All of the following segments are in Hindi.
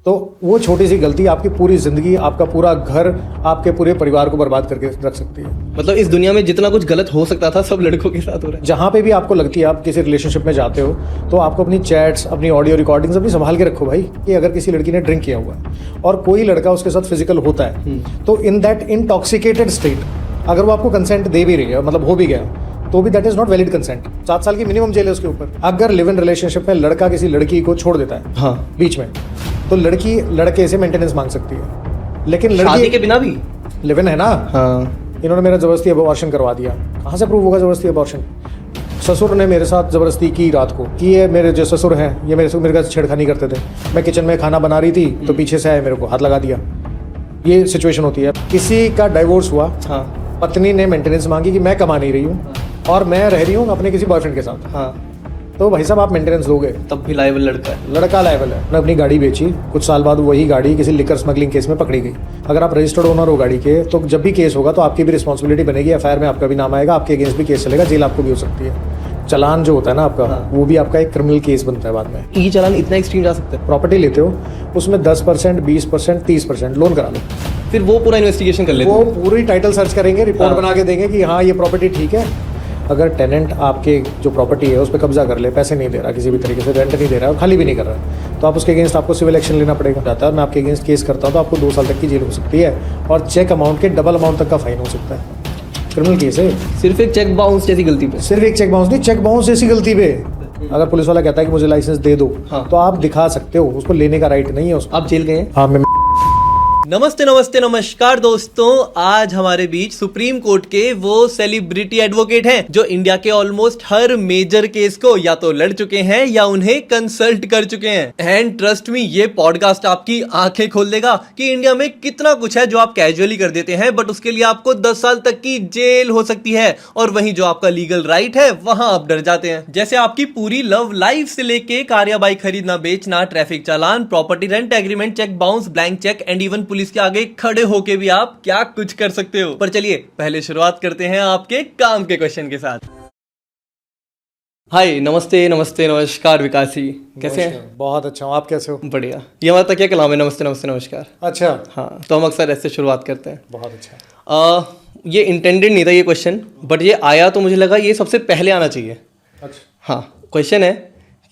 तो वो छोटी सी गलती आपकी पूरी ज़िंदगी, आपका पूरा घर, आपके पूरे परिवार को बर्बाद करके रख सकती है। मतलब इस दुनिया में जितना कुछ गलत हो सकता था सब लड़कों के साथ हो रहा है। जहाँ पे भी आपको लगती है आप किसी रिलेशनशिप में जाते हो तो आपको अपनी चैट्स, अपनी ऑडियो रिकॉर्डिंग्स अपनी संभाल के रखो भाई, कि अगर किसी लड़की ने ड्रिंक किया हुआ है और कोई लड़का उसके साथ फिजिकल होता है तो इन दैट इंटॉक्सिकेटेड स्टेट अगर वो आपको कंसेंट दे भी रही है, मतलब हो भी गया, तो भी that is not valid consent. 7 साल की मिनिमम जेल है उसके ऊपर। अगर लिव इन रिलेशनशिप में लड़का किसी लड़की को छोड़ देता है हाँ बीच में, तो लड़की लड़के से मेंटेनेंस मांग सकती है। लेकिन शादी लड़की के बिना भी लिव इन है ना। हाँ इन्होंने मेरा जबरदस्ती अबॉर्शन करवा दिया, कहाँ से प्रूव होगा जबरदस्ती अबॉर्शन? ससुर ने मेरे साथ जबरदस्ती की रात को, कि ये मेरे जो ससुर हैं ये मेरे छेड़खानी करते थे। मैं किचन में खाना बना रही थी तो पीछे से आए, मेरे को हाथ लगा दिया। ये सिचुएशन होती है। किसी का डाइवोर्स हुआ, हाँ पत्नी ने मेंटेनेंस मांगी कि मैं कमा नहीं रही हूँ और मैं रह रही हूँ अपने किसी बॉयफ्रेंड के साथ, हाँ तो भाई साहब आप मेंटेनेंस दोगे? तब भी लायबल लड़का है। लड़का लायबल है। मैं अपनी गाड़ी बेची, कुछ साल बाद वही गाड़ी किसी लिकर स्मगलिंग केस में पकड़ी गई। अगर आप रजिस्टर्ड ओनर हो गाड़ी के तो जब भी केस होगा तो आपकी भी रिस्पॉन्सिबिलिटी बनेगी, एफआईआर में आपका भी नाम आएगा, आपके अगेंस्ट भी केस चलेगा, जेल आपको भी हो सकती है। चालान जो होता है ना आपका, वो भी आपका एक क्रिमिनल केस बनता है बाद में। ई चालान इतना एक्सट्रीम जा सकता है? प्रॉपर्टी लेते हो उसमें 10%, 20%, 30% लोन करा लो, फिर वो पूरा इन्वेस्टिगेशन कर लेते वो हैं। पूरी टाइटल सर्च करेंगे, रिपोर्ट बना के देंगे कि हाँ ये प्रॉपर्टी ठीक है। अगर टेनेंट आपके जो प्रॉपर्टी है उस पर कब्जा कर ले, पैसे नहीं दे रहा, किसी भी तरीके से रेंट नहीं दे रहा है, खाली भी नहीं कर रहा है, तो आप उसके अगेंस्ट आपको सिविल एक्शन लेना पड़ेगा। जाता है मैं आपके अगेंस्ट केस करता हूँ तो आपको 2 साल तक की जेल हो सकती है और चेक अमाउंट के डबल अमाउंट तक का फाइन हो सकता है। क्रिमिनल केस है। सिर्फ एक चेक बाउंस जैसी गलती पे? सिर्फ एक चेक बाउंस नहीं, चेक बाउंस जैसी गलती पे अगर पुलिस वाला कहता है कि मुझे लाइसेंस दे दो, हाँ। तो आप दिखा सकते हो, उसको लेने का राइट नहीं है उसको। आप जेल गए हैं? हाँ मैं नमस्ते नमस्ते नमस्कार दोस्तों, आज हमारे बीच सुप्रीम कोर्ट के वो सेलिब्रिटी एडवोकेट हैं जो इंडिया के ऑलमोस्ट हर मेजर केस को या तो लड़ चुके हैं या उन्हें कंसल्ट कर चुके हैं। एंड ट्रस्ट मी, ये पॉडकास्ट आपकी आंखें खोल देगा कि इंडिया में कितना कुछ है जो आप कैजुअली कर देते हैं, बट उसके लिए आपको 10 साल तक की जेल हो सकती है, और वहीं जो आपका लीगल राइट है वहां आप डर जाते हैं। जैसे आपकी पूरी लव लाइफ से लेके कार या बाइक खरीदना बेचना, traffic challan, property rent agreement, cheque bounce, blank cheque and even police के आगे खड़े होके भी आप क्या कुछ कर सकते हो। पर चलिए पहले शुरुआत करते हैं आपके काम के क्वेश्चन के साथ। हाय, नमस्ते नमस्ते नमस्कार विकास जी, कैसे हैं? बहुत अच्छा हूँ, आप कैसे हो? बढ़िया। ये हमारा तकिया कलाम है, नमस्ते नमस्ते नमस्कार। अच्छा, हाँ, तो हम अक्सर ऐसे शुरुआत करते हैं। बहुत अच्छा। ये इंटेंडेड नहीं था ये क्वेश्चन, बट ये आया तो मुझे लगा ये सबसे पहले आना चाहिए। अच्छा, हाँ, क्वेश्चन है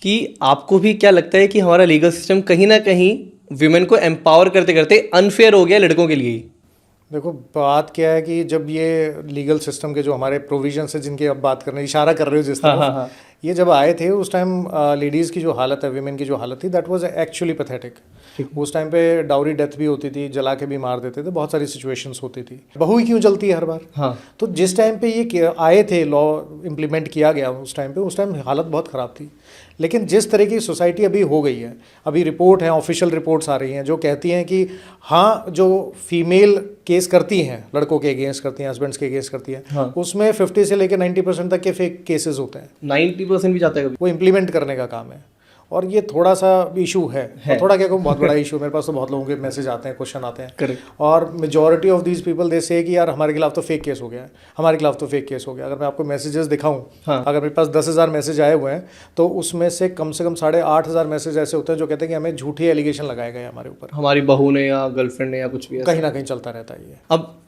कि आपको भी क्या लगता है कि हमारा लीगल सिस्टम कहीं ना कहीं विमेन को एम्पावर करते करते अनफेयर हो गया लड़कों के लिए ही? देखो बात क्या है कि जब ये लीगल सिस्टम के जो हमारे प्रोविजंस है जिनकी आप बात कर रहे हैं, इशारा कर रहे हो जिस तरह, हाँ। ये जब आए थे उस टाइम लेडीज़ की जो हालत है, विमेन की जो हालत थी, दैट वाज एक्चुअली पैथेटिक। उस टाइम पे डाउरी डेथ भी होती थी, जला के भी मार देते थे, बहुत सारी सिचुएशंस होती थी। बहू ही क्यों जलती है हर बार? हाँ। तो जिस टाइम पे ये आए थे, लॉ इम्प्लीमेंट किया गया उस टाइम हालत बहुत ख़राब थी। लेकिन जिस तरह की सोसाइटी अभी हो गई है, अभी रिपोर्ट है, ऑफिशियल रिपोर्ट्स आ रही हैं जो कहती हैं कि हाँ, जो फीमेल केस करती हैं, लड़कों के अगेंस्ट करती हैं, हस्बैंड्स के अगेंस्ट करती हैं, हाँ। उसमें 50 से लेकर 90% तक के फेक केसेस होते हैं। 90% भी जाता है कभी? वो इम्प्लीमेंट करने का काम है, और ये थोड़ा सा इशू है। और थोड़ा क्या कहूँ, बहुत बड़ा इशू। मेरे पास तो बहुत लोगों के मैसेज आते हैं, क्वेश्चन आते हैं। करेक्ट। और majority of these people they से कि यार हमारे खिलाफ तो फेक केस हो गया है, हमारे खिलाफ तो फेक केस हो गया। अगर मैं आपको मैसेजेस दिखाऊं, हाँ। अगर मेरे पास 10,000 मैसेज आए हुए हैं तो उसमें से कम 8,500 मैसेज ऐसे होते हैं जो कहते हैं कि हमें झूठी एलिगेशन लगाए गए हमारे ऊपर, हमारी बहू ने या गर्लफ्रेंड ने या कुछ भी ऐसा। कहीं ना कहीं चलता रहता है ये। अब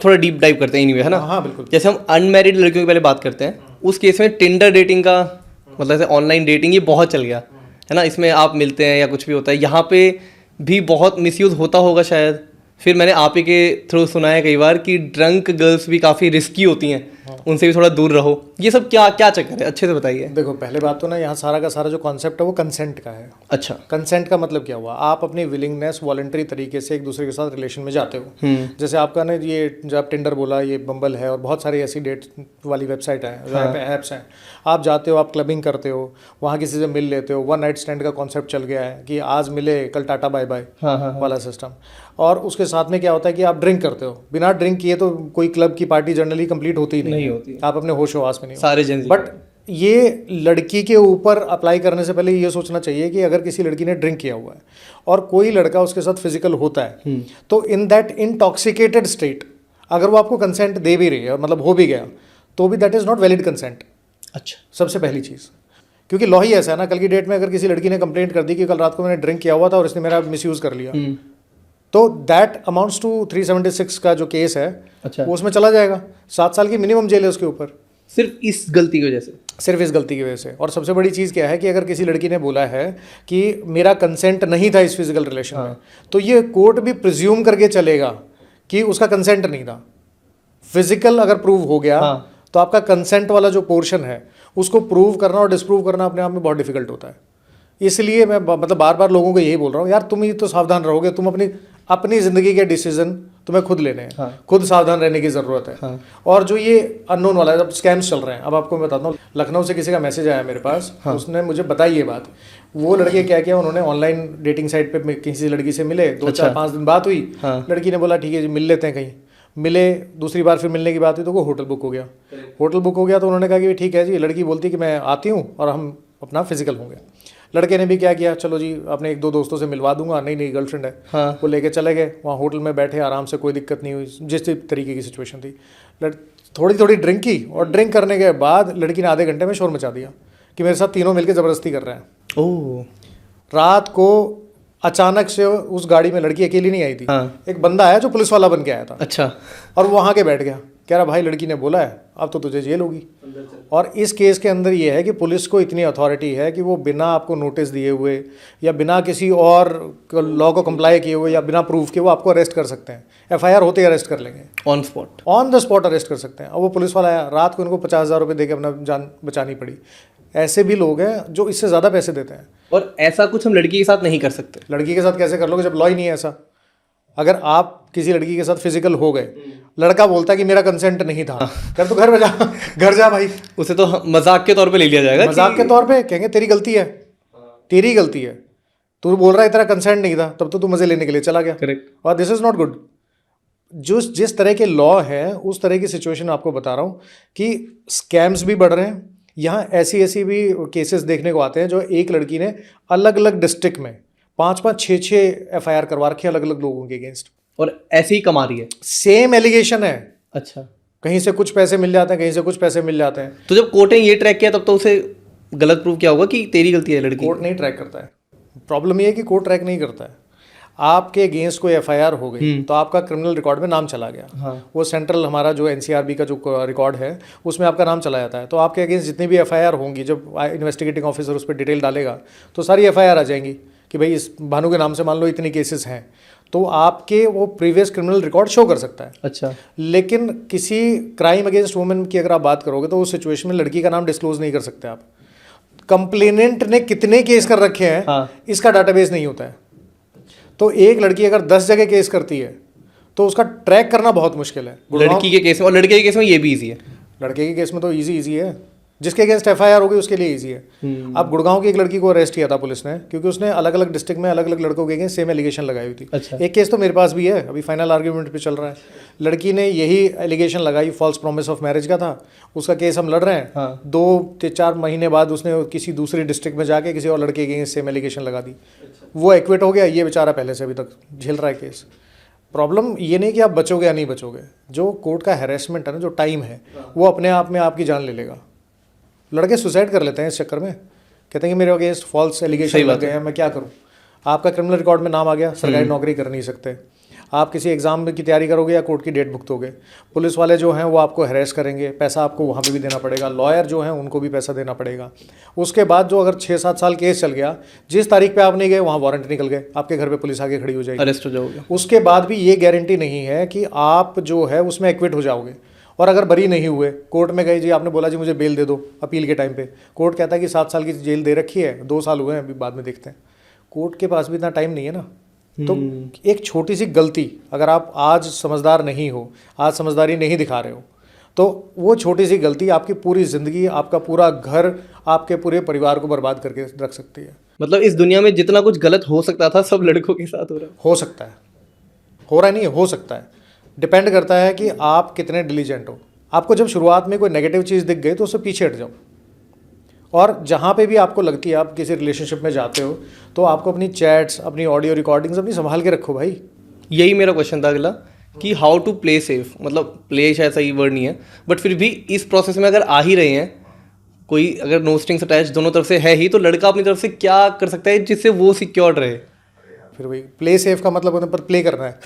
थोड़ा डीप डाइव करते हैं एनीवे, है ना? हाँ बिल्कुल। जैसे हम अनमैरिड लड़कियों की पहले बात करते हैं, उस केस में टिंडर डेटिंग का मतलब ऐसे ऑनलाइन डेटिंग ये बहुत चल गया है ना। इसमें आप मिलते हैं या कुछ भी होता है, यहाँ पे भी बहुत मिसयूज़ होता होगा शायद। फिर मैंने आप ही के थ्रू सुना है कई बार कि ड्रंक गर्ल्स भी काफ़ी रिस्की होती हैं, उनसे भी थोड़ा दूर रहो। ये सब क्या क्या चक्कर है, अच्छे से बताइए। देखो पहले बात तो ना, यहाँ सारा का सारा जो कॉन्सेप्ट है वो कंसेंट का है। अच्छा। कंसेंट का मतलब क्या हुआ? आप अपनी विलिंगनेस वॉलंटरी तरीके से एक दूसरे के साथ रिलेशन में जाते हो। जैसे आपका ना ये जब टिंडर बोला, ये बम्बल है और बहुत सारी ऐसी डेट वाली वेबसाइट है, ऐप्स हैं। आप जाते हो, आप क्लबिंग करते हो, वहाँ किसी से मिल लेते हो। वन नाइट स्टैंड का कॉन्सेप्ट चल गया है कि आज मिले कल टाटा बाय बाय वाला सिस्टम। और उसके साथ में क्या होता है कि आप ड्रिंक करते हो। बिना ड्रिंक किए तो कोई क्लब की पार्टी जनरली कंप्लीट होती ही नहीं होती। आप अपने होश हवास में नहीं सारे जन। बट ये लड़की के ऊपर अप्लाई करने से पहले ये सोचना चाहिए कि अगर किसी लड़की ने ड्रिंक किया हुआ है और कोई लड़का उसके साथ फिजिकल होता है, तो इन दैट इंटॉक्सिकेटेड स्टेट अगर वो आपको कंसेंट दे भी रही है, मतलब हो भी गया, तो भी that is not valid consent. अच्छा। सबसे पहली चीज़ क्योंकि लॉ ही ऐसा है ना, कल की डेट में अगर किसी लड़की ने कंप्लेंट कर दी कि कल रात को मैंने ड्रिंक किया हुआ था और इसने मेरा मिसयूज कर लिया, तो दैट अमाउंट्स टू 376 का जो केस है, अच्छा, वो उसमें चला जाएगा। 7 साल की मिनिमम जेल है उसके ऊपर, सिर्फ इस गलती की वजह से। सिर्फ इस गलती की वजह से। और सबसे बड़ी चीज़ क्या है कि अगर किसी लड़की ने बोला है कि मेरा कंसेंट नहीं था इस फिजिकल रिलेशन में, तो ये कोर्ट भी प्रिज्यूम करके चलेगा कि उसका कंसेंट नहीं था। फिजिकल अगर प्रूव हो गया तो आपका कंसेंट वाला जो पोर्शन है उसको प्रूव करना और डिस्प्रूव करना अपने आप में बहुत डिफिकल्ट होता है। इसलिए मैं मतलब बार बार लोगों को यही बोल रहा हूँ, यार तुम ही तो सावधान रहोगे, तुम अपनी ज़िंदगी के डिसीजन तुम्हें खुद लेने हैं, खुद सावधान रहने की ज़रूरत है। और जो ये अननोन वाला है, जब स्कैम्स चल रहे हैं, अब आपको मैं बताता हूँ, लखनऊ से किसी का मैसेज आया मेरे पास, उसने मुझे बताई ये बात। वो लड़के क्या किया, उन्होंने ऑनलाइन डेटिंग साइट पे किसी लड़की से मिले, 2-4-5 दिन बात हुई, लड़की ने बोला ठीक है जी मिल लेते हैं, कहीं मिले, दूसरी बार फिर मिलने की बात हुई तो वो होटल बुक हो गया। होटल बुक हो गया तो उन्होंने कहा कि ठीक है जी, लड़की बोलती कि मैं आती हूँ और हम अपना फिजिकल होंगे। लड़के ने भी क्या किया, चलो जी अपने 1-2 दोस्तों से मिलवा दूंगा, नहीं गर्लफ्रेंड है, वो लेके चले गए। वहाँ होटल में बैठे आराम से, कोई दिक्कत नहीं हुई, जिस तरीके की सिचुएशन थी। थोड़ी ड्रिंक की, और ड्रिंक करने के बाद लड़की ने आधे घंटे में शोर मचा दिया कि मेरे साथ तीनों मिलकर ज़बरदस्ती कर रहे हैं। ओह, रात को अचानक से उस गाड़ी में लड़की अकेली नहीं आई थी, एक बंदा आया जो पुलिस वाला बन के आया था। अच्छा। और वो वहाँ के बैठ गया, कह रहा भाई लड़की ने बोला है, अब तो तुझे जेल होगी। और इस केस के अंदर ये है कि पुलिस को इतनी अथॉरिटी है कि वो बिना आपको नोटिस दिए हुए या बिना किसी और लॉ को कंप्लाई किए हुए या बिना प्रूफ के वो आपको अरेस्ट कर सकते हैं। एफआईआर होते ही अरेस्ट कर लेंगे, ऑन द स्पॉट अरेस्ट कर सकते हैं। अब वो पुलिस वाला आया, रात को इनको 50,000 रुपये दे के अपना जान बचानी पड़ी। ऐसे भी लोग हैं जो इससे ज़्यादा पैसे देते हैं। और ऐसा कुछ हम लड़की के साथ नहीं कर सकते। लड़की के साथ कैसे कर लोगे जब लॉ ही नहीं है ऐसा? अगर आप किसी लड़की के साथ फिजिकल हो गए, लड़का बोलता है कि मेरा कंसेंट नहीं था, कर तो घर जा भाई। उसे तो मजाक के तौर पे ले लिया जाएगा, मजाक के तौर पे कहेंगे तेरी गलती है, तेरी गलती है, तू बोल रहा है तेरा कंसेंट नहीं था, तब तो तू मजे लेने के लिए चला गया। करेक्ट। और दिस इज नॉट गुड। जिस तरह के लॉ है उस तरह की सिचुएशन आपको बता रहा हूँ कि स्कैम्स भी बढ़ रहे हैं। यहाँ ऐसी भी केसेस देखने को आते हैं जो एक लड़की ने अलग अलग डिस्ट्रिक्ट में 5-5, 6-6 एफआईआर करवा रखे अलग अलग लोगों के अगेंस्ट, और ऐसे ही कमा रही है। सेम एलिगेशन है। अच्छा। कहीं से कुछ पैसे मिल जाते हैं, कहीं से कुछ पैसे मिल जाते हैं। तो जब कोर्ट ने ये ट्रैक किया तब तो उसे गलत प्रूव किया होगा कि तेरी गलती है लड़की। कोर्ट नहीं ट्रैक करता है। प्रॉब्लम ये है कि कोर्ट ट्रैक नहीं करता है। आपके अगेंस्ट कोई एफआईआर हो गई तो आपका क्रिमिनल रिकॉर्ड में नाम चला गया। वो सेंट्रल हमारा जो एनसीआरबी का जो रिकॉर्ड है उसमें आपका नाम चला जाता है। तो आपके अगेंस्ट जितनी भी एफआईआर होंगी, जब इन्वेस्टिगेटिंग ऑफिसर उस पर डिटेल डालेगा तो सारी एफआईआर आ जाएंगी कि भाई इस भानु के नाम से मान लो इतनी केसेस हैं, तो आपके वो प्रीवियस क्रिमिनल रिकॉर्ड शो कर सकता है। अच्छा। लेकिन किसी क्राइम अगेंस्ट वुमेन की अगर आप बात करोगे तो उस सिचुएशन में लड़की का नाम डिस्क्लोज नहीं कर सकते आप। कंप्लेनेंट ने कितने केस कर रखे हैं इसका डाटाबेस नहीं होता है। तो एक लड़की अगर 10 जगह केस करती है तो उसका ट्रैक करना बहुत मुश्किल है। लड़की के केस में, और लड़के के केस में ये भी इजी है। लड़के के केस में तो इजी है, जिसके अगेंस्ट एफआईआर होगी उसके लिए इजी है। अब गुड़गांव की एक लड़की को अरेस्ट किया था पुलिस ने, क्योंकि उसने अलग अलग डिस्ट्रिक्ट में अलग अलग लड़कों के अगेंस्ट सेम एलिगेशन लगाई हुई थी। अच्छा। एक केस तो मेरे पास भी है, अभी फाइनल आर्ग्यूमेंट पे चल रहा है। लड़की ने यही एलिगेशन लगाई, फॉल्स प्रॉमिस ऑफ मैरिज का था, उसका केस हम लड़ रहे हैं। 2-4 महीने बाद उसने किसी दूसरी डिस्ट्रिक्ट में जाके किसी और लड़के के अगेंस्ट सेम एलिगेशन लगा दी। वो एक्विट हो गया, ये बेचारा पहले से अभी तक झेल रहा है केस। प्रॉब्लम ये नहीं कि आप बचोगे या नहीं बचोगे, जो कोर्ट का हैरेसमेंट है ना, जो टाइम है, वो अपने आप में आपकी जान ले लेगा। लड़के सुसाइड कर लेते हैं इस चक्कर में, कहते हैं कि मेरे अगेंस्ट फॉल्स एलिगेशन लग गए हैं, मैं क्या करूं। आपका क्रिमिनल रिकॉर्ड में नाम आ गया, सरकारी नौकरी कर नहीं सकते, आप किसी एग्जाम की तैयारी करोगे या कोर्ट की डेट भुगतोगे, पुलिस वाले जो हैं वो आपको हैरेस करेंगे, पैसा आपको वहाँ पे भी देना पड़ेगा, लॉयर जो हैं उनको भी पैसा देना पड़ेगा। उसके बाद जो अगर 6-7 साल केस चल गया, जिस तारीख पे आप नहीं गए वहाँ वारंट निकल गए, आपके घर पे पुलिस आके खड़ी हो जाएगी, अरेस्ट हो जाओगे। उसके बाद भी ये गारंटी नहीं है कि आप जो है उसमें एक्विट हो जाओगे। और अगर बरी नहीं हुए, कोर्ट में गए जी, आपने बोला जी मुझे बेल दे दो, अपील के टाइम पे कोर्ट कहता है कि 7 साल की जेल दे रखी है, 2 साल हुए हैं, अभी बाद में देखते हैं। कोर्ट के पास भी इतना टाइम नहीं है ना। तो एक छोटी सी गलती, अगर आप आज समझदार नहीं हो, आज समझदारी नहीं दिखा रहे हो, तो वो छोटी सी गलती आपकी पूरी ज़िंदगी, आपका पूरा घर, आपके पूरे परिवार को बर्बाद करके रख सकती है। मतलब इस दुनिया में जितना कुछ गलत हो सकता था सब लड़कों के साथ हो रहा है। हो सकता है, हो रहा नहीं है, हो सकता है। डिपेंड करता है कि आप कितने डिलीजेंट हो। आपको जब शुरुआत में कोई नेगेटिव चीज़ दिख गई तो उससे पीछे हट जाओ। और जहाँ पे भी आपको लगती है आप किसी रिलेशनशिप में जाते हो तो आपको अपनी चैट्स, अपनी ऑडियो रिकॉर्डिंग्स अपनी संभाल के रखो भाई। यही मेरा क्वेश्चन था अगला कि हाउ टू प्ले सेफ। मतलब प्ले शायद सही वर्ड नहीं है, बट फिर भी इस प्रोसेस में अगर आ ही रहे हैं, कोई अगर नो स्ट्रिंग्स अटैच दोनों तरफ से है ही, तो लड़का अपनी तरफ से क्या कर सकता है जिससे वो सिक्योर्ड रहे? फिर वही प्ले सेफ का मतलब होता है, पर प्ले करना है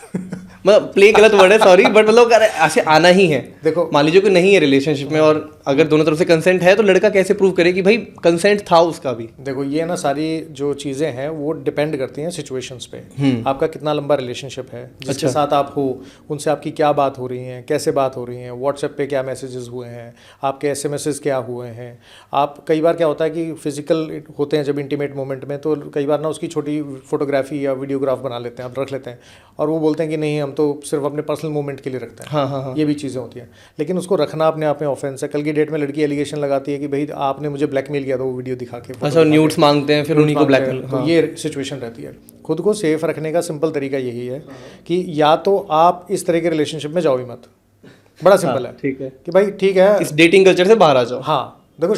मतलब प्ले गलत वर्ड है, सॉरी, बट मतलब अगर ऐसे आना ही है, देखो मान लीजिए कि नहीं है रिलेशनशिप में और अगर दोनों तरफ से कंसेंट है, तो लड़का कैसे प्रूव करे कि भाई कंसेंट था उसका भी? देखो ये ना सारी जो चीज़ें हैं वो डिपेंड करती हैं सिचुएशंस पे। आपका कितना लंबा रिलेशनशिप है, जिसके साथ आप हो, उनसे आपकी क्या बात हो रही है, कैसे बात हो रही है, व्हाट्सएप पे क्या मैसेजेस हुए हैं, आपके एसएमएसेस क्या हुए हैं। आप कई बार क्या होता है कि फिजिकल होते हैं जब इंटीमेट मोमेंट में, तो कई बार ना उसकी छोटी फोटोग्राफी या वीडियोग्राफ बना लेते हैं, आप रख लेते हैं, और वो बोलते हैं कि नहीं हम तो सिर्फ अपने पर्सनल मोमेंट के लिए रखते हैं। हाँ। ये भी चीज़ें होती हैं, लेकिन उसको रखना अपने आप में ऑफेंस है। कल की डेट में लड़की एलिगेशन लगाती है कि भाई आपने मुझे ब्लैकमेल किया था, वो वीडियो दिखा के। अच्छा, न्यूड्स मांगते हैं, फिर उन्हीं को ब्लैकमेल। तो ये सिचुएशन रहती है। खुद को सेफ रखने का सिंपल तरीका यही है कि या तो आप इस तरह के रिलेशनशिप में जाओ ही मत। बड़ा सिंपल है, ठीक है कि भाई ठीक है, इस डेटिंग कल्चर से बाहर आ जाओ। हाँ देखो,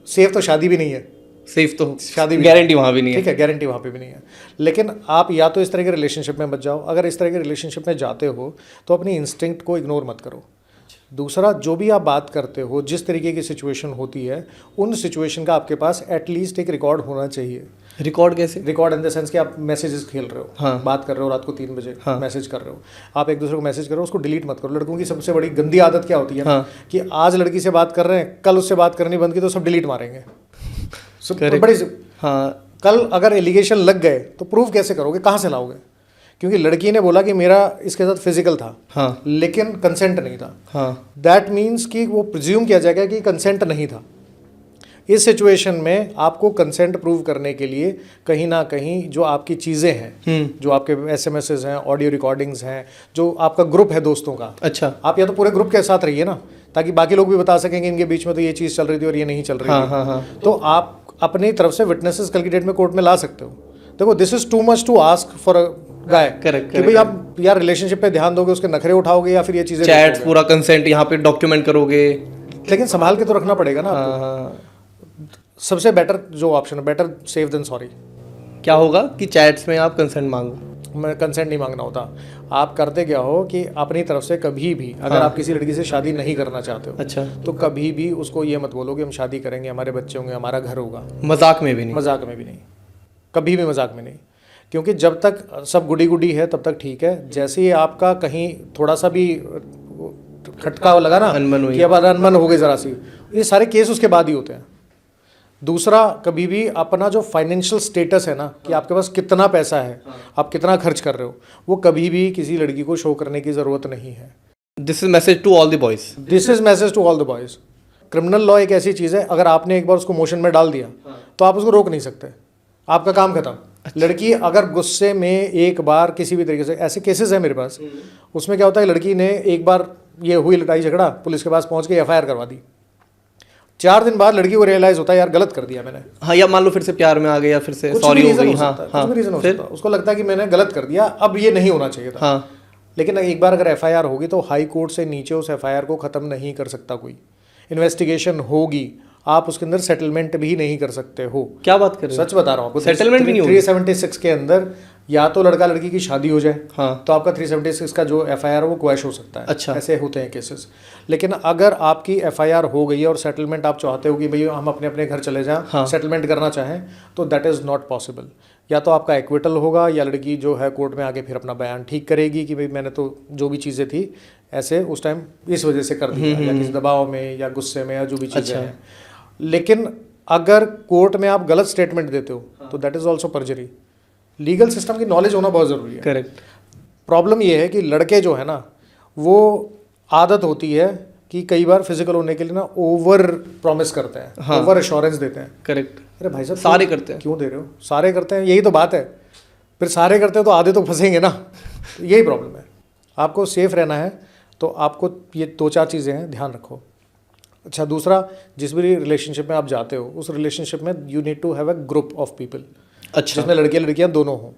सेफ तो शादी भी नहीं है, सेफ तो शादी भी गारंटी वहाँ भी नहीं है, ठीक है, गारंटी वहाँ पे भी नहीं है। लेकिन आप या तो इस तरह के रिलेशनशिप में मत जाओ। अगर इस तरह के रिलेशनशिप में जाते हो तो अपनी इंस्टिंक्ट को इग्नोर मत करो। दूसरा, जो भी आप बात करते हो, जिस तरीके की सिचुएशन होती है, उन सिचुएशन का आपके पास एटलीस्ट एक रिकॉर्ड होना चाहिए। रिकॉर्ड कैसे? रिकॉर्ड इन द सेंस कि आप मैसेजेस खेल रहे हो, हाँ। बात कर रहे हो, रात को 3 बजे मैसेज कर रहे हो, आप एक दूसरे को मैसेज कर रहे हो, उसको डिलीट मत करो। लड़कों की सबसे बड़ी गंदी आदत क्या होती है ना, कि आज लड़की से बात कर रहे हैं, कल उससे बात करनी बंद की तो सब डिलीट मारेंगे। बड़ी हाँ, कल अगर एलिगेशन लग गए तो प्रूफ कैसे करोगे, कहाँ से लाओगे? क्योंकि लड़की ने बोला कि मेरा इसके साथ फिजिकल था, हाँ, लेकिन कंसेंट नहीं था। हाँ, दैट मीन्स कि वो प्रिज्यूम किया जाएगा कि कंसेंट नहीं था। इस सिचुएशन में आपको कंसेंट प्रूव करने के लिए कहीं ना कहीं जो आपकी चीज़ें हैं, जो आपके एसएमएसेस हैं, ऑडियो रिकॉर्डिंग्स हैं, जो आपका ग्रुप है दोस्तों का, अच्छा, आप या तो पूरे ग्रुप के साथ रहिए ना, ताकि बाकी लोग भी बता सकेंगे इनके बीच में तो ये चीज़ चल रही थी और ये नहीं चल रही थी। तो आप अपनी तरफ से विटनेसेस कल की डेट में कोर्ट में ला सकते हो। देखो, this is too much to ask for a guy, correct, कि भाई आप यार रिलेशनशिप पे ध्यान दोगे, उसके नखरे उठाओगे या फिर ये चीज़ें चैट्स पूरा कंसेंट यहाँ पे डॉक्यूमेंट करोगे, लेकिन संभाल के तो रखना पड़ेगा ना आपको। सबसे बेटर जो ऑप्शन है, बेटर सेफ देन सॉरी। क्या होगा कि चैट्स में आप कंसेंट मांगो? मैं कंसेंट नहीं मांगना होता। आप करते क्या हो कि अपनी तरफ से कभी भी अगर आप किसी लड़की से शादी नहीं करना चाहते हो, अच्छा, तो कभी भी उसको ये मत बोलो कि हम शादी करेंगे, हमारे बच्चे होंगे, हमारा घर होगा। मजाक में भी नहीं? मजाक में भी नहीं, कभी भी मजाक में नहीं। क्योंकि जब तक सब गुडी गुडी है तब तक ठीक है। जैसे ही आपका कहीं थोड़ा सा भी खटका लगा ना, अनबन हुई, कि अब अनबन हो गई ज़रा सी, ये सारे केस उसके बाद ही होते हैं। दूसरा, कभी भी अपना जो फाइनेंशियल स्टेटस है ना, कि आपके पास कितना पैसा है, आप कितना खर्च कर रहे हो, वो कभी भी किसी लड़की को शो करने की ज़रूरत नहीं है। This is message to all the boys. This is message to all the boys. Criminal law एक ऐसी चीज़ है, अगर आपने एक बार उसको मोशन में डाल दिया तो आप उसको रोक नहीं सकते, आपका काम खत्म। लड़की अगर गुस्से में एक बार किसी भी तरीके से, ऐसे केसेस है मेरे पास, उसमें क्या होता है, लड़की ने एक बार ये हुई लड़ाई झगड़ा, पुलिस के पास पहुंच के एफआईआर करवा दी। 4 दिन बाद लड़की को रियलाइज होता है यार गलत कर दिया मैंने। हाँ, या मान लो फिर से प्यार में आ गए या फिर से सॉरी हो गई। हाँ, कुछ भी रीजन हो सकता है, उसको लगता है कि मैंने गलत कर दिया, अब ये नहीं होना चाहिए था। हाँ, लेकिन एक बार अगर एफआईआर होगी तो हाई कोर्ट से नीचे उस एफआईआर को ख़त्म नहीं कर सकता कोई। इन्वेस्टिगेशन होगी, आप उसके अंदर सेटलमेंट भी नहीं कर सकते हो। क्या बात कर रहे हो? सच बता रहा हूँ आपको, सेटलमेंट भी नहीं होगी? 376 के अंदर या तो लड़का लड़की की शादी हो जाए, हाँ, तो आपका 376 का जो एफआईआर है वो क्वैश हो सकता है। अच्छा, ऐसे होते हैं केसेस। लेकिन अगर आपकी एफआईआर हो गई है और सेटलमेंट आप चाहते हो कि भाई हम अपने अपने घर चले जाएं, हाँ, सेटलमेंट करना चाहें, तो दैट इज़ नॉट पॉसिबल। या तो आपका एक्विटल होगा, या लड़की जो है कोर्ट में आके फिर अपना बयान ठीक करेगी कि भाई मैंने तो जो भी चीज़ें थी ऐसे उस टाइम इस वजह से कर दिया, या किसी दबाव में या गुस्से में या जो भी चीज़ें हैं। लेकिन अगर कोर्ट में आप गलत स्टेटमेंट देते हो तो that is also पर्जरी। Legal system की नॉलेज होना बहुत ज़रूरी है। करेक्ट। प्रॉब्लम ये है कि लड़के जो है ना, वो आदत होती है कि कई बार फिजिकल होने के लिए ना ओवर प्रॉमिस करते हैं, हाँ, ओवर एश्योरेंस देते हैं। करेक्ट। अरे भाई साहब, सारे करते हैं। क्यों दे रहे हो? सारे करते हैं, यही तो बात है। फिर सारे करते हैं तो आधे तो फंसेंगे ना, तो यही प्रॉब्लम है। आपको सेफ रहना है तो आपको ये 2-4 चीज़ें हैं, ध्यान रखो। अच्छा, दूसरा, जिस भी रिलेशनशिप में आप जाते हो, उस रिलेशनशिप में you need to have a group of people, अच्छा, जिसमें लड़के लड़कियां दोनों हों,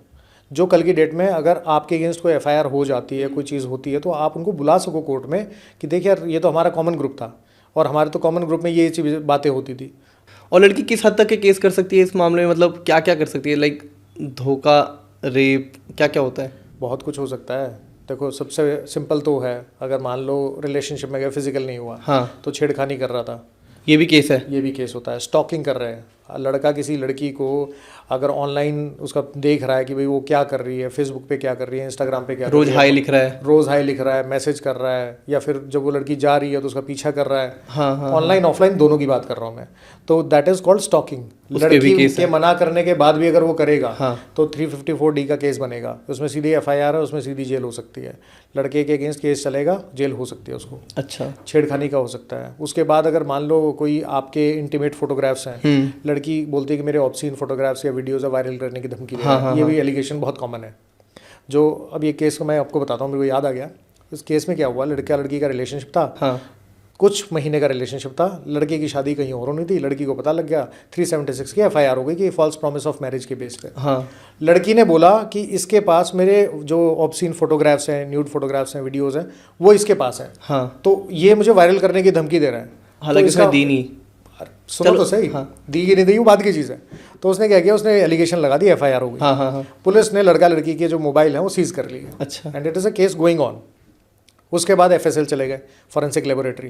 जो कल की डेट में अगर आपके अगेंस्ट कोई एफआईआर हो जाती है, कोई चीज़ होती है, तो आप उनको बुला सको कोर्ट में कि देखिए यार ये तो हमारा कॉमन ग्रुप था और हमारे तो कॉमन ग्रुप में ये चीज़ बातें होती थी। और लड़की किस हद तक के केस कर सकती है इस मामले में? मतलब क्या क्या कर सकती है? लाइक धोखा, रेप, क्या क्या होता है? बहुत कुछ हो सकता है। देखो, सबसे सिंपल तो है, अगर मान लो रिलेशनशिप में गए, फिजिकल नहीं हुआ, हाँ, तो छेड़खानी कर रहा था, ये भी केस है। ये भी केस होता है। स्टॉकिंग कर रहे हैं, लड़का किसी लड़की को अगर ऑनलाइन उसका देख रहा है कि भाई वो क्या कर रही है, फेसबुक पे क्या कर रही है, इंस्टाग्राम पे क्या कर रोज रही है, हाई लिख रहा है, रोज हाई लिख रहा है, मैसेज कर रहा है, या फिर जब वो लड़की जा रही है तो उसका पीछा कर रहा है। हाँ, ऑनलाइन ऑफलाइन दोनों की बात कर रहा हूँ मैं। तो दैट इज कॉल्ड स्टॉकिंग। उस पे भी लड़की केस के है। मना करने के बाद भी अगर वो करेगा हाँ। तो 354D का केस बनेगा, उसमें सीधी FIR है, उसमें सीधी जेल हो सकती है। लड़के के अगेंस्ट केस चलेगा, जेल हो सकती है उसको। अच्छा। छेड़खानी का हो सकता है। उसके बाद अगर मान लो कोई आपके इंटीमेट फोटोग्राफ्स हैं, लड़की बोलती है कि मेरे ऑब्सीन फोटोग्राफ्स या वीडियोज वायरल करने की धमकी दे रहा है, ये भी एलिगेशन बहुत कॉमन है। जो अब ये केस को मैं आपको बताता हूँ, मेरे को याद आ गया। इस केस में क्या हुआ, लड़का लड़की का रिलेशनशिप था। हाँ। कुछ महीने का रिलेशनशिप था। लड़के की शादी कहीं और होनी थी, लड़की को पता लग गया, 376 की FIR हो गई कि फॉल्स प्रॉमिस ऑफ मैरिज के बेस पे। हाँ। लड़की ने बोला कि इसके पास मेरे जो ऑब्सीन फोटोग्राफ्स हैं, न्यूड फोटोग्राफ्स हैं, वीडियोस हैं, वो इसके पास है। हाँ। तो ये मुझे वायरल करने की धमकी दे रहा है। हालांकि तो उसने दी नहीं। सुनो तो सही। हाँ। दी कि नहीं दी वो बात की चीज़ है। तो उसने क्या किया, उसने एलिगेशन लगा दी, FIR हो गई। हाँ हाँ हाँ। पुलिस ने लड़का लड़की के जो मोबाइल हैं वो सीज कर लिए। अच्छा। And it is a case going on. उसके बाद FSL चले गए, फॉरेंसिक लेबोरेटरी।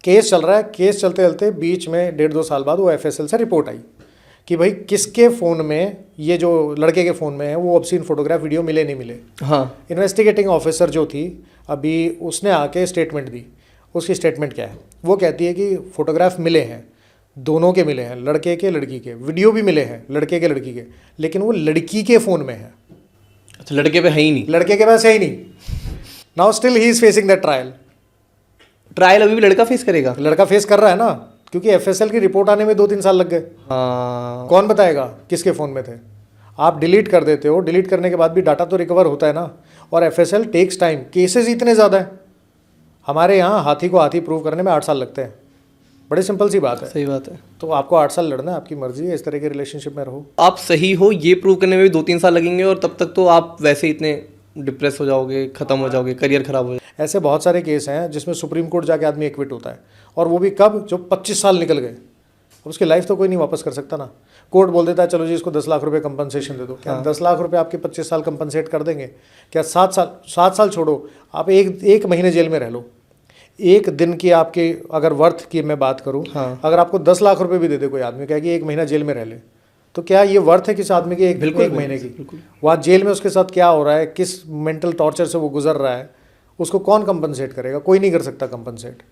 केस चल रहा है। केस चलते चलते बीच में 1.5-2 साल बाद वो FSL से रिपोर्ट आई कि भाई किसके फ़ोन में, ये जो लड़के के फ़ोन में है, वो ऑब्सीन फोटोग्राफ वीडियो मिले नहीं मिले। हाँ। इन्वेस्टिगेटिंग ऑफिसर जो थी अभी, उसने आके स्टेटमेंट दी। उसकी स्टेटमेंट क्या है, वो कहती है कि फ़ोटोग्राफ मिले हैं, दोनों के मिले हैं, लड़के के लड़की के, वीडियो भी मिले हैं लड़के के लड़की के, लेकिन वो लड़की के फ़ोन में है। अच्छा, लड़के पे है ही नहीं। लड़के के पास है ही नहीं। Now still he is facing that trial. Trial अभी भी लड़का फेस करेगा। लड़का फेस कर रहा है ना, क्योंकि FSL की रिपोर्ट आने में 2-3 साल लग गए। हाँ। कौन बताएगा किसके फ़ोन में थे। आप डिलीट कर देते हो, डिलीट करने के बाद भी डाटा तो रिकवर होता है ना। और FSL टेक्स टाइम, केसेस इतने ज़्यादा हैं। हमारे यहाँ हाथी को हाथी प्रूव करने में 8 साल लगते हैं। बड़ी सिंपल सी बात है। सही बात है। तो आपको 8 साल लड़ना है, आपकी मर्जी है, इस तरह के रिलेशनशिप में रहो। आप सही हो ये प्रूव करने में भी 2-3 साल लगेंगे, और तब तक तो आप वैसे ही इतने डिप्रेस हो जाओगे, खत्म हो जाओगे, करियर खराब हो जाएगा। ऐसे बहुत सारे केस हैं जिसमें सुप्रीम कोर्ट जाके आदमी एक्विट होता है, और वो भी कब, जो 25 साल निकल गए। अब उसकी लाइफ तो कोई नहीं वापस कर सकता ना। कोर्ट बोल देता है चलो जी इसको 10 लाख रुपए कंपनसेशन दे दो। क्या 10 लाख रुपए आपके 25 साल कंपनसेट कर देंगे? क्या 7 साल छोड़ो, आप एक महीने जेल में रह लो, एक दिन की आपके अगर वर्थ की मैं बात करूं, अगर आपको 10 लाख रुपए भी दे दे कोई आदमी, क्या कि 1 महीना जेल में रह ले, तो क्या ये वर्थ है किस आदमी के एक महीने की? वहाँ जेल में उसके साथ क्या हो रहा है, किस मेंटल टॉर्चर से वो गुजर रहा है, उसको कौन कंपनसेट करेगा? कोई नहीं कर सकता कंपनसेट।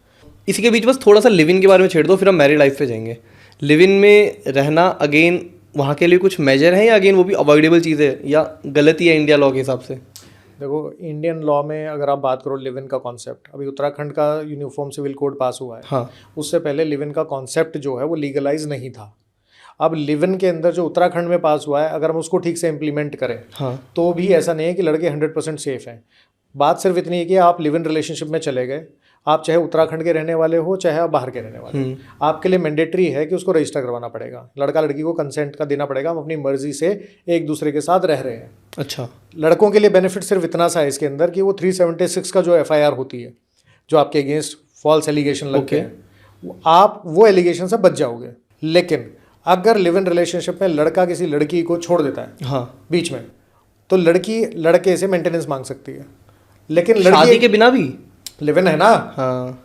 इसी के बीच बस थोड़ा सा लिव इन के बारे में छेड़ दो, फिर हम मैरिड लाइफ पे जाएंगे। लिव इन में रहना अगेन वहाँ के लिए कुछ मेजर है, या अगेन वो भी अवॉइडेबल चीज़ है, या गलती है इंडिया लॉ के हिसाब से? देखो, इंडियन लॉ में अगर आप बात करो लिव इन का कॉन्सेप्ट, अभी उत्तराखंड का यूनिफॉर्म सिविल कोड पास हुआ है। हाँ। उससे पहले लिव इन का कॉन्सेप्ट जो है वो लीगलाइज नहीं था। अब लिव इन के अंदर जो उत्तराखंड में पास हुआ है, अगर हम उसको ठीक से इम्प्लीमेंट करें, हाँ। तो भी ऐसा नहीं है कि लड़के 100% सेफ हैं। बात सिर्फ इतनी है कि आप लिव इन रिलेशनशिप में चले गए, आप चाहे उत्तराखंड के रहने वाले हो चाहे आप बाहर के रहने वाले हो, आपके लिए मैंडेटरी है कि उसको रजिस्टर करवाना पड़ेगा। लड़का लड़की को कंसेंट का देना पड़ेगा, हम अपनी मर्जी से एक दूसरे के साथ रह रहे हैं। अच्छा। लड़कों के लिए बेनिफिट सिर्फ इतना सा है इसके अंदर कि वो 376 का जो FIR होती है, जो आपके अगेंस्ट फॉल्स एलिगेशन लगते हैं, आप वो एलिगेशन से बच जाओगे। लेकिन अगर लिव इन रिलेशनशिप में लड़का किसी लड़की को छोड़ देता है, हाँ, बीच में, तो लड़की लड़के से मेंटेनेंस मांग सकती है। लेकिन शादी के बिना भी लिव इन है ना। हाँ।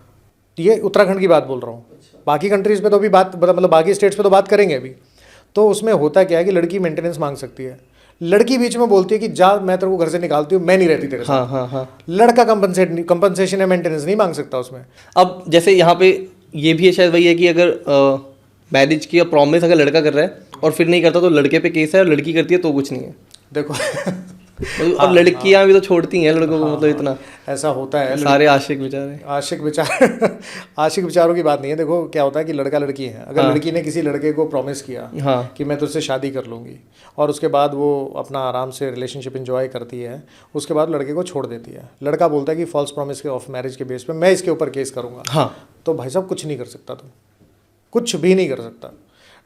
ये उत्तराखंड की बात बोल रहा हूँ। बाकी कंट्रीज पे तो अभी बात, मतलब बाकी स्टेट्स पे तो बात करेंगे अभी। तो उसमें होता क्या है कि लड़की मेंटेनेंस मांग सकती है, लड़की बीच में बोलती है कि जा मैं तेरे को घर से निकालती हूँ, मैं नहीं रहती तेरे साथ। हाँ हाँ हाँ। लड़का कंपनसेशन या मेंटेनेंस नहीं मांग सकता उसमें। अब जैसे यहाँ पे ये भी है, शायद वही है कि अगर मैरिज की प्रॉमिस अगर लड़का कर रहा है और फिर नहीं करता तो लड़के पे केस है, और लड़की करती है तो कुछ नहीं है। देखो और लड़कियां भी तो छोड़ती हैं लड़कों को, मतलब इतना ऐसा होता है। सारे आशिक बेचारे। आशिक विचारों की बात नहीं है। देखो क्या होता है कि लड़का लड़की है, अगर लड़की ने किसी लड़के को प्रॉमिस किया कि मैं तुझसे शादी कर लूँगी, और उसके बाद वो अपना आराम से रिलेशनशिप एंजॉय करती है, उसके बाद लड़के को छोड़ देती है, लड़का बोलता है कि फॉल्स प्रॉमिस के ऑफ मैरिज के बेस पे मैं इसके ऊपर केस करूँगा, तो भाई साहब कुछ नहीं कर सकता, तुम कुछ भी नहीं कर सकता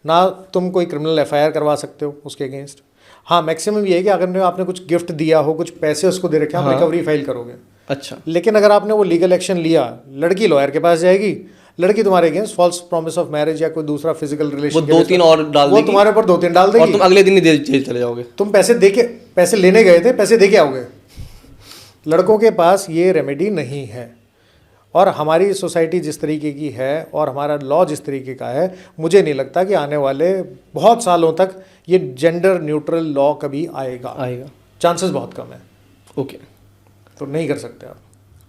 ना। तुम कोई क्रिमिनल FIR करवा सकते हो उसके अगेंस्ट। हाँ, मैक्सिमम ये है कि अगर आपने कुछ गिफ्ट दिया हो, कुछ पैसे उसको दे रखे, आप रिकवरी फाइल करोगे। अच्छा। लेकिन अगर आपने वो लीगल एक्शन लिया, लड़की लॉयर के पास जाएगी, लड़की तुम्हारे against false promise of marriage या कोई दूसरा फिजिकल रिलेशन, वो 2-3 और डाल देगी, वो तुम्हारे ऊपर 2-3 डाल देगी, और तुम अगले दिन ही जेल चले जाओगे। तुम पैसे लेने गए थे, पैसे दे के आओगे। लड़कों के पास ये रेमेडी नहीं है। और हमारी सोसाइटी जिस तरीके की है और हमारा लॉ जिस तरीके का है, मुझे नहीं लगता कि आने वाले बहुत सालों तक ये जेंडर न्यूट्रल लॉ कभी आएगा। चांसेस बहुत कम है। ओके, तो नहीं कर सकते आप।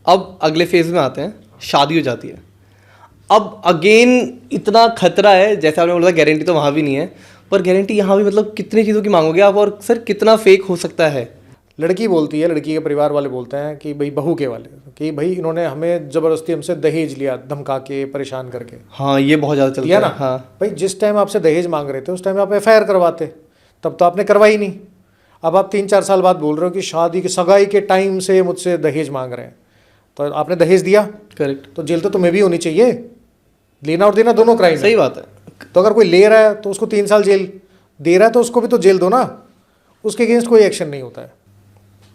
अब अगले फेज में आते हैं, शादी हो जाती है। अब अगेन इतना खतरा है, जैसे आपने बोला गारंटी तो वहाँ भी नहीं है, पर गारंटी यहाँ भी मतलब कितनी चीज़ों की मांगोगे आप, और सर कितना फेक हो सकता है। लड़की बोलती है, लड़की के परिवार वाले बोलते हैं कि भाई बहू के वाले कि भाई इन्होंने हमें ज़बरदस्ती हमसे दहेज लिया, धमका के परेशान करके। हाँ, ये बहुत ज़्यादा चलता है ना। हाँ भाई जिस टाइम आपसे दहेज मांग रहे थे उस टाइम आप FIR करवाते, तब तो आपने करवाई नहीं। अब आप 3-4 साल बाद बोल रहे हो कि शादी की सगाई के टाइम से मुझसे दहेज मांग रहे हैं, तो आपने दहेज दिया। करेक्ट। तो जेल तो तुम्हें भी होनी चाहिए। लेना और देना दोनों क्राइम है। सही बात है। तो अगर कोई ले रहा है तो उसको 3 साल जेल, दे रहा है तो उसको भी तो जेल दो ना। उसके अगेंस्ट कोई एक्शन नहीं होता है।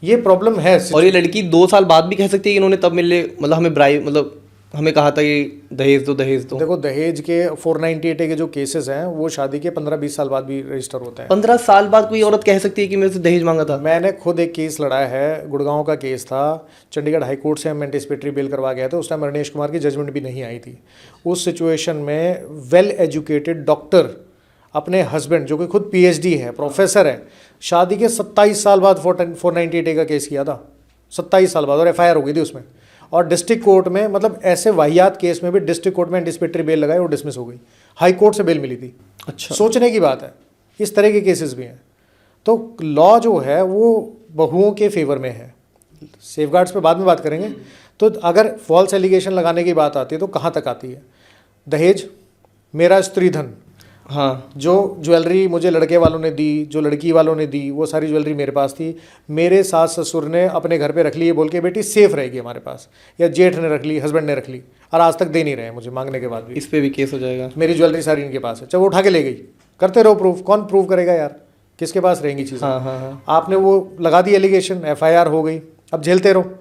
ये प्रॉब्लम है। और ये लड़की 2 साल बाद भी कह सकती है कि इन्होंने तब मिले, मतलब हमें ब्राइब, मतलब हमें कहा था कि दहेज दो दहेज दो। देखो दहेज के 498A के जो केसेस हैं वो शादी के 15-20 साल बाद भी रजिस्टर होते हैं। 15 साल बाद कोई औरत कह सकती है कि मेरे से दहेज मांगा था। मैंने खुद एक केस लड़ाया है, गुड़गांव का केस था। चंडीगढ़ हाई कोर्ट से हम एंटीसिपेटरी बेल करवा गए थे। उस टाइम रमेश कुमार की जजमेंट भी नहीं आई थी। उस सिचुएशन में वेल एजुकेटेड डॉक्टर अपने हस्बैंड, जो कि खुद PhD है, प्रोफेसर है, शादी के 27 साल बाद 498A का केस किया था। 27 साल बाद, और FIR हो गई थी उसमें। और डिस्ट्रिक्ट कोर्ट में, मतलब ऐसे वाहियात केस में भी डिस्ट्रिक्ट कोर्ट में एंटीसिपेटरी बेल लगाई और डिसमिस हो गई। हाई कोर्ट से बेल मिली थी। अच्छा, सोचने की बात है। इस तरह के केसेस भी हैं। तो लॉ जो है वो बहुओं के फेवर में है। सेफगार्ड्स पे बाद में बात करेंगे। तो अगर फॉल्स एलिगेशन लगाने की बात आती है तो कहाँ तक आती है? दहेज, मेरा स्त्री धन, हाँ, जो ज्वेलरी मुझे लड़के वालों ने दी, जो लड़की वालों ने दी, वो सारी ज्वेलरी मेरे पास थी। मेरे सास ससुर ने अपने घर पे रख ली, ये बोल के बेटी सेफ रहेगी हमारे पास, या जेठ ने रख ली, हस्बैंड ने रख ली, और आज तक दे नहीं रहे हैं मुझे मांगने के बाद भी। इस पे भी केस हो जाएगा। मेरी ज्वेलरी सारी इनके पास है, चलो वो उठा के ले गई। करते रहो प्रूफ, कौन प्रूव करेगा यार? किसके पास रहेंगी चीज़ें? हाँ। आपने वो लगा दी एलिगेशन, FIR हो गई, अब झेलते रहो।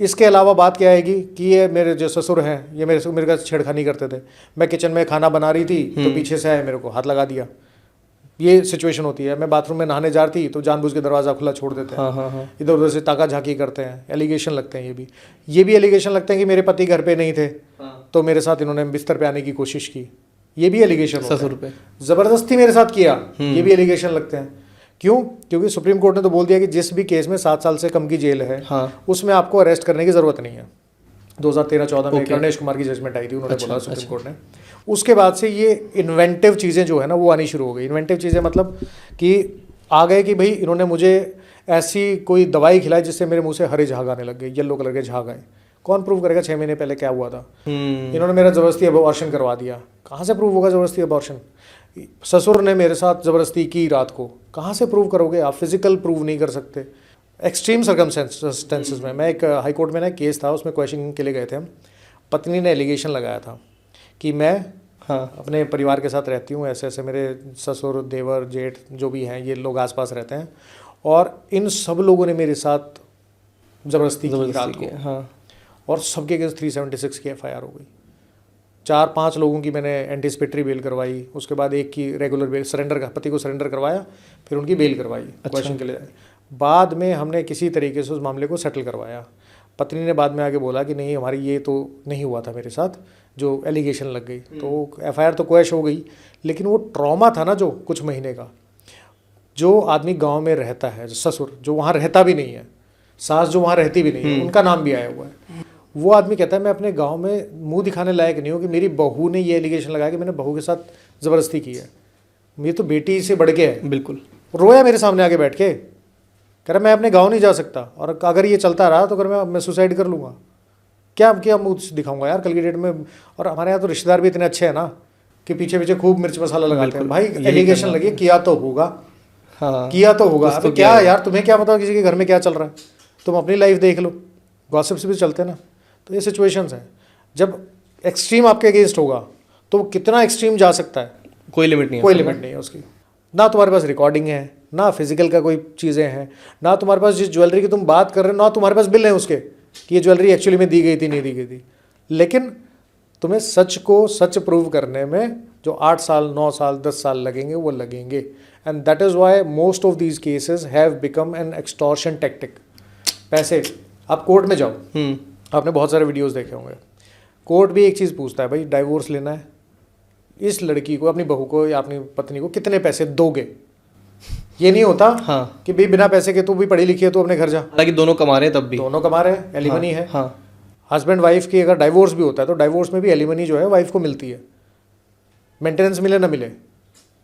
इसके अलावा बात क्या आएगी कि ये मेरे जो ससुर हैं, ये मेरे का छेड़खानी करते थे। मैं किचन में खाना बना रही थी तो पीछे से आए, मेरे को हाथ लगा दिया। ये सिचुएशन होती है। मैं बाथरूम में नहाने जा रही थी तो जानबूझ के दरवाज़ा खुला छोड़ देते हैं। हाँ। इधर उधर से ताका झांकी करते हैं। एलिगेशन लगते हैं। ये भी एलिगेशन लगते हैं कि मेरे पति घर पे नहीं थे तो मेरे साथ इन्होंने बिस्तर पे आने की कोशिश की। ये भी एलिगेशन, ससुर पे ज़बरदस्ती मेरे साथ किया, ये भी एलिगेशन लगते हैं। क्यों? क्योंकि सुप्रीम कोर्ट ने तो बोल दिया कि जिस भी केस में 7 साल से कम की जेल है, उसमें आपको अरेस्ट करने की ज़रूरत नहीं है। 2013-14 में गणेश कुमार की जजमेंट आई थी, उन्होंने बोला सुप्रीम कोर्ट ने। उसके बाद से ये इन्वेंटिव चीज़ें जो है ना वो आनी शुरू हो गई। इन्वेंटिव चीज़ें मतलब कि आ गए कि भाई इन्होंने मुझे ऐसी कोई दवाई खिलाई जिससे मेरे मुंह से हरे झाग आने लग गए, येलो कलर के झाग आए। कौन प्रूव करेगा 6 महीने पहले क्या हुआ था? इन्होंने मेरा ज़बरदस्ती अबॉर्शन करवा दिया। कहाँ से प्रूव होगा ज़बरदस्ती अबॉर्शन? ससुर ने मेरे साथ ज़बरदस्ती की रात को, कहाँ से प्रूव करोगे आप? फिजिकल प्रूव नहीं कर सकते। एक्सट्रीम सर्कमस्टेंसेस में, मैं एक हाई कोर्ट में ना केस था, उसमें क्वेश्चनिंग के लिए गए थे हम। पत्नी ने एलिगेशन लगाया था कि मैं अपने परिवार के साथ रहती हूँ, ऐसे ऐसे मेरे ससुर, देवर, जेठ जो भी हैं ये लोग आसपास रहते हैं, और इन सब लोगों ने मेरे साथ ज़बरदस्ती की रात को। और सबके अगेंस्ट 376 की FIR हो गई। 4-5 लोगों की मैंने एंटीसिपेटरी बेल करवाई, उसके बाद एक की रेगुलर बेल, सरेंडर का, पति को सरेंडर करवाया, फिर उनकी बेल करवाई क्वेश्चन के लिए। बाद में हमने किसी तरीके से उस मामले को सेटल करवाया। पत्नी ने बाद में आके बोला कि नहीं, हमारी ये तो नहीं हुआ था मेरे साथ, जो एलिगेशन लग गई। तो FIR तो क्वैश हो गई, लेकिन वो ट्रॉमा था ना जो कुछ महीने का। जो आदमी गाँव में रहता है, ससुर जो वहाँ रहता भी नहीं है, सास जो वहाँ रहती भी नहीं है, उनका नाम भी आया हुआ है, वो आदमी कहता है मैं अपने गांव में मुंह दिखाने लायक नहीं हूँ कि मेरी बहू ने ये एलिगेशन लगाया कि मैंने बहू के साथ ज़बरदस्ती की है। ये तो बेटी से बढ़ के है। बिल्कुल। रोया मेरे सामने आके बैठ के, कह रहा मैं अपने गांव नहीं जा सकता, और अगर ये चलता रहा तो अगर मैं सुसाइड कर लूँगा। क्या मुँह दिखाऊंगा यार कल की डेट में? और हमारे यहाँ तो रिश्तेदार भी इतने अच्छे हैं ना कि पीछे पीछे खूब मिर्च मसाला लगाते हैं। भाई एलिगेशन लगी, किया तो होगा। किया तो होगा। अब क्या यार, तुम्हें क्या पता किसी के घर में क्या चल रहा है? तुम अपनी लाइफ देख लो, गॉसिप्स भी चलते हैं ना। तो ये सिचुएशंस हैं। जब एक्सट्रीम आपके अगेंस्ट होगा तो वो कितना एक्सट्रीम जा सकता है, कोई लिमिट नहीं है। कोई लिमिट नहीं है उसकी। ना तुम्हारे पास रिकॉर्डिंग है, ना फिजिकल का कोई चीज़ें हैं, ना तुम्हारे पास जिस ज्वेलरी की तुम बात कर रहे हो, ना तुम्हारे पास बिल है उसके कि ये ज्वेलरी एक्चुअली में दी गई थी, नहीं दी गई थी। लेकिन तुम्हें सच को सच प्रूव करने में जो 8 साल, 9 साल, 10 साल लगेंगे वो लगेंगे। And that is why most of these cases have become an extortion tactic. पैसे, आप कोर्ट में जाओ, आपने बहुत सारे वीडियोस देखे होंगे, कोर्ट भी एक चीज़ पूछता है, भाई डाइवोर्स लेना है, इस लड़की को, अपनी बहू को या अपनी पत्नी को कितने पैसे दोगे। ये नहीं होता हाँ। कि भाई बिना पैसे के तू भी पढ़ी लिखी है, तू अपने घर जा। हालांकि दोनों कमा रहे हैं तब भी। दोनों कमा रहे हैं, एलिमनी है। हाँ। हस्बैंड वाइफ की अगर डाइवोर्स भी होता है तो डाइवोर्स में भी एलिमनी जो है वाइफ को मिलती है। मेंटेनेंस मिले ना मिले,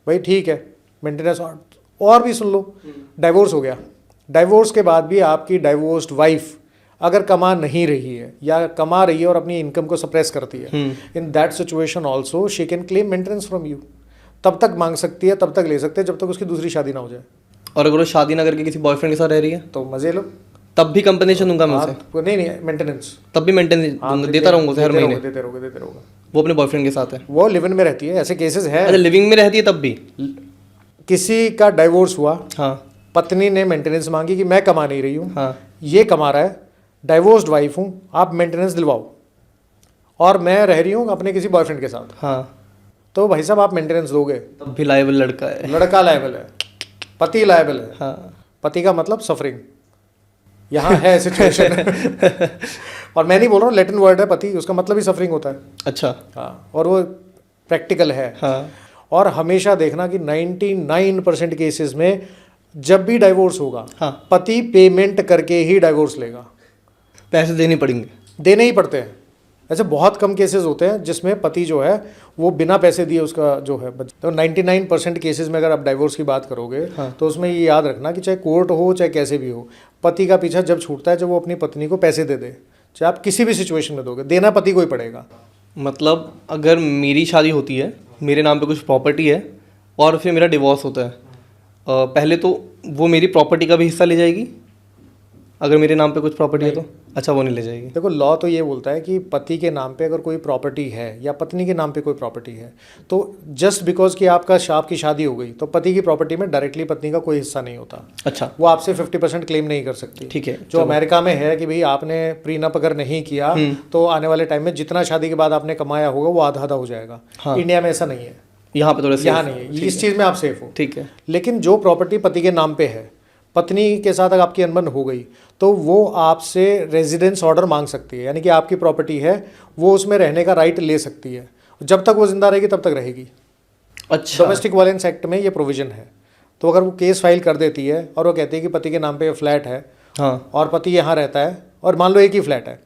भाई ठीक है, मेंटेनेंस। और भी सुन लो, डाइवोर्स हो गया, डाइवोर्स के बाद भी आपकी डाइवोर्स्ड वाइफ अगर कमा नहीं रही है या कमा रही है और अपनी इनकम को सप्रेस करती है, in that situation also she can claim maintenance from you. तब तक मांग सकती है, तब तक ले सकते हैं जब तक उसकी दूसरी शादी ना हो जाए। और अगर वो शादी ना करके किसी बॉयफ्रेंड के साथ रह रही है तो मजे लो, तब भी कंपनसेशन दूंगा मैं उसे। नहीं मेंटेनेंस तब भी मेंटेनेंस देता रहूंगा उसे हर महीने। देते रहोगे। वो अपने बॉयफ्रेंड के साथ है, वो लिव इन में रहती है, ऐसे केसेस है। अच्छा लिविंग में रहती है तब भी। किसी का डाइवोर्स हुआ, हाँ पत्नी ने मेंटेनेंस मांगी कि मैं कमा नहीं रही हूँ, हाँ ये कमा रहा है, डाइवोर्स्ड वाइफ हूँ, आप मेंटेनेंस दिलवाओ, और मैं रह रही हूँ अपने किसी बॉयफ्रेंड के साथ, हाँ, तो भाई साहब आप मेंटेनेंस दोगे। तब भी लायबल लड़का है। लड़का लायबल है, पति लायबल है। हाँ। पति का मतलब सफरिंग, यहाँ है सिचुएशन। और मैं नहीं बोल रहा हूँ, लैटिन वर्ड है पति, उसका मतलब ही सफरिंग होता है। अच्छा। हाँ, और वो प्रैक्टिकल है। हाँ। और हमेशा देखना कि 99% केसेस में जब भी डाइवोर्स होगा, हाँ। पति पेमेंट करके ही डाइवोर्स लेगा। पैसे देने पड़ेंगे, देने ही पड़ते हैं। ऐसे बहुत कम केसेस होते हैं जिसमें पति जो है वो बिना पैसे दिए उसका जो है। तो 99% केसेस में अगर आप डाइवोर्स की बात करोगे, हाँ। तो उसमें ये याद रखना कि चाहे कोर्ट हो चाहे कैसे भी हो, पति का पीछा जब छूटता है जब वो अपनी पत्नी को पैसे दे दे, चाहे आप किसी भी सिचुएशन में दोगे, देना पति को ही पड़ेगा। मतलब अगर मेरी शादी होती है, मेरे नाम पे कुछ प्रॉपर्टी है और फिर मेरा डिवोर्स होता है, पहले तो वो मेरी प्रॉपर्टी का भी हिस्सा ले जाएगी अगर मेरे नाम पे कुछ प्रॉपर्टी है तो? अच्छा, वो नहीं ले जाएगी। देखो लॉ तो ये बोलता है कि पति के नाम पे अगर कोई प्रॉपर्टी है या पत्नी के नाम पे कोई प्रॉपर्टी है, तो जस्ट बिकॉज कि आपकी शादी हो गई तो पति की प्रॉपर्टी में डायरेक्टली पत्नी का कोई हिस्सा नहीं होता। अच्छा। वो आपसे 50% क्लेम नहीं कर सकती। ठीक है। जो अमेरिका में है कि भाई आपने प्रीनप अगर नहीं किया तो आने वाले टाइम में जितना शादी के बाद आपने कमाया होगा वो आधा आधा हो जाएगा। हाँ। इंडिया में ऐसा नहीं है, यहाँ पे थोड़ा यहाँ नहीं है, इस चीज़ में आप सेफ हो। ठीक है। लेकिन जो प्रॉपर्टी पति के नाम पे है, पत्नी के साथ अगर आपकी अनबन हो गई तो वो आपसे रेजिडेंस ऑर्डर मांग सकती है, यानी कि आपकी प्रॉपर्टी है वो उसमें रहने का राइट ले सकती है। जब तक वो जिंदा रहेगी तब तक रहेगी। अच्छा। डोमेस्टिक वायलेंस एक्ट में ये प्रोविजन है। तो अगर वो केस फाइल कर देती है और वो कहती है कि पति के नाम पे फ्लैट है, हाँ, और पति यहाँ रहता है और मान लो एक ही फ्लैट है,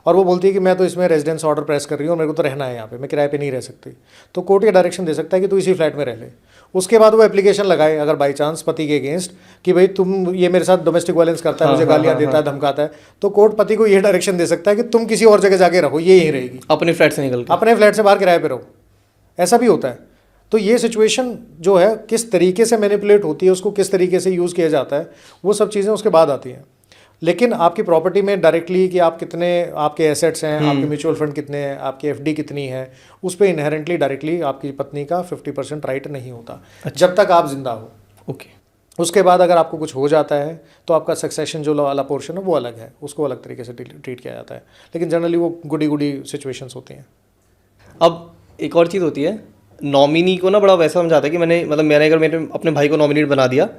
और वो बोलती है कि मैं तो इसमें रेजिडेंस ऑर्डर प्रेस कर रही हूँ और मेरे को तो रहना है यहाँ पे, मैं किराए पे नहीं रह सकती, तो कोर्ट ये डायरेक्शन दे सकता है कि तू इसी फ्लैट में रह ले। उसके बाद वो एप्लीकेशन लगाए अगर बाई चांस पति के अगेंस्ट कि भाई तुम ये मेरे साथ डोमेस्टिक वायलेंस करता है, मुझे गालियाँ देता है, धमकाता है, तो कोर्ट पति को ये डायरेक्शन दे सकता है कि तुम किसी और जगह जाके रहो, ये यहीं रहेगी, अपने फ्लैट से निकल के। अपने फ्लैट से बाहर किराए पे रहो। ऐसा भी होता है। तो ये सिचुएशन जो है किस तरीके से मैनिपुलेट होती है, उसको किस तरीके से यूज़ किया जाता है, वो सब चीज़ें उसके बाद आती हैं। लेकिन आपकी प्रॉपर्टी में डायरेक्टली कि आप कितने आपके एसेट्स हैं, आपके म्यूचुअल फंड कितने हैं, आपकी एफडी कितनी है, उस पर इनहेरेंटली डायरेक्टली आपकी पत्नी का 50% राइट नहीं होता। जब तक आप जिंदा हो। ओके। उसके बाद अगर आपको कुछ हो जाता है तो आपका सक्सेशन जो वाला पोर्शन है वो अलग है, उसको अलग तरीके से ट्रीट किया जाता है। लेकिन जनरली वो गुडी सिचुएशंस होती हैं। अब एक और चीज़ होती है, नॉमिनी को ना बड़ा वैसा समझाता है कि मैंने अगर मेरे अपने भाई को नॉमिनेट बना दिया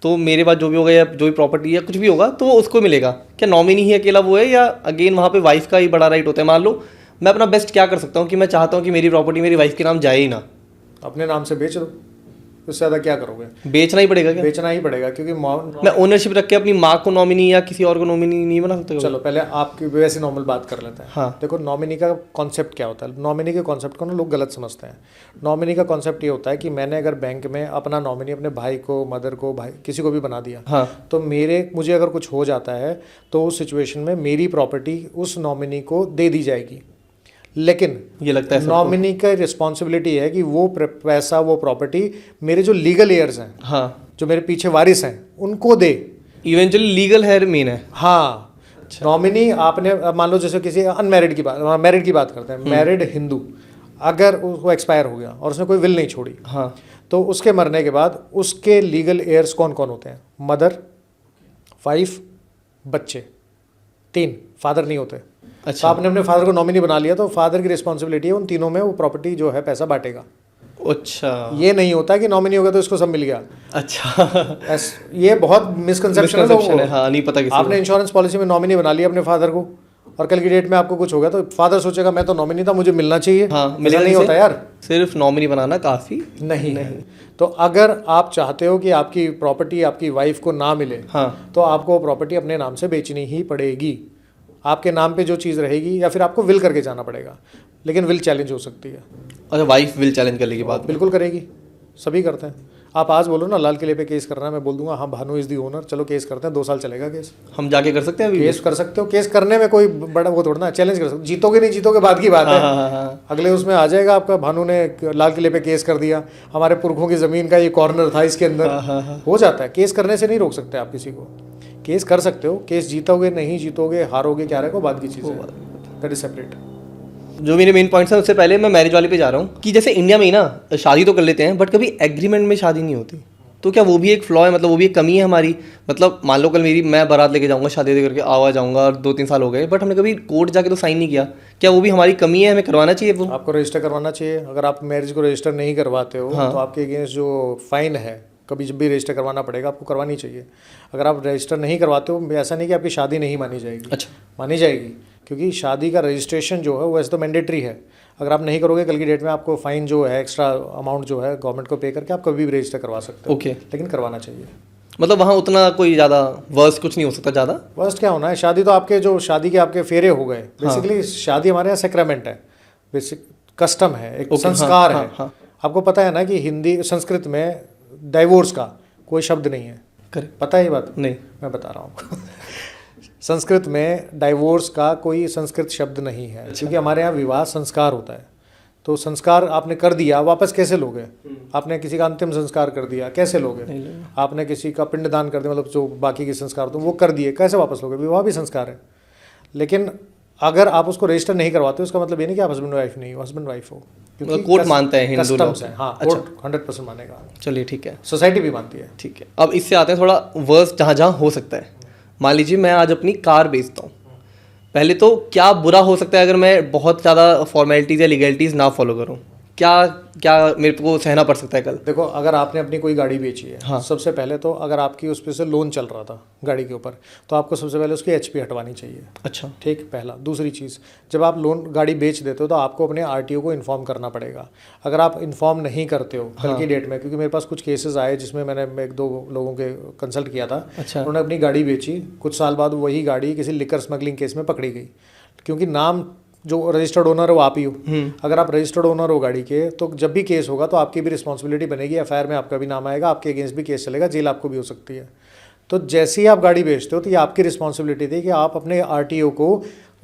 तो मेरे पास जो भी होगा या जो भी प्रॉपर्टी या कुछ भी होगा तो वो उसको मिलेगा। क्या नॉमिनी ही अकेला वो है या अगेन वहाँ पे वाइफ का ही बड़ा राइट होता है? मान लो मैं अपना बेस्ट क्या कर सकता हूँ कि मैं चाहता हूँ कि मेरी प्रॉपर्टी मेरी वाइफ के नाम जाए ही ना, अपने नाम से बेच दो, उससे ज़्यादा क्या करोगे? बेचना ही पड़ेगा क्या? बेचना ही पड़ेगा, क्योंकि मैं ओनरशिप रख के अपनी माँ को नॉमिनी या किसी और को नॉमिनी नहीं बना सकता? चलो पहले आपकी वैसे नॉर्मल बात कर लेते हैं। हाँ। देखो नॉमिनी का कॉन्सेप्ट क्या होता है। नॉमिनी के कॉन्सेप्ट को ना लोग गलत समझते हैं। नॉमिनी का कॉन्सेप्ट ये होता है कि मैंने अगर बैंक में अपना नॉमिनी अपने भाई को, मदर को, भाई किसी को भी बना दिया, हाँ, तो मुझे अगर कुछ हो जाता है तो उस सिचुएशन में मेरी प्रॉपर्टी उस नॉमिनी को दे दी जाएगी। लेकिन ये लगता है नॉमिनी का रिस्पॉन्सिबिलिटी है कि वो पैसा, वो प्रॉपर्टी मेरे जो लीगल एयर्स हैं, हाँ, जो मेरे पीछे वारिस हैं, उनको दे। इवेंचुअली लीगल है मेन है। हाँ। नॉमिनी आपने मान लो जैसे किसी अनमैरिड की बात, मैरिड की बात करते हैं, मैरिड हिंदू अगर वो एक्सपायर हो गया और उसने कोई विल नहीं छोड़ी, हाँ, तो उसके मरने के बाद उसके लीगल एयर्स कौन कौन होते हैं? मदर, वाइफ, बच्चे, 3। फादर नहीं होते। अच्छा। तो आपने अपने फादर को नॉमिनी बना लिया तो फादर की रिस्पॉन्सिबिलिटी है उन तीनों में वो प्रॉपर्टी जो है पैसा बांटेगा। अच्छा। ये नहीं होता कि नॉमिनी हो गया तो इसको सब मिल गया। अच्छा। ये बहुत मिसकंसेप्शन है। हाँ, नहीं पता किसी आपने इंश्योरेंस पॉलिसी में नॉमिनी बना लिया अपने फादर को और कल की डेट में आपको कुछ हो गया तो फादर सोचेगा मैं तो नॉमिनी था, मुझे मिलना चाहिए। हाँ, मिलना नहीं होता यार, सिर्फ नॉमिनी बनाना काफ़ी नहीं है। तो अगर आप चाहते हो कि आपकी प्रॉपर्टी आपकी वाइफ को ना मिले, हाँ, तो आपको प्रॉपर्टी अपने नाम से बेचनी ही पड़ेगी। आपके नाम पे जो चीज़ रहेगी, या फिर आपको विल करके जाना पड़ेगा, लेकिन विल चैलेंज हो सकती है। अच्छा, वाइफ विल चैलेंज करने की बात बिल्कुल करेगी, सभी करते हैं। आप आज बोलो ना लाल किले पे केस करना है, मैं बोल दूंगा हाँ भानु इज़ दी ओनर, चलो केस करते हैं, 2 साल चलेगा केस। हम जाके कर सकते हैं अभी? केस कर सकते हो, केस करने में कोई बड़ा वो थोड़ा ना, चैलेंज कर सकते हो। जीतोगे नहीं जीतोगे बाद की बात है। हाँ। अगले उसमें आ जाएगा आपका भानु ने लाल किले पे केस कर दिया, हमारे पुरखों की ज़मीन का ये कॉर्नर था इसके अंदर। हो जाता है, केस करने से नहीं रोक सकते आप किसी को। केस कर सकते हो, केस जीतोगे नहीं जीतोगे हारोगे क्या रहेगा बाद की चीज़ है, दैट इज सेपरेट। जो मेरे मेन पॉइंट्स हैं उससे पहले मैं मैरिज वाले पे जा रहा हूँ कि जैसे इंडिया में ही ना शादी तो कर लेते हैं बट कभी एग्रीमेंट में शादी नहीं होती, तो क्या वो भी एक फ्लॉ है, मतलब वो भी एक कमी है हमारी? मतलब मान लो कल मैं बारात लेके जाऊंगा, शादी करके आवा जाऊंगा और 2-3 साल हो गए बट हमने कभी कोर्ट जाके तो साइन नहीं किया, क्या वो भी हमारी कमी है, हमें करवाना चाहिए वो? आपको रजिस्टर करवाना चाहिए। अगर आप मैरिज को रजिस्टर नहीं करवाते हो तो आपके अगेंस्ट जो फाइन है, कभी जब भी रजिस्टर करवाना पड़ेगा, आपको करवानी चाहिए। अगर आप रजिस्टर नहीं करवाते हो, ऐसा नहीं कि आपकी शादी नहीं मानी जाएगी। अच्छा, मानी जाएगी, क्योंकि शादी का रजिस्ट्रेशन जो है वो वैसे तो मैंडेटरी है। अगर आप नहीं करोगे कल की डेट में आपको फाइन जो है, एक्स्ट्रा अमाउंट जो है गवर्नमेंट को पे करके आप कभी भी रजिस्टर करवा सकते हो। ओके, लेकिन करवाना चाहिए। मतलब वहाँ उतना कोई ज़्यादा वर्स्ट कुछ नहीं हो सकता ज़्यादा? वर्स्ट क्या होना है, शादी तो आपके जो शादी के आपके फेरे हो गए। बेसिकली शादी हमारे यहाँ सेक्रेमेंट है, बेसिक कस्टम है, एक संस्कार है। आपको पता है ना कि हिंदी संस्कृत में डाइवोर्स का कोई शब्द नहीं है, पता है ये बात? नहीं, मैं बता रहा हूँ संस्कृत में डाइवोर्स का कोई संस्कृत शब्द नहीं है। क्योंकि हमारे यहाँ विवाह संस्कार होता है। तो संस्कार आपने कर दिया, वापस कैसे लोगे? आपने किसी का अंतिम संस्कार कर दिया, कैसे लोगे? आपने किसी का पिंडदान कर दिया, मतलब जो बाकी के संस्कार तो वो कर दिए, कैसे वापस लोगे? विवाह भी संस्कार है। लेकिन अगर आप उसको रजिस्टर नहीं करवाते, उसका मतलब ये नहीं कि आप हस्बैंड वाइफ नहीं हो, हस्बैंड वाइफ हो। क्योंकि कोर्ट मानता है, हिंदू लोग है। हाँ, कोर्ट 100% मानेगा। चलिए ठीक है, सोसाइटी भी मानती है। ठीक है। अब इससे आते हैं थोड़ा वर्स्ट जहाँ जहाँ हो सकता है। मान लीजिए मैं आज अपनी कार बेचता हूँ, पहले तो क्या बुरा हो सकता है अगर मैं बहुत ज़्यादा फॉर्मेलिटीज़ या लीगलिटीज़ ना फॉलो करूँ? क्या मेरे को सहना पड़ सकता है कल? देखो, अगर आपने अपनी कोई गाड़ी बेची है, हाँ, सबसे पहले तो अगर आपकी उस पर से लोन चल रहा था गाड़ी के ऊपर, तो आपको सबसे पहले उसकी एचपी हटवानी चाहिए। अच्छा, ठीक, पहला। दूसरी चीज़, जब आप लोन गाड़ी बेच देते हो तो आपको अपने आरटीओ को इन्फॉर्म करना पड़ेगा। अगर आप इन्फॉर्म नहीं करते हो कल की डेट में, क्योंकि मेरे पास कुछ केसेस आए जिसमें मैंने 1-2 लोगों के कंसल्ट किया था। अच्छा, उन्होंने अपनी गाड़ी बेची, कुछ साल बाद वही गाड़ी किसी लिकर स्मगलिंग केस में पकड़ी गई, क्योंकि नाम जो रजिस्टर्ड ओनर हो आप ही हो। अगर आप रजिस्टर्ड ओनर हो गाड़ी के, तो जब भी केस होगा तो आपकी भी रिस्पॉन्सिबिलिटी बनेगी, एफआईआर में आपका भी नाम आएगा, आपके अगेंस्ट भी केस चलेगा, जेल आपको भी हो सकती है। तो जैसे ही आप गाड़ी बेचते हो तो ये आपकी रिस्पॉन्सिबिलिटी थी कि आप अपने आरटीओ को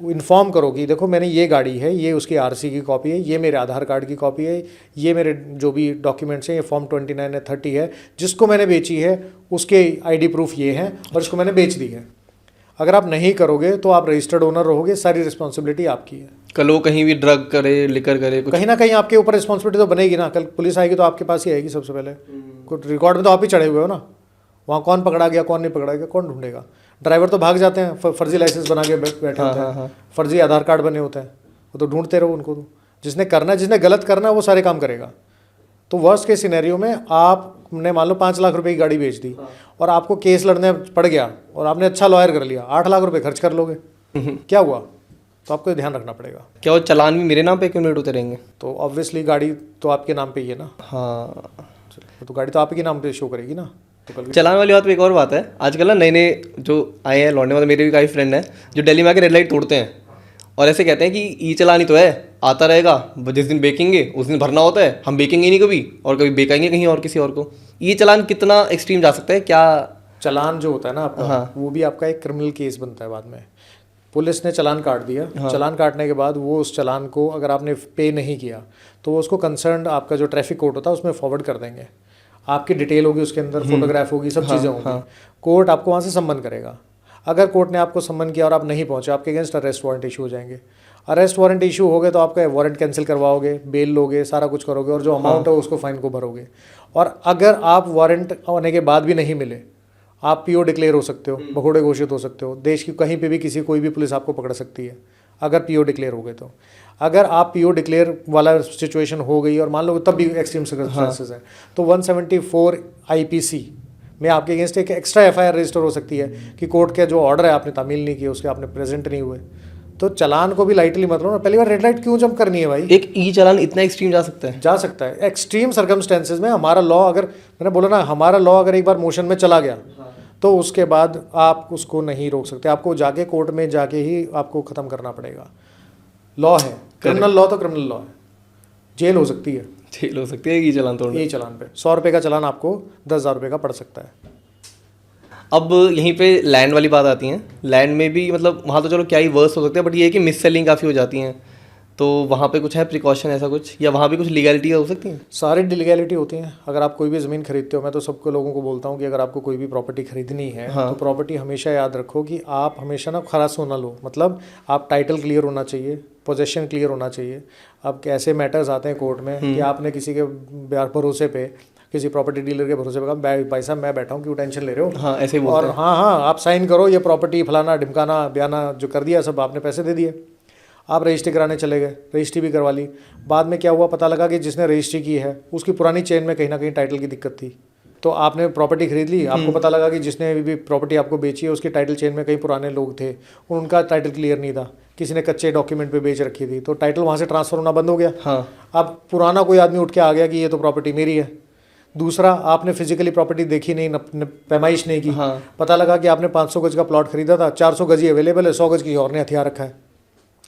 इन्फॉर्म करो कि देखो मैंने ये गाड़ी है, ये उसकी आरसी की कॉपी है, ये मेरे आधार कार्ड की कॉपी है, ये मेरे जो भी डॉक्यूमेंट्स हैं, ये फॉर्म 29 या 30 है, जिसको मैंने बेची है उसके आईडी प्रूफ ये हैं और इसको मैंने बेच दी है। अगर आप नहीं करोगे तो आप रजिस्टर्ड ओनर रहोगे, सारी रिस्पॉन्सिबिलिटी आपकी है। कल वो कहीं भी ड्रग करे, लिकर करे, कहीं ना कहीं आपके ऊपर रिस्पॉन्सिबिलिटी तो बनेगी ना। कल पुलिस आएगी तो आपके पास ही आएगी सबसे पहले। कुछ रिकॉर्ड में तो आप ही चढ़े हुए हो ना, वहाँ कौन पकड़ा गया कौन नहीं पकड़ा गया कौन ढूंढेगा? ड्राइवर तो भाग जाते हैं, फर्जी लाइसेंस बना के बैठे होते हैं, फर्जी आधार कार्ड बने होते हैं, वो तो ढूंढते रहो उनको। तो जिसने करना है, जिसने गलत करना है वो सारे काम करेगा। तो वर्स्ट के सिनेरियो में आपने मान लो 5 लाख रुपए की गाड़ी बेच दी और आपको केस लड़ने पड़ गया और आपने अच्छा लॉयर कर लिया, 8 लाख रुपए खर्च कर लोगे, क्या हुआ? तो आपको ध्यान रखना पड़ेगा। क्या वो चालान भी मेरे नाम पे क्यों उतरे रहेंगे? तो ऑब्वियसली गाड़ी तो आपके नाम पे ही है ना। हाँ, तो गाड़ी तो आप ही नाम पे शो करेगी ना। तो कल चालान वाली बात पे एक और बात है, आजकल ना नए नए जो आए हैं लौटने वाले, मेरे भी काफ़ी फ्रेंड हैं जो दिल्ली में आके रेड लाइट तोड़ते हैं और ऐसे कहते हैं कि ई चालान ही तो है, आता रहेगा, जिस दिन बेचेंगे उस दिन भरना होता है, हम बेचेंगे नहीं कभी और कभी बेचेंगे कहीं और किसी और को। ये चालान कितना एक्सट्रीम जा सकता है? क्या चालान जो होता है ना आपका, वो भी आपका एक क्रिमिनल केस बनता है बाद में। पुलिस ने चालान काट दिया, चालान काटने के बाद वो उस चालान को अगर आपने पे नहीं किया तो वो उसको कंसर्न आपका जो ट्रैफिक कोर्ट होता है उसमें फॉरवर्ड कर देंगे। आपकी डिटेल होगी उसके अंदर, फोटोग्राफ होगी, सब चीज़ें होंगी। कोर्ट आपको वहाँ से सम्मन करेगा। अगर कोर्ट ने आपको सम्मन किया और आप नहीं पहुँचे, आपके अगेंस्ट अरेस्ट वारंट इशू हो जाएंगे। अरेस्ट वारंट इशू हो गए तो आपका वारंट कैंसिल करवाओगे, बेल लोगे, सारा कुछ करोगे और जो अमाउंट है उसको फाइन को भरोगे। और अगर आप वारंट होने के बाद भी नहीं मिले, आप पीओ डिक्लेयर हो सकते हो, भगोड़े घोषित हो सकते हो। देश की कहीं पे भी किसी कोई भी पुलिस आपको पकड़ सकती है अगर पीओ डिक्लेयर हो गए। तो अगर आप पीओ डिक्लेयर वाला सिचुएशन हो गई और मान लो तब भी एक्सट्रीम सर्कमस्टेंसेस है तो 174 आईपीसी में आपके अगेंस्ट एक एक्स्ट्रा एफआईआर रजिस्टर हो सकती है कि कोर्ट का जो ऑर्डर है आपने तामील नहीं किया, उसके आपने प्रेजेंट नहीं हुए, तो चालान को भी लाइटली मत लो ना। पहली बार रेड लाइट क्यों जंप करनी है भाई? एक ई चालान इतना एक्सट्रीम जा सकता है? जा सकता है एक्सट्रीम सर्कमस्टेंसेज में। हमारा लॉ अगर, मैंने बोला ना, हमारा लॉ अगर एक बार मोशन में चला गया तो उसके बाद आप उसको नहीं रोक सकते। आपको जाके कोर्ट में जाके ही आपको ख़त्म करना पड़ेगा। लॉ है, क्रिमिनल लॉ तो क्रिमिनल लॉ है, जेल हो सकती है। जेल हो सकती है ई चालान तोड़ने? यही चालान पे 100 रुपये का चालान आपको 10,000 रुपये का पड़ सकता है। अब यहीं पे लैंड वाली बात आती है। लैंड में भी मतलब वहाँ तो चलो क्या ही वर्स हो सकते हैं, बट ये है कि मिस सेलिंग काफ़ी हो जाती हैं, तो वहाँ पे कुछ है प्रिकॉशन ऐसा कुछ, या वहाँ भी कुछ लीगैलिटी हो सकती है? सारी लीगैलिटी होती हैं। अगर आप कोई भी ज़मीन खरीदते हो, मैं तो सबको लोगों को बोलता हूँ कि अगर आपको कोई भी प्रॉपर्टी खरीदनी है तो प्रॉपर्टी हमेशा याद रखो कि आप हमेशा ना खलासो ना लो। मतलब आप टाइटल क्लियर होना चाहिए, पोजेशन क्लियर होना चाहिए। अब ऐसे मैटर्स आते हैं कोर्ट में कि आपने किसी के भरोसे पे, किसी प्रॉपर्टी डीलर के भरोसे पे कहा भाई साहब मैं बैठा हूँ, क्यों टेंशन ले रहे हो? हाँ, ऐसे ही बोलते और हाँ आप साइन करो, ये प्रॉपर्टी फलाना ढिमकाना बयाना जो कर दिया सब आपने पैसे दे दिए। आप रजिस्ट्री कराने चले गए, रजिस्ट्री भी करवा ली। बाद में क्या हुआ, पता लगा कि जिसने रजिस्ट्री की है उसकी पुरानी चेन में कहीं ना कहीं टाइटल की दिक्कत थी। तो आपने प्रॉपर्टी खरीद ली, आपको पता लगा कि जिसने भी प्रॉपर्टी आपको बेची है उसकी टाइटल चेन में कई पुराने लोग थे, उनका टाइटल क्लियर नहीं था, किसी ने कच्चे डॉक्यूमेंट पे बेच रखी थी, तो टाइटल वहाँ से ट्रांसफ़र होना बंद हो गया। हाँ। अब पुराना कोई आदमी उठ के आ गया कि ये तो प्रॉपर्टी मेरी है। दूसरा, आपने फिजिकली प्रॉपर्टी देखी नहीं, पैमाइश नहीं की। हाँ। पता लगा कि आपने 500 गज का प्लॉट खरीदा था, 400 गज ही अवेलेबल है, 100 गज की और ने हथियार रखा है।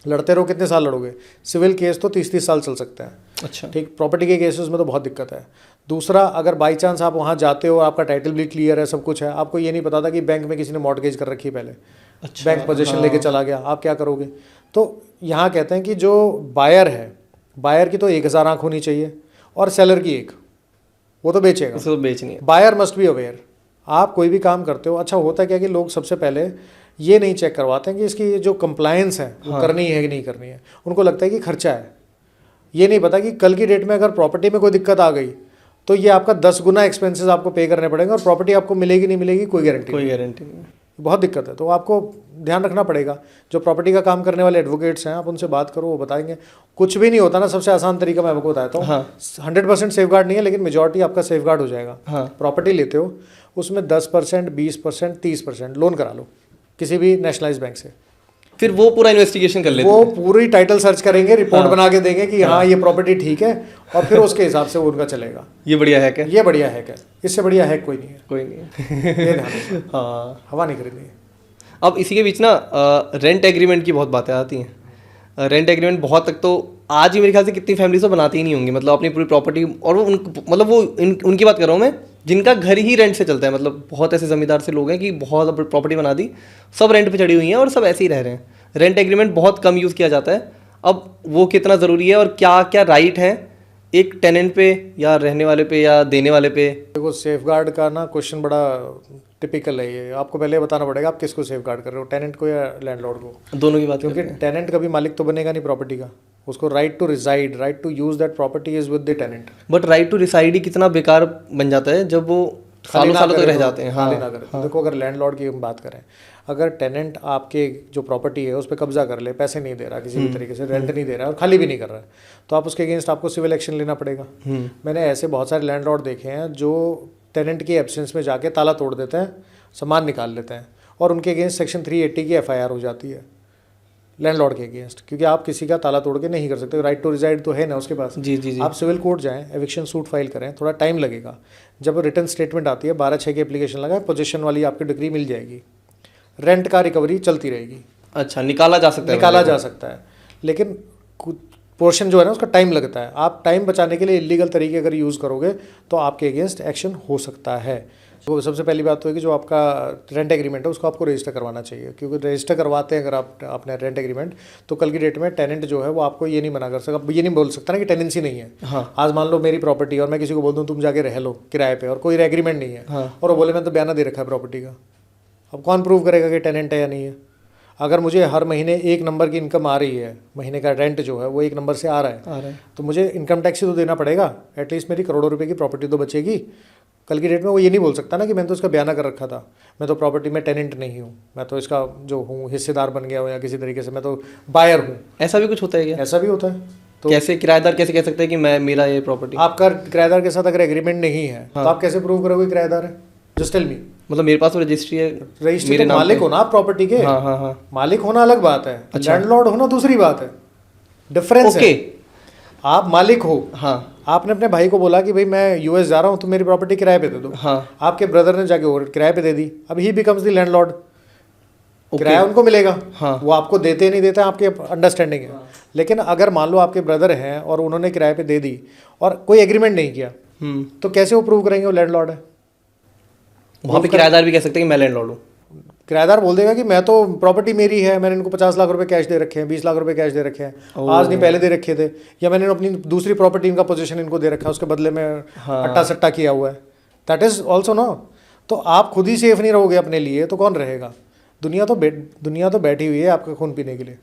लड़ते रहो, कितने साल लड़ोगे? सिविल केस तो 30-30 साल चल सकते हैं। अच्छा। ठीक, प्रॉपर्टी के केसेस में तो बहुत दिक्कत है। दूसरा, अगर बाई चांस आप वहाँ जाते हो, आपका टाइटल भी क्लियर है, सब कुछ है, आपको ये नहीं पता था कि बैंक में किसी ने मॉर्टगेज कर रखी है पहले। अच्छा। बैंक पोजीशन लेके चला गया, आप क्या करोगे? तो यहाँ कहते हैं कि जो बायर है, बायर की तो 1000 आँख होनी चाहिए और सेलर की एक, वो तो बेचेगा, उसको तो बेचनी है। Buyer must be aware. आप कोई भी काम करते हो, अच्छा होता क्या कि लोग सबसे पहले ये नहीं चेक करवाते हैं कि इसकी जो कंप्लायंस है वो करनी है कि नहीं करनी है। उनको लगता है कि खर्चा है, ये नहीं पता कि कल की डेट में अगर प्रॉपर्टी में कोई दिक्कत आ गई तो ये आपका 10 गुना एक्सपेंसेस आपको पे करने पड़ेंगे और प्रॉपर्टी आपको मिलेगी नहीं मिलेगी कोई गारंटी नहीं। बहुत दिक्कत है। तो आपको ध्यान रखना पड़ेगा। जो प्रॉपर्टी का काम करने वाले एडवोकेट्स हैं, आप उनसे बात करो, वो बताएंगे। कुछ भी नहीं होता ना, सबसे आसान तरीका मैं आपको बताता हूँ। 100% सेफ गार्ड नहीं है, लेकिन मेजॉरिटी आपका सेफ गार्ड हो जाएगा। प्रॉपर्टी लेते हो, उसमें 10%, 20%, 30% लोन करा लो किसी भी नेशनलाइज बैंक से। फिर वो पूरा इन्वेस्टिगेशन कर लेते वो पूरी टाइटल सर्च करेंगे, रिपोर्ट बना के देंगे कि हाँ ये प्रॉपर्टी ठीक है, और फिर उसके हिसाब से वो उनका चलेगा। ये बढ़िया हैक है। ये बढ़िया हैक है, इससे बढ़िया हैक कोई नहीं है। कोई नहीं। ये ध्यान रखो। हाँ, हवा नहीं खरीदनी है। अब इसी के बीच ना रेंट एग्रीमेंट की बहुत बातें आती हैं। रेंट एग्रीमेंट बहुत तक तो आज ही मेरे ख्याल से कितनी फैमिलीज तो बनाती ही नहीं होंगी, मतलब अपनी पूरी प्रॉपर्टी। और वो उनकी बात कर रहा हूँ मैं जिनका घर ही रेंट से चलता है। मतलब बहुत ऐसे जमींदार से लोग हैं कि बहुत प्रॉपर्टी बना दी, सब रेंट पे चढ़ी हुई हैं और सब ऐसे ही रह रहे हैं। रेंट एग्रीमेंट बहुत कम यूज़ किया जाता है। अब वो कितना ज़रूरी है और क्या क्या राइट है एक टेनेंट पे या रहने वाले पे या देने वाले पे? देखो, सेफ गार्ड का ना क्वेश्चन बड़ा टिपिकल है ये। आपको पहले बताना पड़ेगा आप किसको सेफ गार्ड कर रहे हो, टेनेंट को या लैंडलॉर्ड को। दोनों की बात, क्योंकि टेनेंट कभी मालिक तो बनेगा नहीं प्रॉपर्टी का। उसको right to reside, right to use that property is with the tenant. But right to reside ही कितना बेकार बन जाता है जब वो सालों सालों तक रह जाते हैं। खाली ना करें। देखो, अगर लैंडलॉर्ड की हम बात करें, अगर टेनेंट आपके जो प्रॉपर्टी है उस पर कब्जा कर ले, पैसे नहीं दे रहा किसी भी तरीके से, रेंट नहीं दे रहा है और खाली भी नहीं कर रहा है, तो आप उसके अगेंस्ट आपको सिविल एक्शन लेना पड़ेगा। मैंने ऐसे बहुत सारे लैंडलॉर्ड देखे हैं जो टेनेंट की एब्सेंस में जाके ताला तोड़ देते हैं, सामान निकाल लेते हैं और उनके अगेंस्ट सेक्शन 380 की FIR हो जाती है लैंडलॉर्ड के अगेंस्ट, क्योंकि आप किसी का ताला तोड़ के नहीं कर सकते। राइट टू रिसाइड तो है ना उसके पास। जी। आप सिविल कोर्ट जाएं, एविक्शन सूट फाइल करें, थोड़ा टाइम लगेगा। जब रिटर्न स्टेटमेंट आती है 12/6 की एप्लीकेशन लगा, पोजीशन वाली आपकी डिग्री मिल जाएगी, रेंट का रिकवरी चलती रहेगी। अच्छा, निकाला जा सकता है? निकाला जा सकता है, लेकिन पोर्शन जो है ना उसका टाइम लगता है। आप टाइम बचाने के लिए इलीगल तरीके अगर यूज़ करोगे तो आपके अगेंस्ट एक्शन हो सकता है। तो सबसे पहली बात तो है कि जो आपका रेंट एग्रीमेंट है उसको आपको रजिस्टर करवाना चाहिए, क्योंकि रजिस्टर करवाते हैं अगर आप अपने रेंट एग्रीमेंट, तो कल की डेट में टेनेंट जो है वो आपको ये नहीं मना कर सकता, ये नहीं बोल सकता ना कि टेनेंसी नहीं है। हाँ। आज मान लो मेरी प्रॉपर्टी और मैं किसी को बोल दूँ तुम जाके रह लो किराए पे और कोई एग्रीमेंट नहीं है। हाँ। और वो बोले मैंने तो बयाना दे रखा है प्रॉपर्टी का, अब कौन प्रूव करेगा कि टेनेंट है या नहीं है? अगर मुझे हर महीने 1 नंबर की इनकम आ रही है, महीने का रेंट जो है वो 1 नंबर से आ रहा है, तो मुझे इनकम टैक्स ही तो देना पड़ेगा। एटलीस्ट मेरी करोड़ों रुपए की प्रॉपर्टी तो बचेगी। कल की डेट में वो ये नहीं बोल सकता ना कि मैंने तो इसका बयाना कर रखा था, मैं तो प्रॉपर्टी में टेनेंट नहीं हूँ, मैं तो इसका जो हूँ हिस्सेदार बन गया हूँ या किसी तरीके से मैं तो बायर हूँ। ऐसा भी कुछ होता है क्या? ऐसा भी होता है। तो कैसे किराएदार कैसे कह सकते हैं कि मैं मेरा ये प्रॉपर्टी? आपका किराएदार के साथ अगर एग्रीमेंट नहीं है तो आप कैसे प्रूव करोगे किराएदार है? Just tell me. मतलब मेरे पास तो रजिस्ट्री है, रजिस्ट्री मेरे तो नाम मालिक पे। हो ना आप प्रॉपर्टी के। हाँ हाँ हाँ। मालिक होना अलग बात है, अच्छा। लैंडलॉर्ड होना दूसरी बात है, डिफरेंस ओके। है। आप मालिक हो, हाँ आपने अपने भाई को बोला कि भाई मैं यूएस जा रहा हूँ तो मेरी प्रॉपर्टी किराए पे दे दो, हाँ। आपके ब्रदर ने जाके और किराए पे दे दी, अब ही बिकम्स द लैंडलॉर्ड। ओके। किराया उनको मिलेगा, हाँ। वो आपको देते नहीं देते आपकी अंडरस्टैंडिंग है। लेकिन अगर मान लो आपके ब्रदर हैं और उन्होंने किराए पे दे दी और कोई एग्रीमेंट नहीं किया, तो कैसे वो प्रूव करेंगे वो लैंडलॉर्ड है? वहाँ पे किराएदार भी कह सकते हैं कि मैं लैंडलॉर्ड हूँ। किराएदार बोल देगा कि मैं तो प्रॉपर्टी मेरी है, मैंने इनको 50 लाख रुपए कैश दे रखे हैं, 20 लाख रुपए कैश दे रखे हैं, आज नहीं पहले दे रखे थे, या मैंने अपनी दूसरी प्रॉपर्टी इनका पोजीशन इनको दे रखा है, उसके बदले में अट्टा सट्टा किया हुआ है। That is also no. तो आप खुद ही सेफ नहीं रहोगे अपने लिए तो कौन रहेगा? दुनिया तो बैठी हुई है आपका खून पीने के लिए,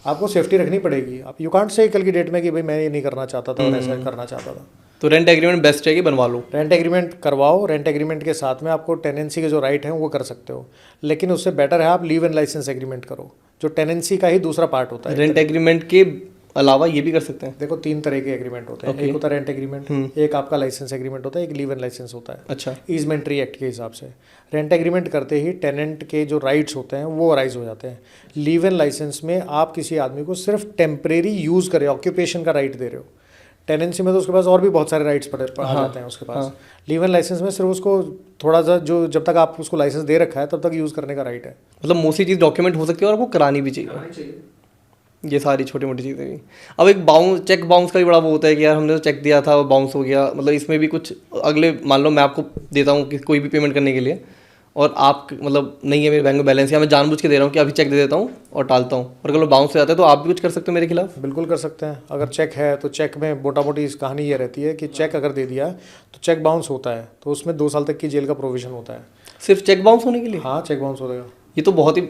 आपको सेफ्टी रखनी पड़ेगी। आप यू कांट से कल की डेट में कि भाई मैं ये नहीं करना चाहता था और ऐसा करना चाहता था। तो रेंट एग्रीमेंट बेस्ट है कि बनवा लो? रेंट एग्रीमेंट करवाओ, रेंट एग्रीमेंट के साथ में आपको टेनेंसी के जो राइट हैं वो कर सकते हो, लेकिन उससे बेटर है आप लीव एंड लाइसेंस एग्रीमेंट करो, जो टेनेंसी का ही दूसरा पार्ट होता है। रेंट एग्रीमेंट के अलावा ये भी कर सकते हैं? देखो 3 तरह के एग्रीमेंट होते हैं, एक होता है रेंट एग्रीमेंट, एक आपका लाइसेंस एग्रीमेंट होता है, एक लीव एंड लाइसेंस होता है। अच्छा। ईजमेंट्री एक्ट के हिसाब से रेंट एग्रीमेंट करते ही टेनेंट के जो राइट्स होते हैं वो अराइज हो जाते हैं। लीव एंड लाइसेंस में आप किसी आदमी को सिर्फ टेम्परेरी यूज़ करे, ऑक्यूपेशन का राइट दे रहे हो। टेनेंसी में तो उसके पास और भी बहुत सारे राइट्स आ जाते हैं उसके पास। लीव एंड लाइसेंस में सिर्फ उसको थोड़ा सा जो जब तक आप उसको लाइसेंस दे रखा है तब तक यूज़ करने का राइट है। मतलब मोस्टली चीज़ डॉक्यूमेंट हो सकती है और आपको करानी भी चाहिए। ये सारी छोटी मोटी चीज़ें भी। अब एक चेक बाउंस का भी बड़ा वो होता है कि यार हमने तो चेक दिया था वो बाउंस हो गया, मतलब इसमें भी कुछ अगले, मान लो मैं आपको देता हूँ कि कोई भी पेमेंट करने के लिए और आप मतलब नहीं है मेरे बैंक में बैलेंस, या मैं जानबूझ के दे रहा हूँ कि अभी चेक दे देता हूँ और टालता हूँ, और अगर बाउंस हो जाता है तो आप भी कुछ कर सकते हो मेरे खिलाफ? बिल्कुल कर सकते हैं। अगर चेक है तो चेक में मोटा मोटी इस कहानी ये रहती है कि चेक अगर दे दिया तो चेक बाउंस होता है तो उसमें 2 साल तक की जेल का प्रोविजन होता है। सिर्फ चेक बाउंस होने के लिए? हाँ, चेक बाउंस हो जाएगा। ये तो बहुत ही,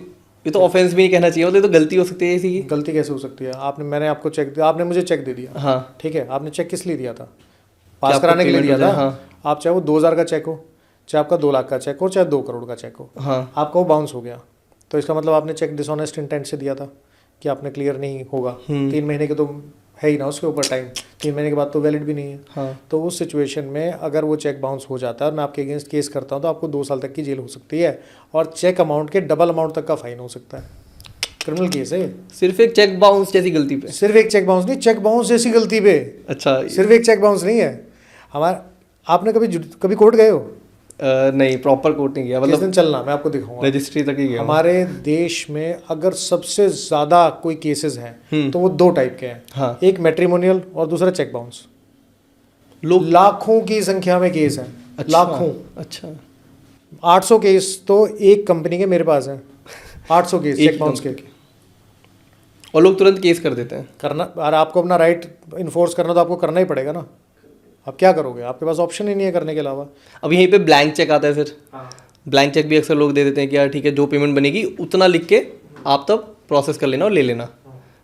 ये तो ऑफेंस भी नहीं कहना चाहिए, मतलब ये तो गलती हो सकती है इसी की। गलती कैसे हो सकती है? मैंने आपको चेक दिया, आपने मुझे चेक दे दिया, हाँ ठीक है, आपने चेक किस लिए दिया था? पास कराने के लिए दिया था। हाँ। आप चाहे वो 2000 का चेक हो, चाहे आपका 2 लाख का चेक हो, चाहे 2 करोड़ का चेक हो, हाँ। आपका वो बाउंस हो गया तो इसका मतलब आपने चेक डिसऑनेस्ट इंटेंट से दिया था कि आपने क्लियर नहीं होगा। 3 महीने के तो है ही ना उसके ऊपर टाइम, 3 महीने के बाद तो वैलिड भी नहीं है। हाँ। तो उस सिचुएशन में अगर वो चेक बाउंस हो जाता है और मैं आपके अगेंस्ट केस करता हूँ तो आपको 2 साल तक की जेल हो सकती है और चेक अमाउंट के डबल अमाउंट तक का फाइन हो सकता है। क्रिमिनल केस है। सिर्फ एक चेक बाउंस जैसी गलती पे? सिर्फ एक चेक बाउंस नहीं, चेक बाउंस जैसी गलती पे। अच्छा। सिर्फ एक चेक बाउंस नहीं है हमारा। आपने कभी कोर्ट गए हो? नहीं, प्रॉपर कोर्ट नहीं गया, किस मतलब दिन चलना, मैं आपको दिखाऊंगा। रजिस्ट्री तक ही गया। हमारे देश में अगर सबसे ज़्यादा कोई केसेस हैं तो वो 2 टाइप के हैं। हाँ। एक मैट्रिमोनियल और दूसरा चेक बाउंस। लोग लाखों की संख्या में केस हैं। अच्छा, लाखों। अच्छा। 800 केस तो एक कंपनी के मेरे पास हैं। 800 केस चेक बाउंस के। और लोग तुरंत केस कर देते हैं। करना, और आपको अपना राइट इन्फोर्स करना तो आपको करना ही पड़ेगा ना। आप क्या करोगे? आपके पास ऑप्शन ही नहीं है करने के अलावा। अब यहीं पे ब्लैंक चेक आता है फिर। ब्लैंक चेक भी अक्सर लोग दे देते हैं कि यार ठीक है, जो पेमेंट बनेगी उतना लिख के आप तब प्रोसेस कर लेना और ले लेना।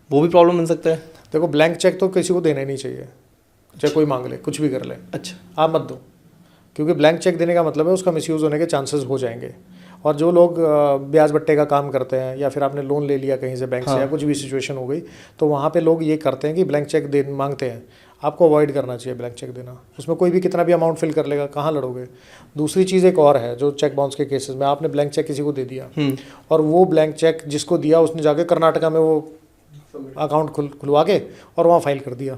वो भी प्रॉब्लम बन सकता है। देखो, ब्लैंक चेक तो किसी को देना ही नहीं चाहिए, चाहे कोई मांग ले, कुछ भी कर ले। अच्छा। आप मत दो, क्योंकि ब्लैंक चेक देने का मतलब है उसका मिसयूज़ होने के चांसेस हो जाएंगे। और जो लोग ब्याज बट्टे का काम करते हैं या फिर आपने लोन ले लिया कहीं से बैंक से या कुछ भी सिचुएशन हो गई तो वहाँ पे लोग ये करते हैं कि ब्लैंक चेक दे मांगते हैं। आपको अवॉइड करना चाहिए ब्लैंक चेक देना। उसमें कोई भी कितना भी अमाउंट फिल कर लेगा, कहाँ लड़ोगे? दूसरी चीज़ एक और है जो चेक बाउंस के केसेस में, आपने ब्लैंक चेक किसी को दे दिया और वो ब्लैंक चेक जिसको दिया उसने जाके कर्नाटका में वो अकाउंट खुलवा के और वहाँ फाइल कर दिया।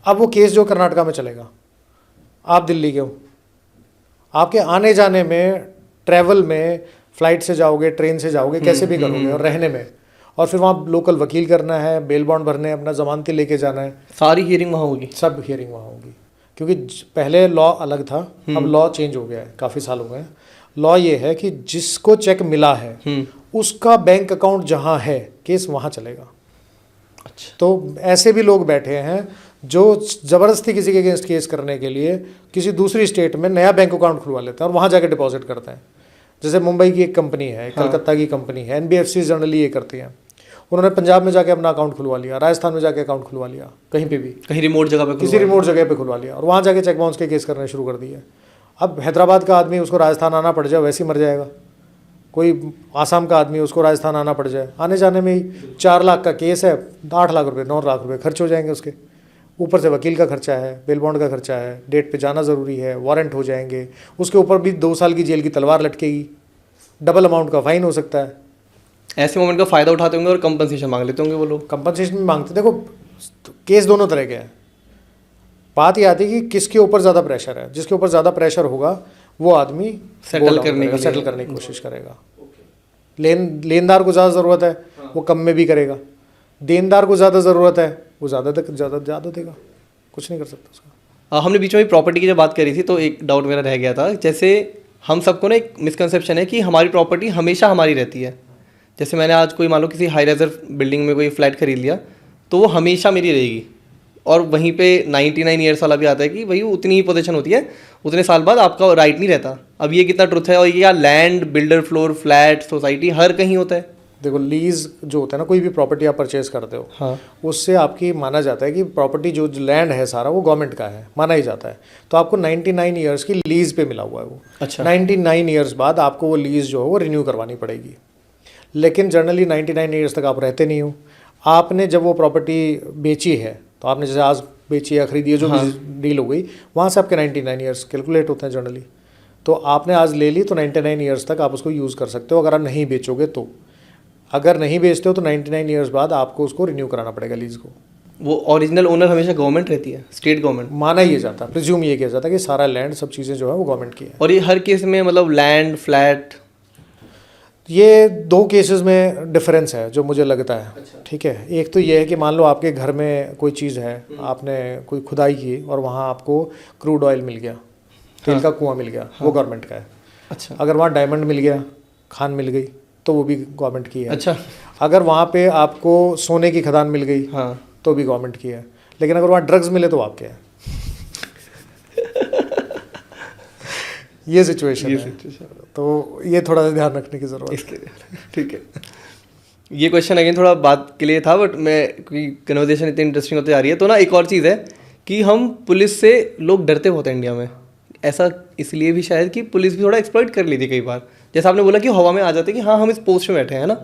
अब वो केस जो कर्नाटका में चलेगा, आप दिल्ली के हो, आपके आने जाने में, ट्रैवल में, फ्लाइट से जाओगे, ट्रेन से जाओगे, कैसे भी करोगे, और रहने में, और फिर वहाँ लोकल वकील करना है, बेल बॉन्ड भरने हैं, अपना जमानती लेके जाना है, सारी हियरिंग वहाँ होगी। सब हियरिंग वहाँ होगी। क्योंकि पहले लॉ अलग था, अब लॉ चेंज हो गया है, काफ़ी साल हो गए हैं। लॉ ये है कि जिसको चेक मिला है उसका बैंक अकाउंट जहाँ है, केस वहाँ चलेगा। अच्छा। तो ऐसे भी लोग बैठे हैं जो ज़बरदस्ती किसी के अगेंस्ट केस करने के लिए किसी दूसरी स्टेट में नया बैंक अकाउंट खुलवा लेते हैं और वहाँ जाके डिपॉजिट करते हैं। जैसे मुंबई की एक कंपनी है, कलकत्ता की कंपनी है, NBFC जनरली ये करती हैं। उन्होंने पंजाब में जाके अपना अकाउंट खुलवा लिया, राजस्थान में जाके अकाउंट खुलवा लिया, कहीं पे भी, कहीं रिमोट जगह पे, किसी रिमोट जगह पे खुलवा लिया और वहाँ जाके चेक बाउंस के केस करने शुरू कर दिए। अब हैदराबाद का आदमी उसको राजस्थान आना पड़ जाए, वैसे ही मर जाएगा। कोई आसाम का आदमी उसको राजस्थान आना पड़ जाए, आने जाने में ही 4 लाख का केस है, 8 लाख रुपये 9 लाख रुपये खर्च हो जाएंगे उसके। ऊपर से वकील का खर्चा है, बेल बॉन्ड का खर्चा है, डेट पे जाना ज़रूरी है, वारंट हो जाएंगे, उसके ऊपर भी 2 साल की जेल की तलवार लटकेगी। डबल अमाउंट का फाइन हो सकता है। ऐसे मोमेंट का फ़ायदा उठाते होंगे और कंपनसेशन मांग लेते होंगे वो लोग। कंपनसेशन भी मांगते, देखो केस दोनों तरह के हैं। बात ये आती है कि किसके ऊपर ज़्यादा प्रेशर है। जिसके ऊपर ज़्यादा प्रेशर होगा वो आदमी सेटल करने की कोशिश करेगा। लेनदार को ज़्यादा ज़रूरत है वो कम में भी करेगा, देनदार को ज़्यादा ज़रूरत है वो ज़्यादा देगा, कुछ नहीं कर सकता उसका। हमने बीच में प्रॉपर्टी की जब बात करी थी तो एक डाउट मेरा रह गया था। जैसे हम सबको ना एक मिसकंसेप्शन है कि हमारी प्रॉपर्टी हमेशा हमारी रहती है। जैसे मैंने आज कोई मान लो किसी हाई रेजर बिल्डिंग में कोई फ्लैट खरीद लिया तो वो हमेशा मेरी रहेगी, और वहीं पे 99 ईयर्स वाला भी आता है कि भाई उतनी ही पोजीशन होती है, उतने साल बाद आपका राइट नहीं रहता। अब ये कितना ट्रुथ है? और ये क्या land, builder floor, flat, society हर कहीं होता है? देखो लीज जो होता है ना, कोई भी प्रॉपर्टी आप परचेज करते हो, हाँ, उससे आपकी माना जाता है कि प्रॉपर्टी जो लैंड है सारा वो गवर्नमेंट का है, माना ही जाता है। तो आपको 99 ईयर्स की लीज पे मिला हुआ है वो। अच्छा। 99 ईयर्स बाद आपको वो लीज जो है वो रिन्यू करवानी पड़ेगी। लेकिन जनरली 99 ईयर्स तक आप रहते नहीं हो। आपने जब वो प्रॉपर्टी बेची है तो आपने जैसे आज बेची या खरीदी है, जो भी डील हो गई, वहाँ से आपके 99 ईयर्स कैलकुलेट होते हैं जनरली। तो आपने आज ले ली तो 99 ईयर्स तक आप उसको यूज़ कर सकते हो। अगर आप नहीं बेचोगे तो, अगर नहीं बेचते हो तो 99 ईयर्स बाद आपको उसको रिन्यू कराना पड़ेगा लीज को। वो ओरिजिनल ओनर हमेशा गवर्नमेंट रहती है, स्टेट गवर्नमेंट? माना ये जाता है, प्रिज्यूम ये किया जाता है कि सारा लैंड सब चीज़ें जो है वो गवर्नमेंट की है। और ये हर केस में मतलब लैंड, फ्लैट, ये दो केसेस में डिफरेंस है जो मुझे लगता है। ठीक है, एक तो ये है कि मान लो आपके घर में कोई चीज़ है, आपने कोई खुदाई की और वहाँ आपको क्रूड ऑयल मिल गया, तेल का कुआं मिल गया, वो गवर्नमेंट का है। अच्छा। अगर वहाँ डायमंड मिल गया, खान मिल गई, तो वो भी गवर्नमेंट की है। अच्छा। अगर वहाँ पे आपको सोने की खदान मिल गई, हाँ, तो भी गवर्नमेंट की है। लेकिन अगर वहाँ ड्रग्स मिले तो आपके है। ये सिचुएशन है। तो ये थोड़ा सा ध्यान रखने की ज़रूरत है। ठीक है। ये क्वेश्चन अगेन थोड़ा बात के लिए था, बट मैं क्योंकि कन्वर्सेशन इतनी इंटरेस्टिंग होती जा रही है तो ना एक और चीज़ है कि हम पुलिस से लोग डरते होते हैं इंडिया में। ऐसा इसलिए भी शायद कि पुलिस भी थोड़ा एक्सप्लॉइट कर लेती है कई बार। जैसे आपने बोला कि हवा में आ जाते हैं कि हाँ हम इस पोस्ट में बैठे हैं ना।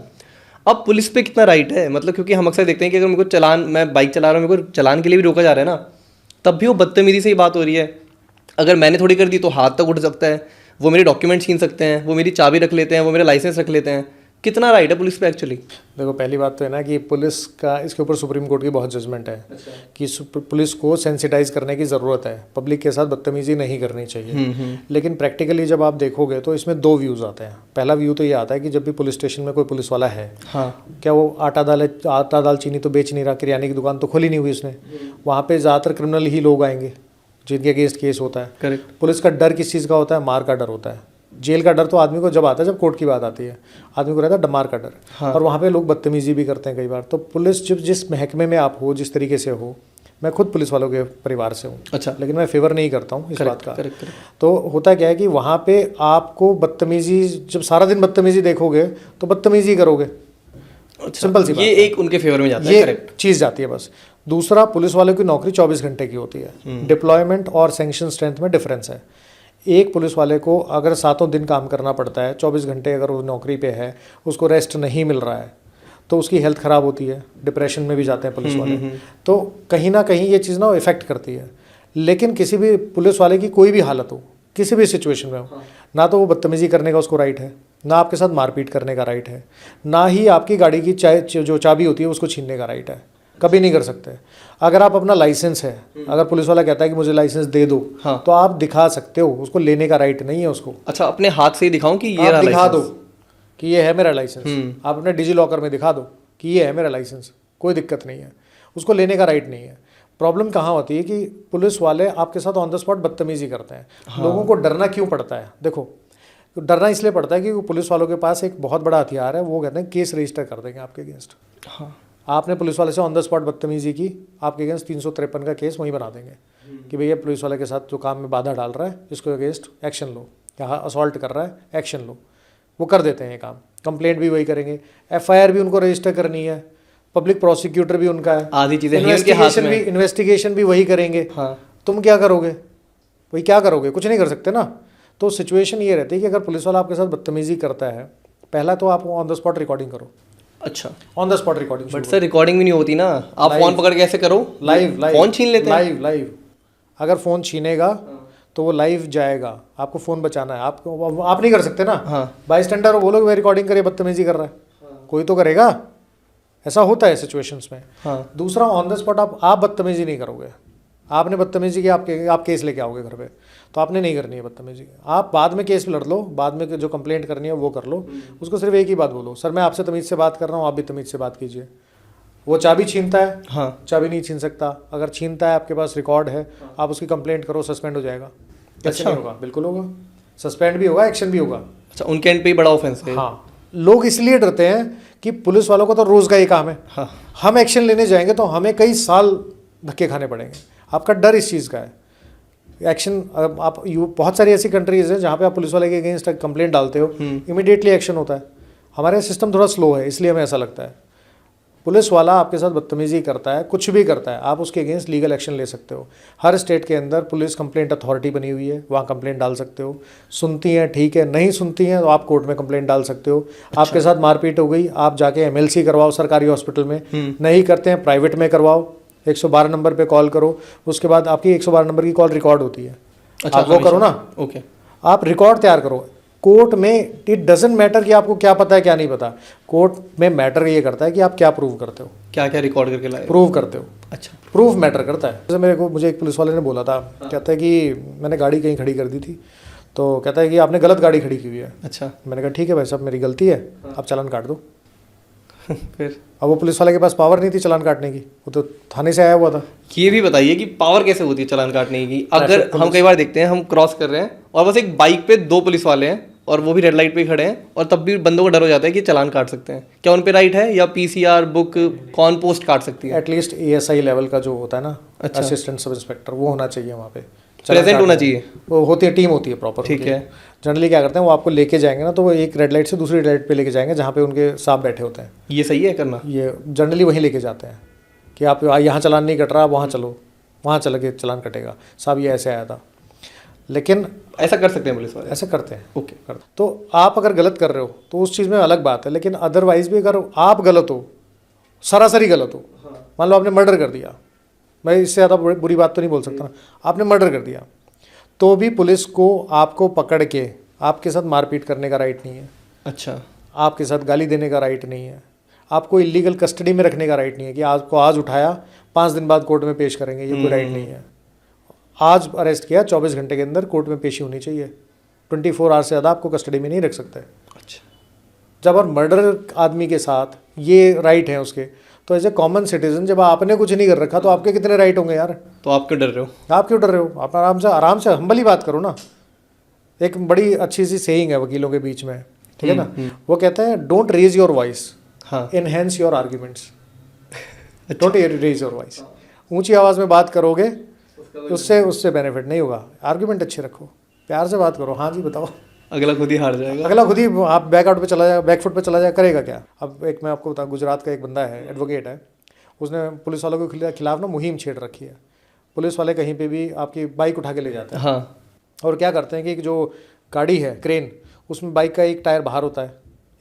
अब पुलिस पे कितना राइट है? मतलब क्योंकि हम अक्सर देखते हैं कि अगर मेरे को चलान, मैं बाइक चला रहा हूँ, मेरे को चलान के लिए भी रोका जा रहा है ना, तब भी वो बदतमीजी से ही बात हो रही है। अगर मैंने थोड़ी कर दी तो हाथ तक उठ सकता है, वो मेरे डॉक्यूमेंट छीन सकते हैं, वो मेरी चाबी रख लेते हैं, वो मेरा लाइसेंस रख लेते हैं। कितना राइट है पुलिस पे एक्चुअली? देखो पहली बात तो है ना कि पुलिस का इसके ऊपर सुप्रीम कोर्ट की बहुत जजमेंट है। कि पुलिस को सेंसिटाइज करने की ज़रूरत है, पब्लिक के साथ बदतमीजी नहीं करनी चाहिए। लेकिन प्रैक्टिकली जब आप देखोगे तो इसमें दो व्यूज़ आते हैं। पहला व्यू तो ये आता है कि जब भी पुलिस स्टेशन में कोई पुलिस वाला है, हाँ, क्या वो आटा दाल चीनी तो बेच नहीं रहा, किराने की दुकान तो खोली नहीं हुई उसने, वहाँ पर ज़्यादातर क्रिमिनल ही लोग आएंगे जिनके अगेंस्ट केस होता है। करेक्ट। पुलिस का डर किस चीज़ का होता है? मार का डर होता है। जेल का डर तो आदमी को जब आता है, जब कोर्ट की बात आती है, आदमी को रहता है मार का डर। हाँ। और वहाँ पे लोग बदतमीजी भी करते हैं कई बार। तो पुलिस जब जिस महकमे में आप हो, जिस तरीके से हो, मैं खुद पुलिस वालों के परिवार से हूँ। अच्छा। लेकिन मैं फेवर नहीं करता हूँ इस बात का। करेक्ट। तो होता क्या है कि वहाँ पे आपको बदतमीजी, जब सारा दिन बदतमीजी देखोगे तो बदतमीजी करोगे। सिंपल सी बात ये एक उनके फेवर में जाता है। ये चीज़ जाती है बस। दूसरा, पुलिस वालों की नौकरी 24 घंटे की होती है। डिप्लॉयमेंट और सैंक्शन स्ट्रेंथ में डिफरेंस है। एक पुलिस वाले को अगर 7 दिन काम करना पड़ता है, 24 घंटे अगर वो नौकरी पे है, उसको रेस्ट नहीं मिल रहा है, तो उसकी हेल्थ ख़राब होती है, डिप्रेशन में भी जाते हैं पुलिस वाले। तो कहीं ना कहीं ये चीज़ ना इफ़ेक्ट करती है। लेकिन किसी भी पुलिस वाले की कोई भी हालत हो, किसी भी सिचुएशन में हो, ना तो वो बदतमीजी करने का उसको राइट है, ना आपके साथ मारपीट करने का राइट है, ना ही आपकी गाड़ी की जो चाबी होती है उसको छीनने का राइट है। कभी नहीं कर सकते। अगर आप अपना लाइसेंस है, अगर पुलिस वाला कहता है कि मुझे लाइसेंस दे दो, हाँ, तो आप दिखा सकते हो, उसको लेने का राइट नहीं है उसको। अच्छा, अपने हाथ से ही दिखाऊं कि ये आप दिखा दो कि ये है मेरा लाइसेंस। आप अपने डिजी लॉकर में दिखा दो कि ये है मेरा लाइसेंस, कोई दिक्कत नहीं है, उसको लेने का राइट नहीं है। प्रॉब्लम कहाँ होती है कि पुलिस वाले आपके साथ ऑन द स्पॉट बदतमीजी करते हैं। हाँ। लोगों को डरना क्यों पड़ता है? देखो, डरना इसलिए पड़ता है कि पुलिस वालों के पास एक बहुत बड़ा हथियार है, वो कहते हैं केस रजिस्टर कर देंगे आपके अगेंस्ट। हाँ, आपने पुलिस वाले से ऑन द स्पॉट बदतमीजी की, आपके अगेंस्ट 353 का केस वहीं बना देंगे कि भैया पुलिस वाले के साथ जो काम में बाधा डाल रहा है, इसको अगेंस्ट एक्शन लो, या असॉल्ट कर रहा है, एक्शन लो। वो कर देते हैं ये काम। कंप्लेंट भी वही करेंगे, FIR भी उनको रजिस्टर करनी है, पब्लिक प्रोसिक्यूटर भी उनका है, आधी चीज़ें इन्वेस्टिगेशन भी वही करेंगे। हाँ, तुम क्या करोगे? वही क्या करोगे? कुछ नहीं कर सकते ना। तो सिचुएशन ये रहती है कि अगर पुलिस वाला आपके साथ बदतमीजी करता है, पहला तो आप ऑन द स्पॉट रिकॉर्डिंग करो। अच्छा, on the spot recording. But sir recording भी नहीं होती ना, आप फोन पकड़ के ऐसे करो, लाइव फोन छीन लेते हैं। लाइव। अगर फ़ोन छीनेगा तो वो लाइव जाएगा, आपको फ़ोन बचाना है, आपको आप नहीं कर सकते ना। हाँ। बाई स्टैंडर हो, बोलोगे मैं रिकॉर्डिंग करिए, बदतमीजी कर रहा है, कोई तो करेगा, ऐसा होता है सिचुएशंस में। हाँ। दूसरा, ऑन द स्पॉट आप बदतमीजी नहीं करोगे, आपने बदतमीजी की आप केस लेके आओगे घर पे, तो आपने नहीं करनी है बदतमीजी। आप बाद में केस लड़ लो, बाद में जो कंप्लेंट करनी है वो कर लो, उसको सिर्फ एक ही बात बोलो, सर मैं आपसे तमीज़ से बात कर रहा हूँ, आप भी तमीज़ से बात कीजिए। वो चाबी छीनता है, हाँ। चाबी नहीं छीन सकता, अगर छीनता है आपके पास रिकॉर्ड है, आप उसकी कंप्लेंट करो, सस्पेंड हो जाएगा। कैसे नहीं होगा? बिल्कुल होगा, सस्पेंड भी होगा, एक्शन भी होगा। अच्छा, उनके एंड पे ही बड़ा ऑफेंस है। हाँ, लोग इसलिए डरते हैं कि पुलिस वालों को तो रोज़ का ही काम है। हाँ। हम एक्शन लेने जाएंगे तो हमें कई साल धक्के खाने पड़ेंगे। आपका डर इस चीज़ का है। एक्शन, आप बहुत सारी ऐसी कंट्रीज़ हैं जहाँ पे आप पुलिस वाले के अगेंस्ट कंप्लेंट डालते हो, इमीडिएटली एक्शन होता है। हमारा सिस्टम थोड़ा स्लो है, इसलिए हमें ऐसा लगता है। पुलिस वाला आपके साथ बदतमीजी करता है, कुछ भी करता है, आप उसके अगेंस्ट लीगल एक्शन ले सकते हो। हर स्टेट के अंदर पुलिस कंप्लेंट अथॉरिटी बनी हुई है, वहाँ कंप्लेंट डाल सकते हो। सुनती हैं ठीक है, नहीं सुनती हैं तो आप कोर्ट में कंप्लेंट डाल सकते हो। आपके साथ मारपीट हो गई, आप जाके एमएलसी करवाओ सरकारी हॉस्पिटल में, नहीं करते हैं प्राइवेट में करवाओ, 112 नंबर पे कॉल करो, उसके बाद आपकी 112 नंबर की कॉल रिकॉर्ड होती है। अच्छा, आप वो करो ना। ओके। आप रिकॉर्ड तैयार करो कोर्ट में। इट डजेंट मैटर कि आपको क्या पता है क्या नहीं पता, कोर्ट में मैटर ये करता है कि आप क्या प्रूव करते हो, क्या क्या रिकॉर्ड करके लाए, प्रूव करते हो। अच्छा, प्रूफ मैटर करता है। जैसे मुझे एक पुलिस वाले ने बोला था, कहता है कि मैंने गाड़ी कहीं खड़ी कर दी थी, तो कहता है कि आपने गलत गाड़ी खड़ी की हुई है। अच्छा। मैंने कहा ठीक है भाई साहब, मेरी गलती है, आप चालान काट दो। फिर अब वो पुलिस वाले के पास पावर नहीं थी चालान काटने की, वो तो थाने से आया हुआ था। ये भी बताइए कि पावर कैसे होती है चालान काटने की? अगर हम कई बार देखते हैं, हम क्रॉस कर रहे हैं और बस एक बाइक पे 2 पुलिस वाले हैं और वो भी रेड लाइट पे खड़े हैं, और तब भी बंदों को डर हो जाता है कि चालान काट सकते हैं, क्या उन पे राइट है, या पीसीआर बुक कौन पोस्ट काट सकती है? एटलीस्ट एएसआई लेवल का जो होता है ना, अच्छा। असिस्टेंट सब इंस्पेक्टर, वो होना चाहिए वहाँ पे, प्रेजेंट होना चाहिए। वो होती है, टीम होती है प्रॉपर। ठीक है। जनरली क्या करते हैं, वो आपको लेके जाएंगे ना, तो वो एक रेड लाइट से दूसरी रेड लाइट पे लेके जाएंगे जहाँ पे उनके साहब बैठे होते हैं। ये सही है करना? ये जनरली वहीं लेके जाते हैं कि आप यहाँ चालान नहीं कट रहा, आप वहाँ चलो, वहाँ चल के चालान कटेगा, साहब ये ऐसे आया था। लेकिन ऐसा कर सकते हैं पुलिस वाले? ऐसे करते हैं। ओके। करते तो आप अगर गलत कर रहे हो तो उस चीज़ में अलग बात है, लेकिन अदरवाइज भी अगर आप गलत हो, सरासरी गलत हो, मान लो आपने मर्डर कर दिया, मैं इससे ज़्यादा बुरी बात तो नहीं बोल सकता ना, आपने मर्डर कर दिया, तो भी पुलिस को आपको पकड़ के आपके साथ मारपीट करने का राइट नहीं है। अच्छा। आपके साथ गाली देने का राइट नहीं है, आपको इलीगल कस्टडी में रखने का राइट नहीं है कि आपको आज उठाया 5 दिन बाद कोर्ट में पेश करेंगे, ये कोई राइट नहीं है। आज अरेस्ट किया, 24 घंटे के अंदर कोर्ट में पेशी होनी चाहिए, 24 आवर से ज़्यादा आपको कस्टडी में नहीं रख सकते। अच्छा। जब और मर्डर आदमी के साथ ये राइट है उसके, तो एज ए कॉमन सिटीजन जब आपने कुछ नहीं कर रखा तो आपके कितने राइट होंगे यार? तो आप क्यों डर रहे हो? आप क्यों डर रहे हो? आप आराम से हम्बली बात करो ना। एक बड़ी अच्छी सी सेइंग है वकीलों के बीच में, ठीक है ना, वो कहते हैं डोंट रेज योर वॉइस, हाँ। Enhance your arguments. Don't raise your voice. ऊंची आवाज़ में बात करोगे उससे बेनिफिट नहीं होगा। आर्ग्यूमेंट अच्छे रखो, प्यार से बात करो, हाँ जी बताओ, अगला खुद ही हार जाएगा। अगला खुद ही आप बैकआउट पे चला जाएगा, बैकफुट पे चला जाएगा, करेगा क्या? अब एक मैं आपको बताऊँ, गुजरात का एक बंदा है, एडवोकेट है, उसने पुलिस वालों के खिलाफ ना मुहिम छेड़ रखी है। पुलिस वाले कहीं पे भी आपकी बाइक उठा के ले जाते हैं। हाँ। और क्या करते हैं कि जो गाड़ी है क्रेन, उसमें बाइक का एक टायर बाहर होता है,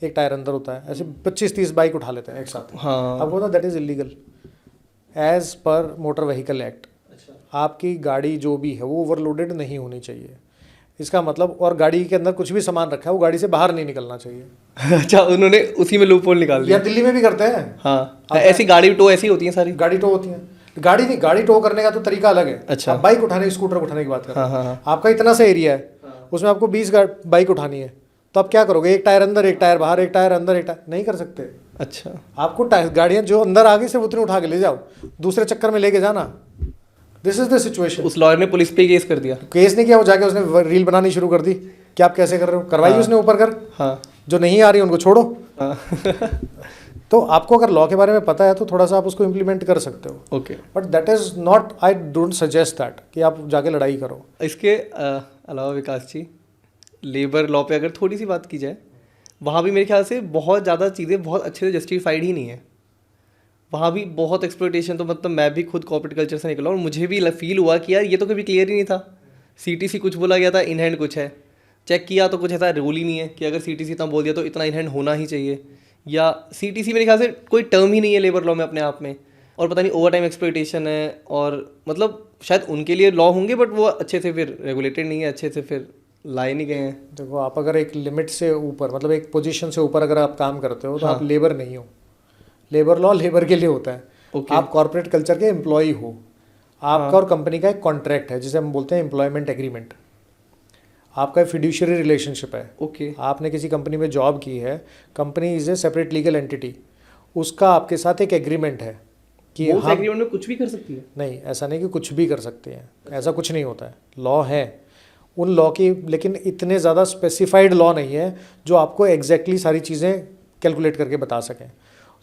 एक टायर अंदर होता है, ऐसे 25-30 बाइक उठा लेते हैं एक साथ। हाँ। अब वो that is illegal as per motor vehicle act. आपकी गाड़ी जो भी है वो ओवरलोडेड नहीं होनी चाहिए, इसका मतलब, और गाड़ी के अंदर कुछ भी सामान रखा है वो गाड़ी से बाहर नहीं निकलना चाहिए। अच्छा, उन्होंने उसी में लूपहोल निकाल दिया। या दिल्ली में भी करते हैं। हाँ, ऐसी गाड़ी टो ऐसी होती है सारी। गाड़ी टो होती है, गाड़ी नहीं, गाड़ी टो करने का तो तरीका अलग है। अच्छा। आप बाइक उठाने, स्कूटर उठाने की बात कर रहे हैं। हाँ। आपका इतना सा एरिया है, उसमें आपको 20 बाइक उठानी है, तो आप क्या करोगे? एक टायर अंदर, एक टायर बाहर, एक टायर अंदर, एक टायर नहीं कर सकते। अच्छा। आपको गाड़ियाँ जो अंदर आ गई सिर्फ उतनी उठा के ले जाओ, दूसरे चक्कर में लेके जाना। This is the situation. उस लॉयर ने पुलिस पे केस कर दिया? केस नहीं किया, वो जाके उसने रील बनानी शुरू कर दी कि आप कैसे कर रहे हो, करवाई उसने ऊपर कर। हाँ। जो नहीं आ रही उनको छोड़ो। हाँ। तो आपको अगर लॉ के बारे में पता है तो थोड़ा सा आप उसको इम्प्लीमेंट कर सकते हो। Okay. But that is not, I don't suggest that कि आप जाके लड़ाई करो। इसके अलावा विकास जी, लेबर लॉ पे अगर थोड़ी सी बात की जाए, वहाँ भी मेरे ख्याल से बहुत ज़्यादा चीज़ें बहुत अच्छे से जस्टिफाइड ही नहीं है। वहाँ भी बहुत एक्सप्लॉइटेशन, तो मतलब मैं भी खुद कॉर्पोरेट कल्चर से निकला और मुझे भी फील हुआ कि यार ये तो कभी क्लियर ही नहीं था। सीटीसी कुछ बोला गया था, इन हैंड कुछ है, चेक किया तो कुछ ऐसा रूल ही नहीं है कि अगर सीटीसी इतना बोल दिया तो इतना इन हैंड होना ही चाहिए, या सीटीसी मेरे ख्याल से कोई टर्म ही नहीं है लेबर लॉ में अपने आप में। और पता नहीं ओवर टाइम एक्सप्लॉइटेशन है, और मतलब शायद उनके लिए लॉ होंगे बट वो अच्छे से फिर रेगुलेटेड नहीं है, अच्छे से फिर लाए नहीं गए हैं। देखो, आप अगर एक लिमिट से ऊपर, मतलब एक पोजीशन से ऊपर अगर आप काम करते हो तो आप लेबर नहीं हो। लेबर लॉ लेबर के लिए होता है। आप कॉर्पोरेट कल्चर के एम्प्लॉय हो। आपका और कंपनी का एक कॉन्ट्रैक्ट है जिसे हम बोलते हैं एम्प्लॉयमेंट एग्रीमेंट। आपका फिड्यूशियरी रिलेशनशिप है। ओके। आपने किसी कंपनी में जॉब की है, company is a separate legal entity, उसका आपके साथ एक एग्रीमेंट है कि उस एग्रीमेंट में कुछ भी कर सकती है? नहीं, ऐसा नहीं कि कुछ भी कर सकते हैं, ऐसा कुछ नहीं होता है। लॉ है उन लॉ की, लेकिन इतने ज़्यादा स्पेसिफाइड लॉ नहीं है जो आपको एग्जैक्टली सारी चीज़ें कैलकुलेट करके बता सकें।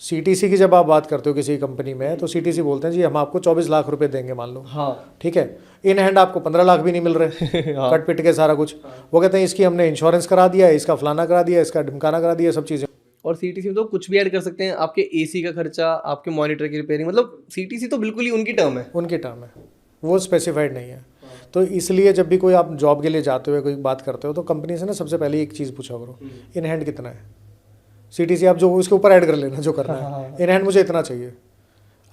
सीटीसी की जब आप बात करते हो किसी कंपनी में, तो सीटीसी बोलते हैं जी हम आपको 24 लाख रुपए देंगे, मान लो। हाँ। ठीक है, इन हैंड आपको 15 लाख भी नहीं मिल रहे। हाँ। कट पिट के सारा कुछ। वो कहते हैं इसकी हमने इंश्योरेंस करा दिया, इसका फलाना करा दिया, इसका ढिमकाना करा दिया, सब चीज़ें। और सीटीसी में तो कुछ भी ऐड कर सकते हैं, आपके एसी का खर्चा, आपके मॉनिटर की रिपेयरिंग, मतलब सीटीसी तो बिल्कुल ही उनकी टर्म है। उनकी टर्म है, वो स्पेसिफाइड नहीं है। तो इसलिए जब भी कोई आप जॉब के लिए जाते हो, कोई बात करते हो, तो कंपनी से ना सबसे पहले एक चीज़ पूछा करो, इन हैंड कितना है। सीटीसी आप जो उसके ऊपर ऐड कर लेना जो करना है, इन हैंड मुझे इतना चाहिए।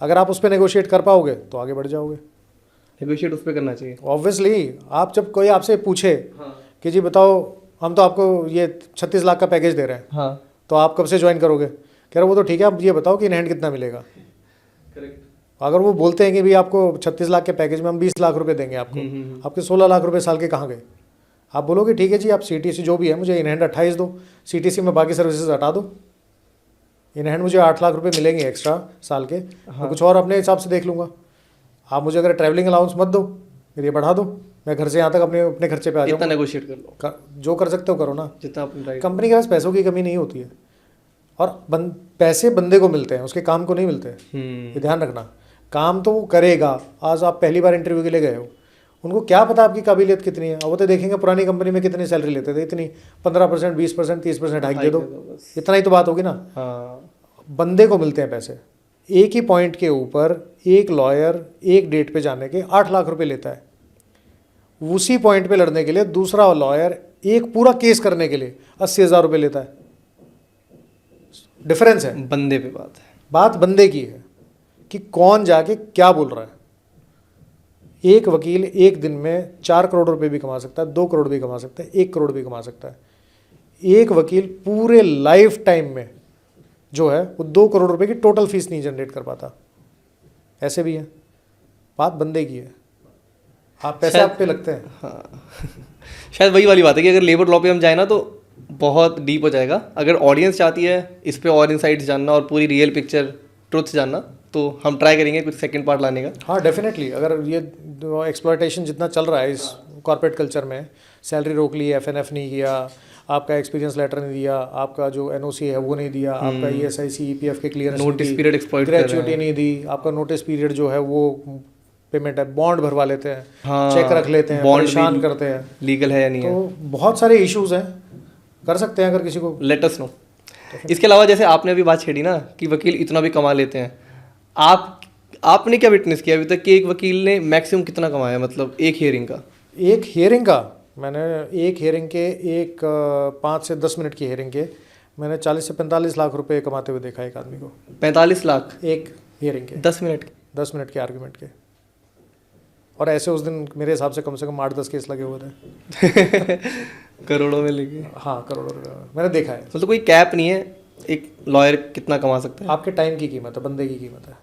अगर आप उस पर नेगोशिएट कर पाओगे तो आगे बढ़ जाओगे। नेगोशिएट उस पर करना चाहिए ऑब्वियसली। आप जब कोई आपसे पूछे कि जी बताओ हम तो आपको ये 36 लाख का पैकेज दे रहे हैं, हाँ, तो आप कब से ज्वाइन करोगे, कह रहे वो तो ठीक है, आप ये बताओ कि इन हैंड कितना मिलेगा। करेक्ट। अगर वो बोलते हैं कि भाई आपको 36 लाख के पैकेज में हम 20 लाख रुपए देंगे आपको, आपके 16 लाख रुपए साल के कहाँ गए। आप बोलोगे ठीक है जी, आप सीटीसी जो भी है मुझे इन हैंड 28 दो, सीटीसी में बाकी सर्विसेज हटा दो, इन हैंड मुझे 8 लाख रुपए मिलेंगे एक्स्ट्रा साल के। मैं कुछ और अपने हिसाब से देख लूँगा। आप मुझे अगर ट्रैवलिंग अलाउंस मत दो, फिर ये बढ़ा दो, मैं घर से यहाँ तक अपने खर्चे पे आ इतना जाऊँ। नेगोशिएट कर लो, जो कर सकते हो करो ना, जितना अपन राइट। कंपनी के पास पैसों की कमी नहीं होती है, और पैसे बंदे को मिलते हैं, उसके काम को नहीं मिलते। ये ध्यान रखना, काम तो वो करेगा। आज आप पहली बार इंटरव्यू के लिए गए हो, उनको क्या पता आपकी काबिलियत कितनी है। वो तो देखेंगे पुरानी कंपनी में कितनी सैलरी लेते थे, इतनी 15%, 20%, 30% हाइक दे दो, इतना ही तो बात होगी ना। हाँ। बंदे को मिलते हैं पैसे। एक ही पॉइंट के ऊपर एक लॉयर एक डेट पे जाने के 8 लाख रुपए लेता है। उसी पॉइंट पे लड़ने के लिए दूसरा लॉयर एक पूरा केस करने के लिए 80,000 रुपये लेता है। डिफरेंस है, बंदे पे बात है। बात बंदे की है कि कौन जाके क्या बोल रहा है। एक वकील एक दिन में 4 करोड़ रुपए भी कमा सकता है, 2 करोड़ भी कमा सकता है, 1 करोड़ भी कमा सकता है। एक वकील पूरे लाइफ टाइम में जो है वो 2 करोड़ रुपए की टोटल फीस नहीं जनरेट कर पाता। ऐसे भी है, बात बंदे की है। आप पैसे आप पे लगते हैं। हाँ। शायद वही वाली बात है कि अगर लेबर लॉ पे हम जाए ना तो बहुत डीप हो जाएगा। अगर ऑडियंस चाहती है इस पे और इनसाइट्स जानना और पूरी रियल पिक्चर ट्रुथ जानना, तो हम ट्राई करेंगे कुछ सेकंड पार्ट लाने का। हाँ डेफिनेटली। अगर ये एक्सप्लॉयटेशन जितना चल रहा है इस कॉर्पोरेट कल्चर में, सैलरी रोक ली, एफएनएफ नहीं किया, आपका एक्सपीरियंस लेटर नहीं दिया, आपका जो एनओसी है वो नहीं दिया, आपका ईएसआईसी ईपीएफ के क्लियरेंस, नोटिस पीरियड एक्सप्लॉइट कर रहे हैं, ग्रेचुइटी नहीं दी, आपका नोटिस पीरियड जो है वो पेमेंट है, बॉन्ड भरवा लेते हैं, हाँ, चेक रख लेते हैं, परेशान करते हैं। लीगल है या नहीं है, तो बहुत सारे इश्यूज हैं। कर सकते हैं अगर किसी को, लेट अस नो। इसके अलावा जैसे आपने अभी बात छेड़ी ना कि वकील इतना भी कमा लेते हैं, आपने क्या विटनेस किया अभी तक कि एक वकील ने मैक्सिमम कितना कमाया, मतलब एक हियरिंग का? एक हियरिंग का मैंने एक हियरिंग के 5 से 10 मिनट की हियरिंग के मैंने 40 से 45 लाख रुपए कमाते हुए देखा एक आदमी को। 45 लाख एक हियरिंग के, 10 मिनट 10 मिनट के आर्गुमेंट के। और ऐसे उस दिन मेरे हिसाब से कम 8-10 केस लगे हुए थे। करोड़ों में लेके। हाँ, करोड़ों रुपये मैंने देखा है। मतलब कोई कैप नहीं है एक लॉयर कितना कमा सकता है? आपके टाइम की कीमत है, बंदे की कीमत है,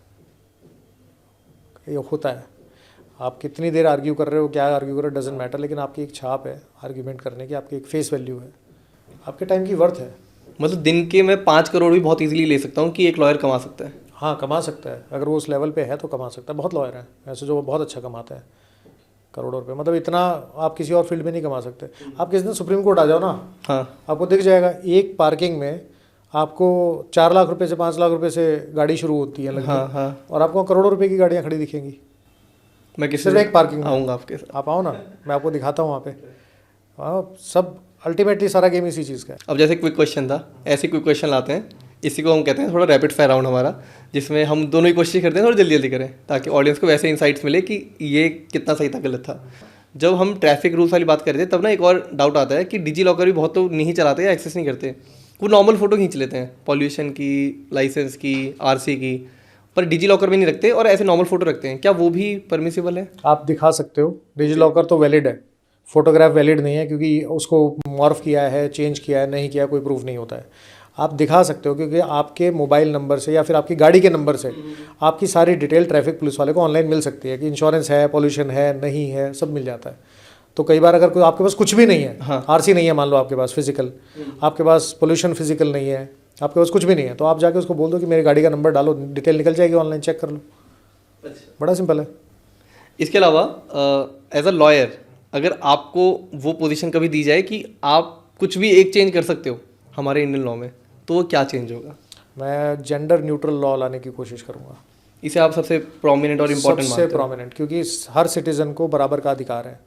ये होता है। आप कितनी देर आर्ग्यू कर रहे हो, क्या आर्ग्यू कर रहे हो, डजेंट मैटर, लेकिन आपकी एक छाप है आर्ग्यूमेंट करने की, आपकी एक फेस वैल्यू है, आपके टाइम की वर्थ है। मतलब दिन के मैं 5 करोड़ भी बहुत इजीली ले सकता हूँ कि एक लॉयर कमा सकता है। हाँ, कमा सकता है, अगर वो उस लेवल पे है तो कमा सकता है। बहुत लॉयर हैं ऐसे जो बहुत अच्छा कमाते हैं करोड़ों रुपए। मतलब इतना आप किसी और फील्ड में नहीं कमा सकते। आप किसी दिन सुप्रीम कोर्ट आ जाओ ना, हाँ, आपको दिख जाएगा एक पार्किंग में आपको 4 लाख रुपए से 5 लाख रुपए से गाड़ी शुरू होती है लगभग, हाँ, हाँ। और आपको करोड़ों रुपए की गाड़ियाँ खड़ी दिखेंगी। मैं किसी सिर्फ एक पार्किंग में आऊँगा आपके साथ। आप आओ ना, मैं आपको दिखाता हूँ वहाँ पे। हाँ, सब अल्टीमेटली सारा गेम इसी चीज़ का है। अब जैसे क्विक क्वेश्चन था, ऐसे क्विक क्वेश्चन लाते हैं, इसी को हम कहते हैं थोड़ा रैपिड फायर राउंड हमारा, जिसमें हम दोनों ही कोशिश करते हैं थोड़ा जल्दी जल्दी करें ताकि ऑडियंस को वैसे इंसाइट्स मिले कि ये कितना सही था गलत था। जब हम ट्रैफिक रूल्स वाली बात कर रहे थे तब ना एक और डाउट आता है कि डिजी लॉकर भी बहुत तो नहीं चलाते या एक्सेस नहीं करते, वो नॉर्मल फ़ोटो खींच लेते हैं पॉल्यूशन की, लाइसेंस की, आरसी की, पर डिजी लॉकर में नहीं रखते और ऐसे नॉर्मल फोटो रखते हैं, क्या वो भी परमिसिबल है? आप दिखा सकते हो, डिजी लॉकर तो वैलिड है, फोटोग्राफ वैलिड नहीं है, क्योंकि उसको मॉर्फ किया है, चेंज किया है, नहीं किया, कोई प्रूफ नहीं होता है। आप दिखा सकते हो क्योंकि आपके मोबाइल नंबर से या फिर आपकी गाड़ी के नंबर से आपकी सारी डिटेल ट्रैफिक पुलिस वाले को ऑनलाइन मिल सकती है कि इंश्योरेंस है, पॉल्यूशन है, नहीं है, सब मिल जाता है। तो कई बार अगर कोई आपके पास कुछ भी नहीं है, हाँ। आरसी नहीं है मान लो आपके पास फिजिकल, आपके पास पोल्यूशन फिजिकल नहीं है, आपके पास कुछ भी नहीं है, तो आप जाके उसको बोल दो कि मेरी गाड़ी का नंबर डालो, डिटेल निकल जाएगी, ऑनलाइन चेक कर लो। बड़ा सिंपल है। इसके अलावा एज अ लॉयर अगर आपको वो पोजीशन कभी दी जाए कि आप कुछ भी एक चेंज कर सकते हो हमारे इंडियन लॉ में, तो वो क्या चेंज होगा? मैं जेंडर न्यूट्रल लॉ लाने की कोशिश करूंगा। इसे आप सबसे प्रोमिनेंट और इम्पोर्टेंट सबसे प्रोमिनेंट, क्योंकि हर सिटीजन को बराबर का अधिकार है।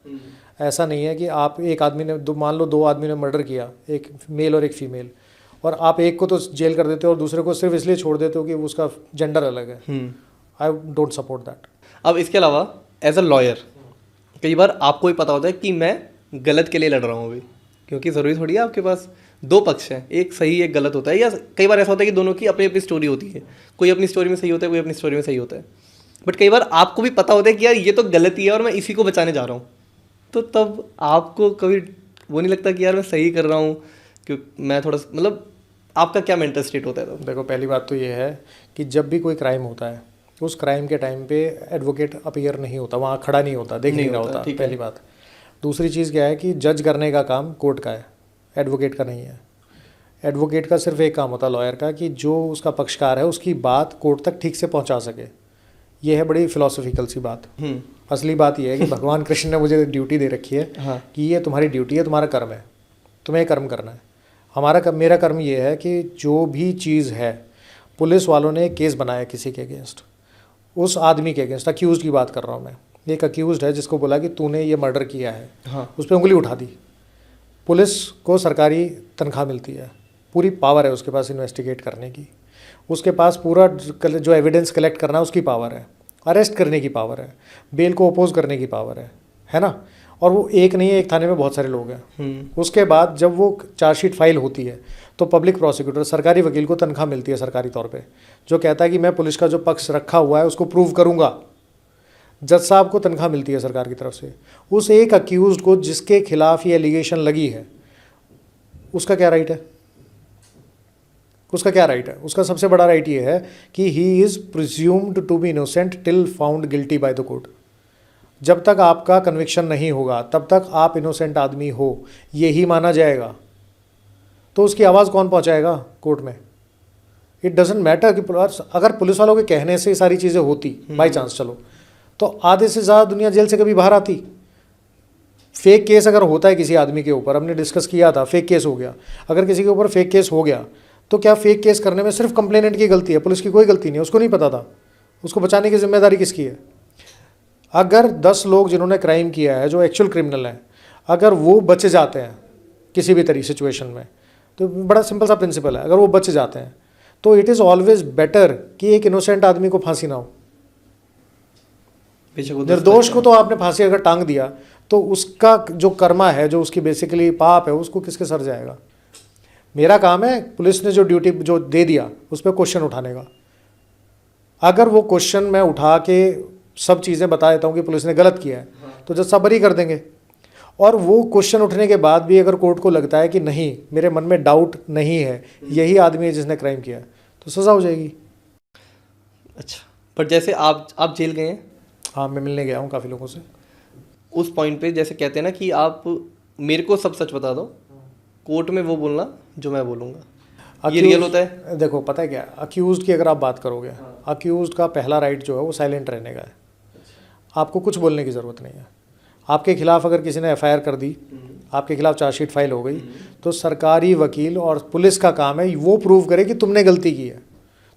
ऐसा नहीं है कि आप एक आदमी ने मान लो 2 आदमी ने मर्डर किया, एक मेल और एक फीमेल, और आप एक को तो जेल कर देते हो और दूसरे को सिर्फ इसलिए छोड़ देते हो कि उसका जेंडर अलग है। I don't support that. अब इसके अलावा एज अ लॉयर कई बार आपको भी पता होता है कि मैं गलत के लिए लड़ रहा हूँ अभी, क्योंकि ज़रूरी थोड़ी है, आपके पास 2 पक्ष हैं, एक सही एक गलत होता है, या कई बार ऐसा होता है कि दोनों की अपनी अपनी स्टोरी होती है, कोई अपनी स्टोरी में सही होता है, कोई अपनी स्टोरी में सही होता है। बट कई बार आपको भी पता होता है कि यार ये तो गलती है और मैं इसी को बचाने जा रहा हूँ, तो तब आपको कभी वो नहीं लगता कि यार मैं सही कर रहा हूँ, क्योंकि मैं थोड़ा मतलब आपका क्या मेंटल स्टेट होता है तब? देखो, पहली बात तो ये है कि जब भी कोई क्राइम होता है उस क्राइम के टाइम पे एडवोकेट अपीयर नहीं होता, वहाँ खड़ा नहीं होता, देख नहीं रहा होता, पहली बात। दूसरी चीज़ क्या है कि जज करने का काम कोर्ट का है, एडवोकेट का नहीं है। एडवोकेट का सिर्फ एक काम होता है लॉयर का कि जो उसका पक्षकार है उसकी बात कोर्ट तक ठीक से पहुंचा सके। ये है बड़ी फिलोसफिकल सी बात। असली बात यह है कि भगवान कृष्ण ने मुझे ड्यूटी दे रखी है कि ये तुम्हारी ड्यूटी है, तुम्हारा कर्म है, तुम्हें कर्म करना है। मेरा कर्म ये है कि जो भी चीज़ है, पुलिस वालों ने केस बनाया किसी के अगेंस्ट, उस आदमी के अगेंस्ट, अक्यूज़ की बात कर रहा हूँ मैं, एक अक्यूज़ड है जिसको बोला कि तूने ये मर्डर किया है, उस पर उंगली उठा दी। पुलिस को सरकारी तनख्वाह मिलती है, पूरी पावर है उसके पास इन्वेस्टिगेट करने की, उसके पास पूरा जो एविडेंस कलेक्ट करना है उसकी पावर है, अरेस्ट करने की पावर है, बेल को अपोज करने की पावर है ना। और वो एक नहीं है, एक थाने में बहुत सारे लोग हैं। उसके बाद जब वो चार्जशीट फाइल होती है तो पब्लिक प्रोसिक्यूटर, सरकारी वकील को तनख्वाह मिलती है सरकारी तौर पे, जो कहता है कि मैं पुलिस का जो पक्ष रखा हुआ है उसको प्रूव करूँगा। जज साहब को तनख्वाह मिलती है सरकार की तरफ से। उस एक अक्यूज्ड को जिसके खिलाफ ये एलिगेशन लगी है, उसका क्या राइट है? उसका क्या राइट है? उसका सबसे बड़ा राइट ये है कि he is presumed to be innocent till found guilty by the court. जब तक आपका कन्विक्शन नहीं होगा तब तक आप इनोसेंट आदमी हो, यही माना जाएगा। तो उसकी आवाज़ कौन पहुंचाएगा कोर्ट में? इट डजेंट मैटर कि अगर पुलिस वालों के कहने से ये सारी चीज़ें होती बाई चांस, चलो, तो आधे से ज़्यादा दुनिया जेल से कभी बाहर आती। फेक केस अगर होता है किसी आदमी के ऊपर, हमने डिस्कस किया था, फेक केस हो गया, अगर किसी के ऊपर फेक केस हो गया तो क्या फेक केस करने में सिर्फ कंप्लेनेंट की गलती है, पुलिस की कोई गलती नहीं है? उसको नहीं पता था, उसको बचाने की जिम्मेदारी किसकी है? अगर 10 लोग जिन्होंने क्राइम किया है, जो एक्चुअल क्रिमिनल हैं, अगर वो बच जाते हैं किसी भी तरीके सिचुएशन में, तो बड़ा सिंपल सा प्रिंसिपल है, अगर वो बच जाते हैं तो इट इज़ ऑलवेज बेटर कि एक इनोसेंट आदमी को फांसी ना हो। निर्दोष को तो आपने फांसी अगर टांग दिया तो उसका जो कर्मा है, जो उसकी बेसिकली पाप है, उसको किसके सर जाएगा? मेरा काम है पुलिस ने जो ड्यूटी जो दे दिया उस पर क्वेश्चन उठाने का। अगर वो क्वेश्चन मैं उठा के सब चीज़ें बता देता हूँ कि पुलिस ने गलत किया है, तो जज साहब बरी कर देंगे। और वो क्वेश्चन उठने के बाद भी अगर कोर्ट को लगता है कि नहीं, मेरे मन में डाउट नहीं है, यही आदमी है जिसने क्राइम किया, तो सज़ा हो जाएगी। अच्छा, पर जैसे आप जेल गए हैं? हाँ, मैं मिलने गया हूँ काफ़ी लोगों से। उस पॉइंट पे जैसे कहते हैं ना कि आप मेरे को सब सच बता दो, कोर्ट में वो बोलना जो मैं बोलूँगा, ये रियल होता है? देखो, पता है क्या, अक्यूज़ड की अगर आप बात करोगे, अक्यूज़ड का पहला राइट जो है वो साइलेंट रहने का है। आपको कुछ बोलने की ज़रूरत नहीं है। आपके खिलाफ अगर किसी ने FIR कर दी, आपके खिलाफ चार्जशीट फाइल हो गई, तो सरकारी वकील और पुलिस का काम है वो प्रूव करे कि तुमने गलती की है,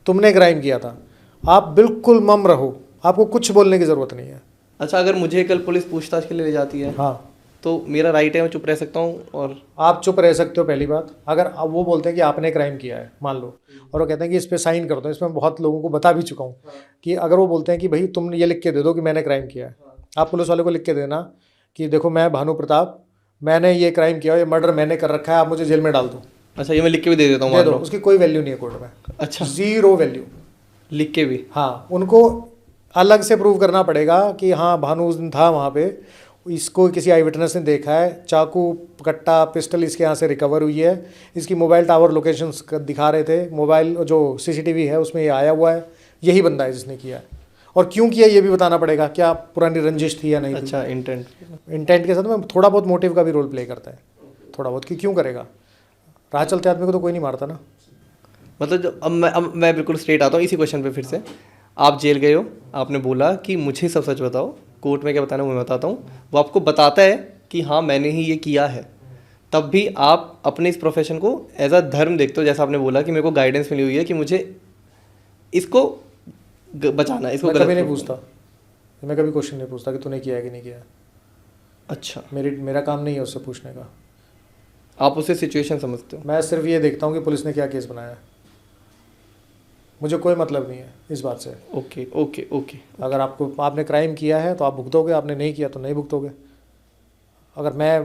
तुमने क्राइम किया था। आप बिल्कुल मम रहो, आपको कुछ बोलने की ज़रूरत नहीं है। अच्छा, अगर मुझे कल पुलिस पूछताछ के लिए ले जाती है, हाँ, तो मेरा राइट है, मैं चुप रह सकता हूँ? और आप चुप रह सकते हो पहली बात। अगर अब वो बोलते हैं कि आपने क्राइम किया है, मान लो, और वो कहते हैं कि इस पर साइन कर दो, इसमें बहुत लोगों को बता भी चुका हूँ कि अगर वो बोलते हैं कि भाई तुम ये लिख के दे दो कि मैंने क्राइम किया है, आप पुलिस वाले को लिख के देना कि देखो मैं भानु प्रताप, मैंने ये क्राइम किया, ये मर्डर मैंने कर रखा है, आप मुझे जेल में डाल दो। अच्छा, ये मैं लिख के भी दे देता हूँ? दे दो, उसकी कोई वैल्यू नहीं है कोर्ट में। अच्छा, ज़ीरो वैल्यू। लिख के भी? हाँ, उनको अलग से प्रूव करना पड़ेगा कि हाँ भानु उस दिन था वहाँ पे, इसको किसी आई विटनेस ने देखा है, चाकू कट्टा पिस्टल इसके यहाँ से रिकवर हुई है, इसकी मोबाइल टावर लोकेशंस दिखा रहे थे, मोबाइल जो सीसीटीवी है उसमें ये आया हुआ है, यही बंदा है जिसने किया है। और क्यों किया ये भी बताना पड़ेगा, क्या पुरानी रंजिश थी या नहीं। अच्छा, इंटेंट। इंटेंट के साथ में थोड़ा बहुत मोटिव का भी रोल प्ले करता है, थोड़ा बहुत, कि क्यों करेगा। राह चलते आदमी को तो कोई नहीं मारता ना। मतलब जो अब मैं बिल्कुल स्ट्रेट आता हूँ इसी क्वेश्चन पे फिर से। आप जेल गए हो, आपने बोला कि मुझे सब सच बताओ, कोर्ट में क्या बताना है वो मैं बताता हूँ, वो आपको बताता है कि हाँ मैंने ही ये किया है, तब भी आप अपने इस प्रोफेशन को एज अ धर्म देखते हो, जैसा आपने बोला कि मेरे को गाइडेंस मिली हुई है कि मुझे इसको बचाना है, इसको मैं गलत कभी नहीं पूछता, मैं कभी क्वेश्चन नहीं पूछता कि तूने किया है कि नहीं किया है। अच्छा, मेरा काम नहीं है उससे पूछने का। आप उसे सिचुएशन समझते हो? मैं सिर्फ ये देखता हूँ कि पुलिस ने क्या केस बनाया है, मुझे कोई मतलब नहीं है इस बात से। Okay okay okay. अगर आपने क्राइम किया है तो आप भुगतोगे, आपने नहीं किया तो नहीं भुगतोगे। अगर मैं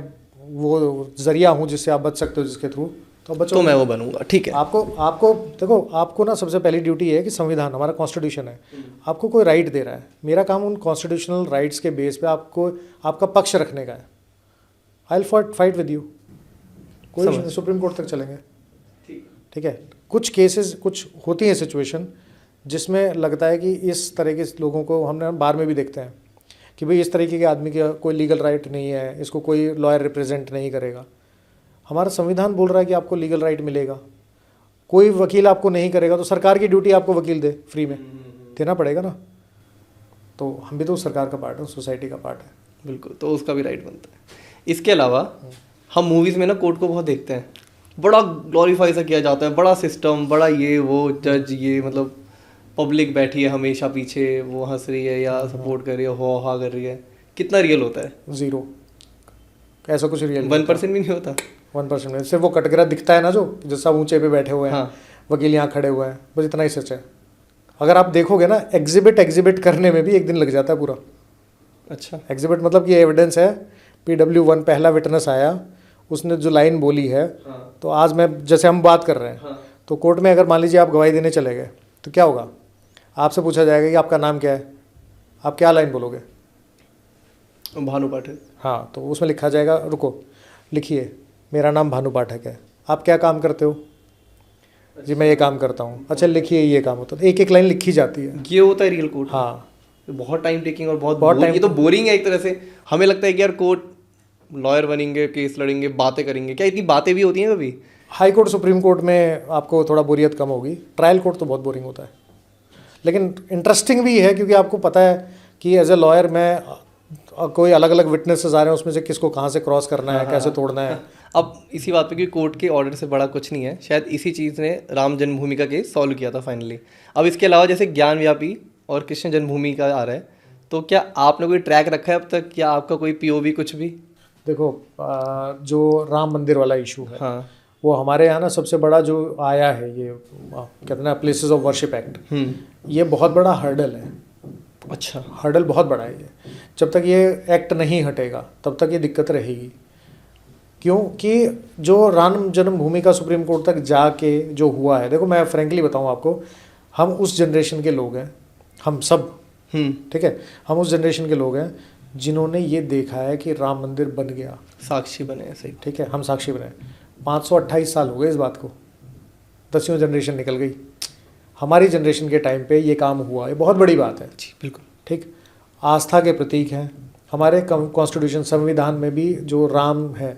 वो जरिया हूँ जिससे आप बच सकते हो, जिसके थ्रू, तो बचो। तो मैं वो बनूंगा, ठीक है। आपको देखो, आपको ना सबसे पहली ड्यूटी है कि संविधान हमारा कॉन्स्टिट्यूशन है, आपको कोई राइट दे रहा है, मेरा काम उन कॉन्स्टिट्यूशनल राइट्स के बेस पे आपको आपका पक्ष रखने का है। I will fight with you, कोई सुप्रीम कोर्ट तक चलेंगे, ठीक है। कुछ केसेस, कुछ होती हैं सिचुएशन जिसमें लगता है कि इस तरह के लोगों को, हमने बार में भी देखते हैं कि भाई इस तरीके के आदमी का कोई लीगल राइट नहीं है, इसको कोई लॉयर रिप्रेजेंट नहीं करेगा। हमारा संविधान बोल रहा है कि आपको लीगल राइट मिलेगा, कोई वकील आपको नहीं करेगा तो सरकार की ड्यूटी आपको वकील दे, फ्री में देना पड़ेगा ना। तो हम भी तो सरकार का पार्ट है, सोसाइटी का पार्ट है। बिल्कुल, तो उसका भी राइट बनता है। इसके अलावा हम मूवीज़ में ना कोर्ट को बहुत देखते हैं, बड़ा ग्लोरीफाई सा किया जाता है, बड़ा सिस्टम, बड़ा ये वो जज, ये मतलब पब्लिक बैठी है हमेशा पीछे, वो हंस रही है या सपोर्ट कर रही है, हो हा कर रही है। कितना रियल होता है? 0, ऐसा कुछ रियल 1% भी नहीं होता। 1% में सिर्फ वो कटघरा दिखता है ना, जो सब ऊंचे पे बैठे हुए हैं, हाँ। वकील यहाँ खड़े हुए हैं, बस इतना ही सच है। अगर आप देखोगे ना, एग्जिबिट करने में भी एक दिन लग जाता है पूरा। अच्छा, एग्जिबिट मतलब कि एविडेंस है, PW1 पहला विटनेस आया, उसने जो लाइन बोली है, तो आज मैं जैसे हम बात कर रहे हैं, तो कोर्ट में अगर मान लीजिए आप गवाही देने चले गए तो क्या होगा, आपसे पूछा जाएगा कि आपका नाम क्या है, आप क्या लाइन बोलोगे? भानु पाठक। हाँ, तो उसमें लिखा जाएगा, रुको लिखिए, मेरा नाम भानु पाठक है, आप क्या काम करते हो? जी मैं ये काम करता हूँ। अच्छा लिखिए ये काम होता है, एक एक लाइन लिखी जाती है। ये होता है रियल कोर्ट? हाँ, बहुत टाइम टेकिंग और बहुत टाइम, ये तो बोरिंग है एक तरह से। हमें लगता है कि यार कोर्ट लॉयर बनेंगे, केस लड़ेंगे, बातें करेंगे, क्या इतनी बातें भी होती हैं कभी? हाई कोर्ट सुप्रीम कोर्ट में आपको थोड़ा बोरियत कम होगी, ट्रायल कोर्ट तो बहुत बोरिंग होता है, लेकिन इंटरेस्टिंग भी है क्योंकि आपको पता है कि एज ए लॉयर में कोई अलग अलग विटनेसेस आ रहे हैं, उसमें से किसको कहाँ से क्रॉस करना है, कैसे तोड़ना है। अब इसी बात पे कि कोर्ट के ऑर्डर से बड़ा कुछ नहीं है, शायद इसी चीज़ ने राम जन्मभूमि का केस सॉल्व किया था फाइनली। अब इसके अलावा जैसे ज्ञान व्यापी और कृष्ण जन्मभूमि का आ रहा है, तो क्या आपने कोई ट्रैक रखा है अब तक, या आपका कोई POV कुछ भी? देखो जो राम मंदिर वाला इशू है, हाँ, वो हमारे यहाँ ना सबसे बड़ा जो आया है, ये कहते हैं ना प्लेसेस ऑफ वर्शिप एक्ट, ये बहुत बड़ा हर्डल है। अच्छा, हर्डल बहुत बड़ा है ये, जब तक ये एक्ट नहीं हटेगा तब तक ये दिक्कत रहेगी। क्योंकि जो राम जन्मभूमि का सुप्रीम कोर्ट तक जाके जो हुआ है, देखो मैं फ्रेंकली बताऊँ आपको, हम उस जनरेशन के लोग हैं, हम सब, ठीक है, हम उस जनरेशन के लोग हैं जिन्होंने ये देखा है कि राम मंदिर बन गया, साक्षी बने, सही, ठीक है, हम साक्षी बने। 528 साल हो गए इस बात को, 10वीं जनरेशन निकल गई, हमारी जनरेशन के टाइम पे ये काम हुआ, ये बहुत बड़ी बात है जी बिल्कुल, ठीक। आस्था के प्रतीक हैं हमारे कॉन्स्टिट्यूशन, संविधान में भी जो राम है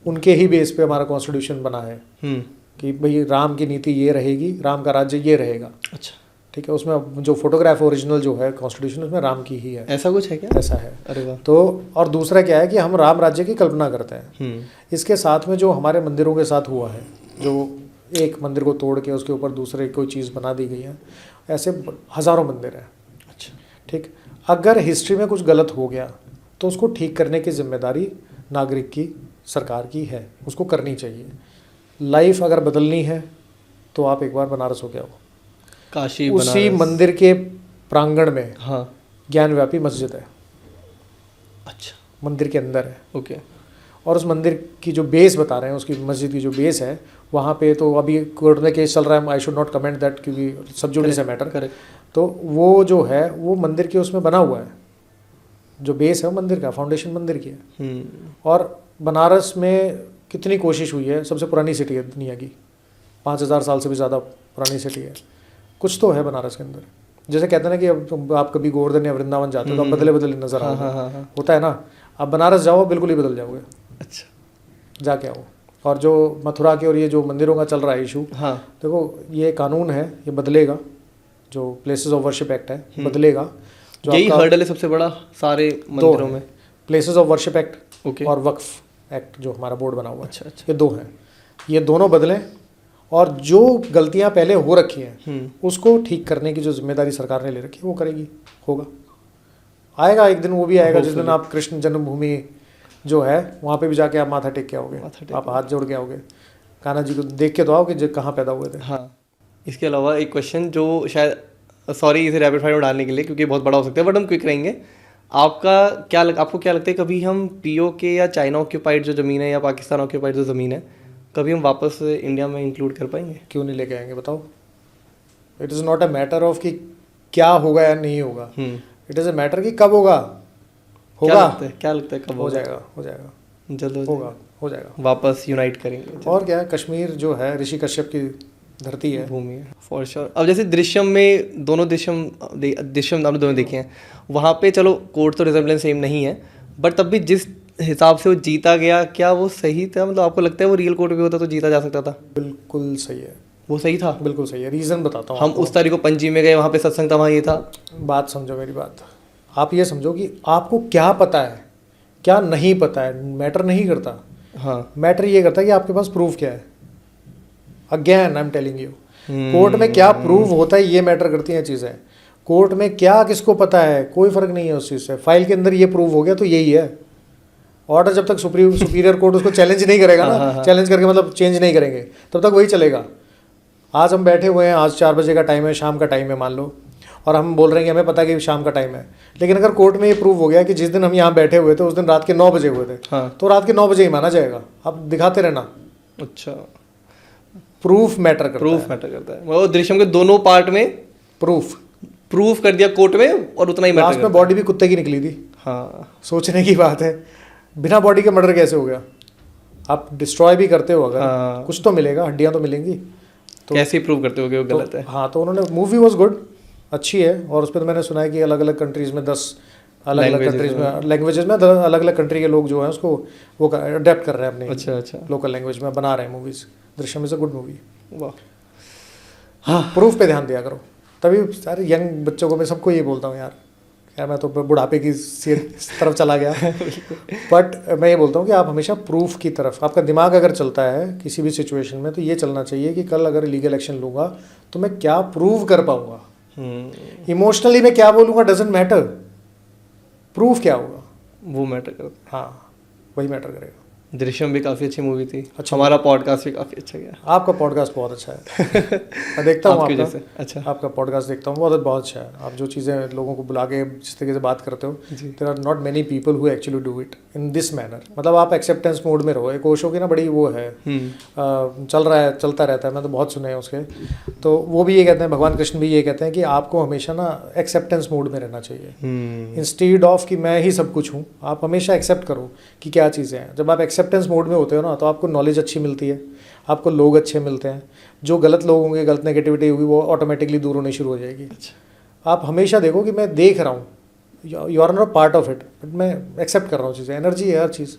उनके ही बेस पे हमारा कॉन्स्टिट्यूशन बना है कि भाई राम की नीति ये रहेगी, राम का राज्य ये रहेगा। अच्छा, ठीक है, उसमें जो फोटोग्राफ ओरिजिनल जो है कॉन्स्टिट्यूशन, उसमें राम की ही है। ऐसा कुछ है क्या? ऐसा है। अरे वाह। तो और दूसरा क्या है कि हम राम राज्य की कल्पना करते हैं। इसके साथ में जो हमारे मंदिरों के साथ हुआ है, जो एक मंदिर को तोड़ के उसके ऊपर दूसरे कोई चीज़ बना दी गई है, ऐसे हज़ारों मंदिर हैं। अच्छा, ठीक, अगर हिस्ट्री में कुछ गलत हो गया तो उसको ठीक करने की जिम्मेदारी नागरिक की, सरकार की है, उसको करनी चाहिए। लाइफ अगर बदलनी है तो आप एक बार बनारस हो गया हो, काशी, उसी मंदिर के प्रांगण में हाँ ज्ञान व्यापी मस्जिद है। अच्छा, मंदिर के अंदर है। ओके। और उस मंदिर की जो बेस बता रहे हैं, उसकी मस्जिद की जो बेस है वहाँ पे, तो अभी कोर्ट में केस चल रहा है, I should not comment that क्योंकि सब जुडिस है मैटर। करेक्ट। तो वो जो है वो मंदिर के उसमें बना हुआ है, जो बेस है वो मंदिर का, फाउंडेशन मंदिर की है। और बनारस में कितनी कोशिश हुई है, सबसे पुरानी सिटी है दुनिया की, 5000 साल से भी ज़्यादा पुरानी सिटी है, कुछ तो है बनारस के अंदर। जैसे कहते हैं ना कि अब आप कभी गोवर्धन या वृंदावन जाते हो तो आप बदले बदले नजर आओगे, होता है ना, आप बनारस जाओ बिल्कुल ही बदल जाओगे। अच्छा, जाके आओ। और जो मथुरा के और ये जो मंदिरों का चल रहा है इशू, हाँ, देखो ये कानून है, ये बदलेगा, जो प्लेसेस ऑफ वर्शिप एक्ट है बदलेगा। जो यही हर्डल है सबसे बड़ा सारे मंदिरों में, places of worship act okay, और वक्फ एक्ट जो हमारा बोर्ड बना हुआ है। अच्छा अच्छा, ये दो हैं, ये दोनों बदलें और जो गलतियां पहले हो रखी हैं उसको ठीक करने की जो जिम्मेदारी सरकार ने ले रखी है वो करेगी, होगा, आएगा एक दिन, वो भी आएगा जिस दिन आप कृष्ण जन्मभूमि जो है वहाँ पे भी जाके आप माथा टेक के आओगे, आप हाथ जोड़ के आओगे, कान्हा जी को देख के तो आओगे जो कहाँ पैदा हुए थे। हाँ। इसके अलावा एक क्वेश्चन जो शायद, सॉरी इसे रैपिड फायर में डालने के लिए क्योंकि बहुत बड़ा हो सकता है, बट हम क्विक रहेंगे। आपको क्या लगता है, कभी हम पीओके या चाइना ऑक्यूपाइड जो ज़मीन है या पाकिस्तान ऑक्यूपाइड जो ज़मीन है, कभी हम वापस इंडिया में इंक्लूड कर पाएंगे? क्यों नहीं लेके आएंगे बताओ। It is not a matter of कि क्या होगा या नहीं होगा, इट इज़ अ मैटर कि कब होगा। क्या लगता है कब हो जाएगा, हो जाएगा, जल्द होगा, हो जाएगा, वापस यूनाइट करेंगे। और क्या, कश्मीर जो है ऋषि कश्यप की धरती है, भूमि है, फॉर श्योर। अब जैसे दृश्यम में दोनों दृश्यम आपने दोनों देखे हैं, वहाँ पे चलो कोड तो रिजेम्बलेंस सेम नहीं है, बट तब भी जिस हिसाब से वो जीता गया, क्या वो सही था? मतलब आपको लगता है वो रियल कोड भी होता तो जीता जा सकता था? बिल्कुल सही है, वो सही था, बिल्कुल सही है। रीज़न बताता हूँ, हम उस तारीख को पणजी में गए, वहाँ पे सत्संग था, वहाँ ये था। बात समझो मेरी बात, आप ये समझो कि आपको क्या पता है क्या नहीं पता है मैटर नहीं करता। हाँ, मैटर ये करता है कि आपके पास प्रूफ क्या है। Again I am telling you, court में क्या प्रूव होता है ये मैटर करती हैं चीज़ें। कोर्ट में क्या किसको पता है कोई फ़र्क नहीं है उस चीज़ से। फाइल के अंदर ये प्रूव हो गया तो यही है। ऑर्डर जब तक सुपीरियर कोर्ट उसको चैलेंज नहीं करेगा ना, चैलेंज करके मतलब चेंज नहीं करेंगे, तब तक वही चलेगा। आज हम बैठे हुए हैं, आज 4 बजे का टाइम है, शाम का टाइम है मान लो, और हम बोल रहे हैं कि हमें पता है कि शाम का टाइम है, लेकिन अगर कोर्ट में ये प्रूव हो गया कि जिस दिन हम यहाँ बैठे हुए थे उस दिन रात के 9 बजे हुए थे, हाँ, तो रात के 9 बजे ही माना जाएगा। आप दिखाते रहना। अच्छा, प्रूफ मैटर करता है। प्रूफ मैटर करता है। वो दृश्यम के दोनों पार्ट में प्रूफ कर दिया कोर्ट में, और उतना ही मैटर लास्ट में बॉडी भी कुत्ते की निकली थी। हाँ, सोचने की बात है, बिना बॉडी के मर्डर कैसे हो गया? आप डिस्ट्रॉय भी करते हो अगर, हाँ, कुछ तो मिलेगा, हड्डियां तो मिलेंगी, तो कैसे प्रूव करते हो कि वो गलत है? हाँ, तो उन्होंने, मूवी वॉज गुड, अच्छी है, और उस पर तो मैंने सुना है कि अलग अलग कंट्रीज़ में 10 अलग अलग कंट्रीज में लैंग्वेजेस में अलग अलग कंट्री के लोग जो हैं उसको वो अडेप्ट कर रहे हैं अपनी अच्छा लोकल लैंग्वेज में, बना रहे हैं movies. Drishyam is a good movie. वाह। हाँ, प्रूफ पे ध्यान दिया करो, तभी सारे यंग बच्चों को मैं सबको ये बोलता हूँ यार मैं तो बुढ़ापे की तरफ चला गया बट मैं ये बोलता हूँ कि आप हमेशा प्रूफ की तरफ, आपका दिमाग अगर चलता है किसी भी सिचुएशन में तो ये चलना चाहिए कि कल अगर लीगल एक्शन लूँगा तो मैं क्या प्रूव कर पाऊँगा। इमोशनली मैं क्या बोलूँगा डजेंट मैटर, प्रूफ क्या होगा वो मैटर करता है। हाँ, वही मैटर करेगा। दृश्यम भी काफ़ी अच्छी मूवी थी। अच्छा, हमारा पॉडकास्ट भी काफ़ी अच्छा गया। आपका पॉडकास्ट बहुत अच्छा है मैं देखता हूँ आपका। अच्छा, आपका पॉडकास्ट देखता हूँ, बहुत अच्छा है। आप जो चीज़ें लोगों को बुला के जिस तरीके से बात करते हो, there are not many people who actually do it in this manner. मतलब आप एक्सेप्टेंस मोड में रहो। एक ओशो की ना बड़ी वो है, चल रहा है, चलता रहता है, मैं तो बहुत सुने हैं उसके, तो वो भी ये कहते हैं, भगवान कृष्ण भी ये कहते हैं कि आपको हमेशा ना एक्सेप्टेंस मोड में रहना चाहिए इंस्टीड ऑफ कि मैं ही सब कुछ हूँ। आप हमेशा एक्सेप्ट करो कि क्या चीज़ें हैं। जब आप एक्सेप्टेंस मोड में होते हो ना तो आपको नॉलेज अच्छी मिलती है, आपको लोग अच्छे मिलते हैं, जो गलत लोग होंगे, गलत नेगेटिविटी होगी वो ऑटोमेटिकली दूर होनी शुरू हो जाएगी। अच्छा। आप हमेशा देखो कि मैं देख रहा हूँ, you are not part of it, but मैं एक्सेप्ट कर रहा हूँ चीज़ें। एनर्जी है हर चीज़,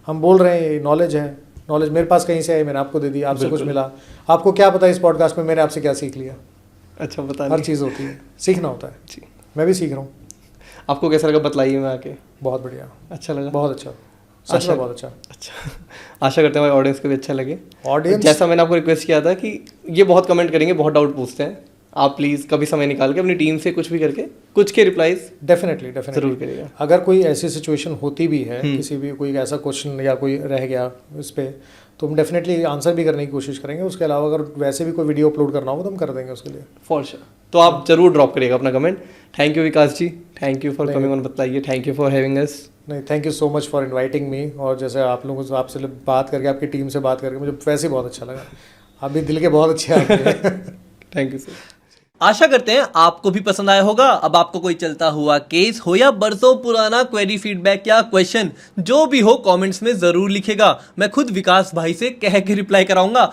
हम बोल रहे हैं नॉलेज है, नॉलेज मेरे पास कहीं से आई, मैंने आपको दे दी, आपसे कुछ मिला। आपको क्या पता इस पॉडकास्ट में मैंने आपसे क्या सीख लिया? अच्छा, बता। हर चीज़ होती है, सीखना होता है जी। मैं भी सीख रहा हूँ। आपको कैसा लगा बताइए मैं आके? बहुत बढ़िया, अच्छा लगा, बहुत अच्छा, सच में बहुत अच्छा। अच्छा, आशा करते हैं हमारे ऑडियंस को भी अच्छा लगे। ऑडियंस, जैसा मैंने आपको रिक्वेस्ट किया था कि ये बहुत कमेंट करेंगे, बहुत डाउट पूछते हैं, आप प्लीज़ कभी समय निकाल के अपनी टीम से कुछ भी करके कुछ के रिप्लाईज डेफिनेटली जरूर करिएगा। अगर कोई ऐसी सिचुएशन होती भी है, किसी भी कोई ऐसा क्वेश्चन या कोई रह गया इस पर, तो हम डेफिनेटली आंसर भी करने की कोशिश करेंगे। उसके अलावा अगर वैसे भी कोई वीडियो अपलोड करना होगा तो हम कर देंगे उसके लिए, फॉर श्योर। तो आप जरूर ड्रॉप करिएगा अपना comment. Thank you Vikas ji, thank you for coming on बताइए, thank you for having us. नहीं, thank you so much for inviting me. और जैसे आप लोगों से आपसे बात करके, आपकी टीम से बात करके मुझे वैसे ही बहुत अच्छा लगा। आप भी दिल के बहुत अच्छे आदमी हैं। Thank you sir. आशा करते हैं आपको भी पसंद आया होगा। अब आपको कोई चलता हुआ केस हो या बरसों पुराना क्वेरी, फीडबैक या क्वेश्चन जो भी हो, कमेंट्स में जरूर लिखेगा। मैं खुद विकास भाई से कह के रिप्लाई कराऊंगा।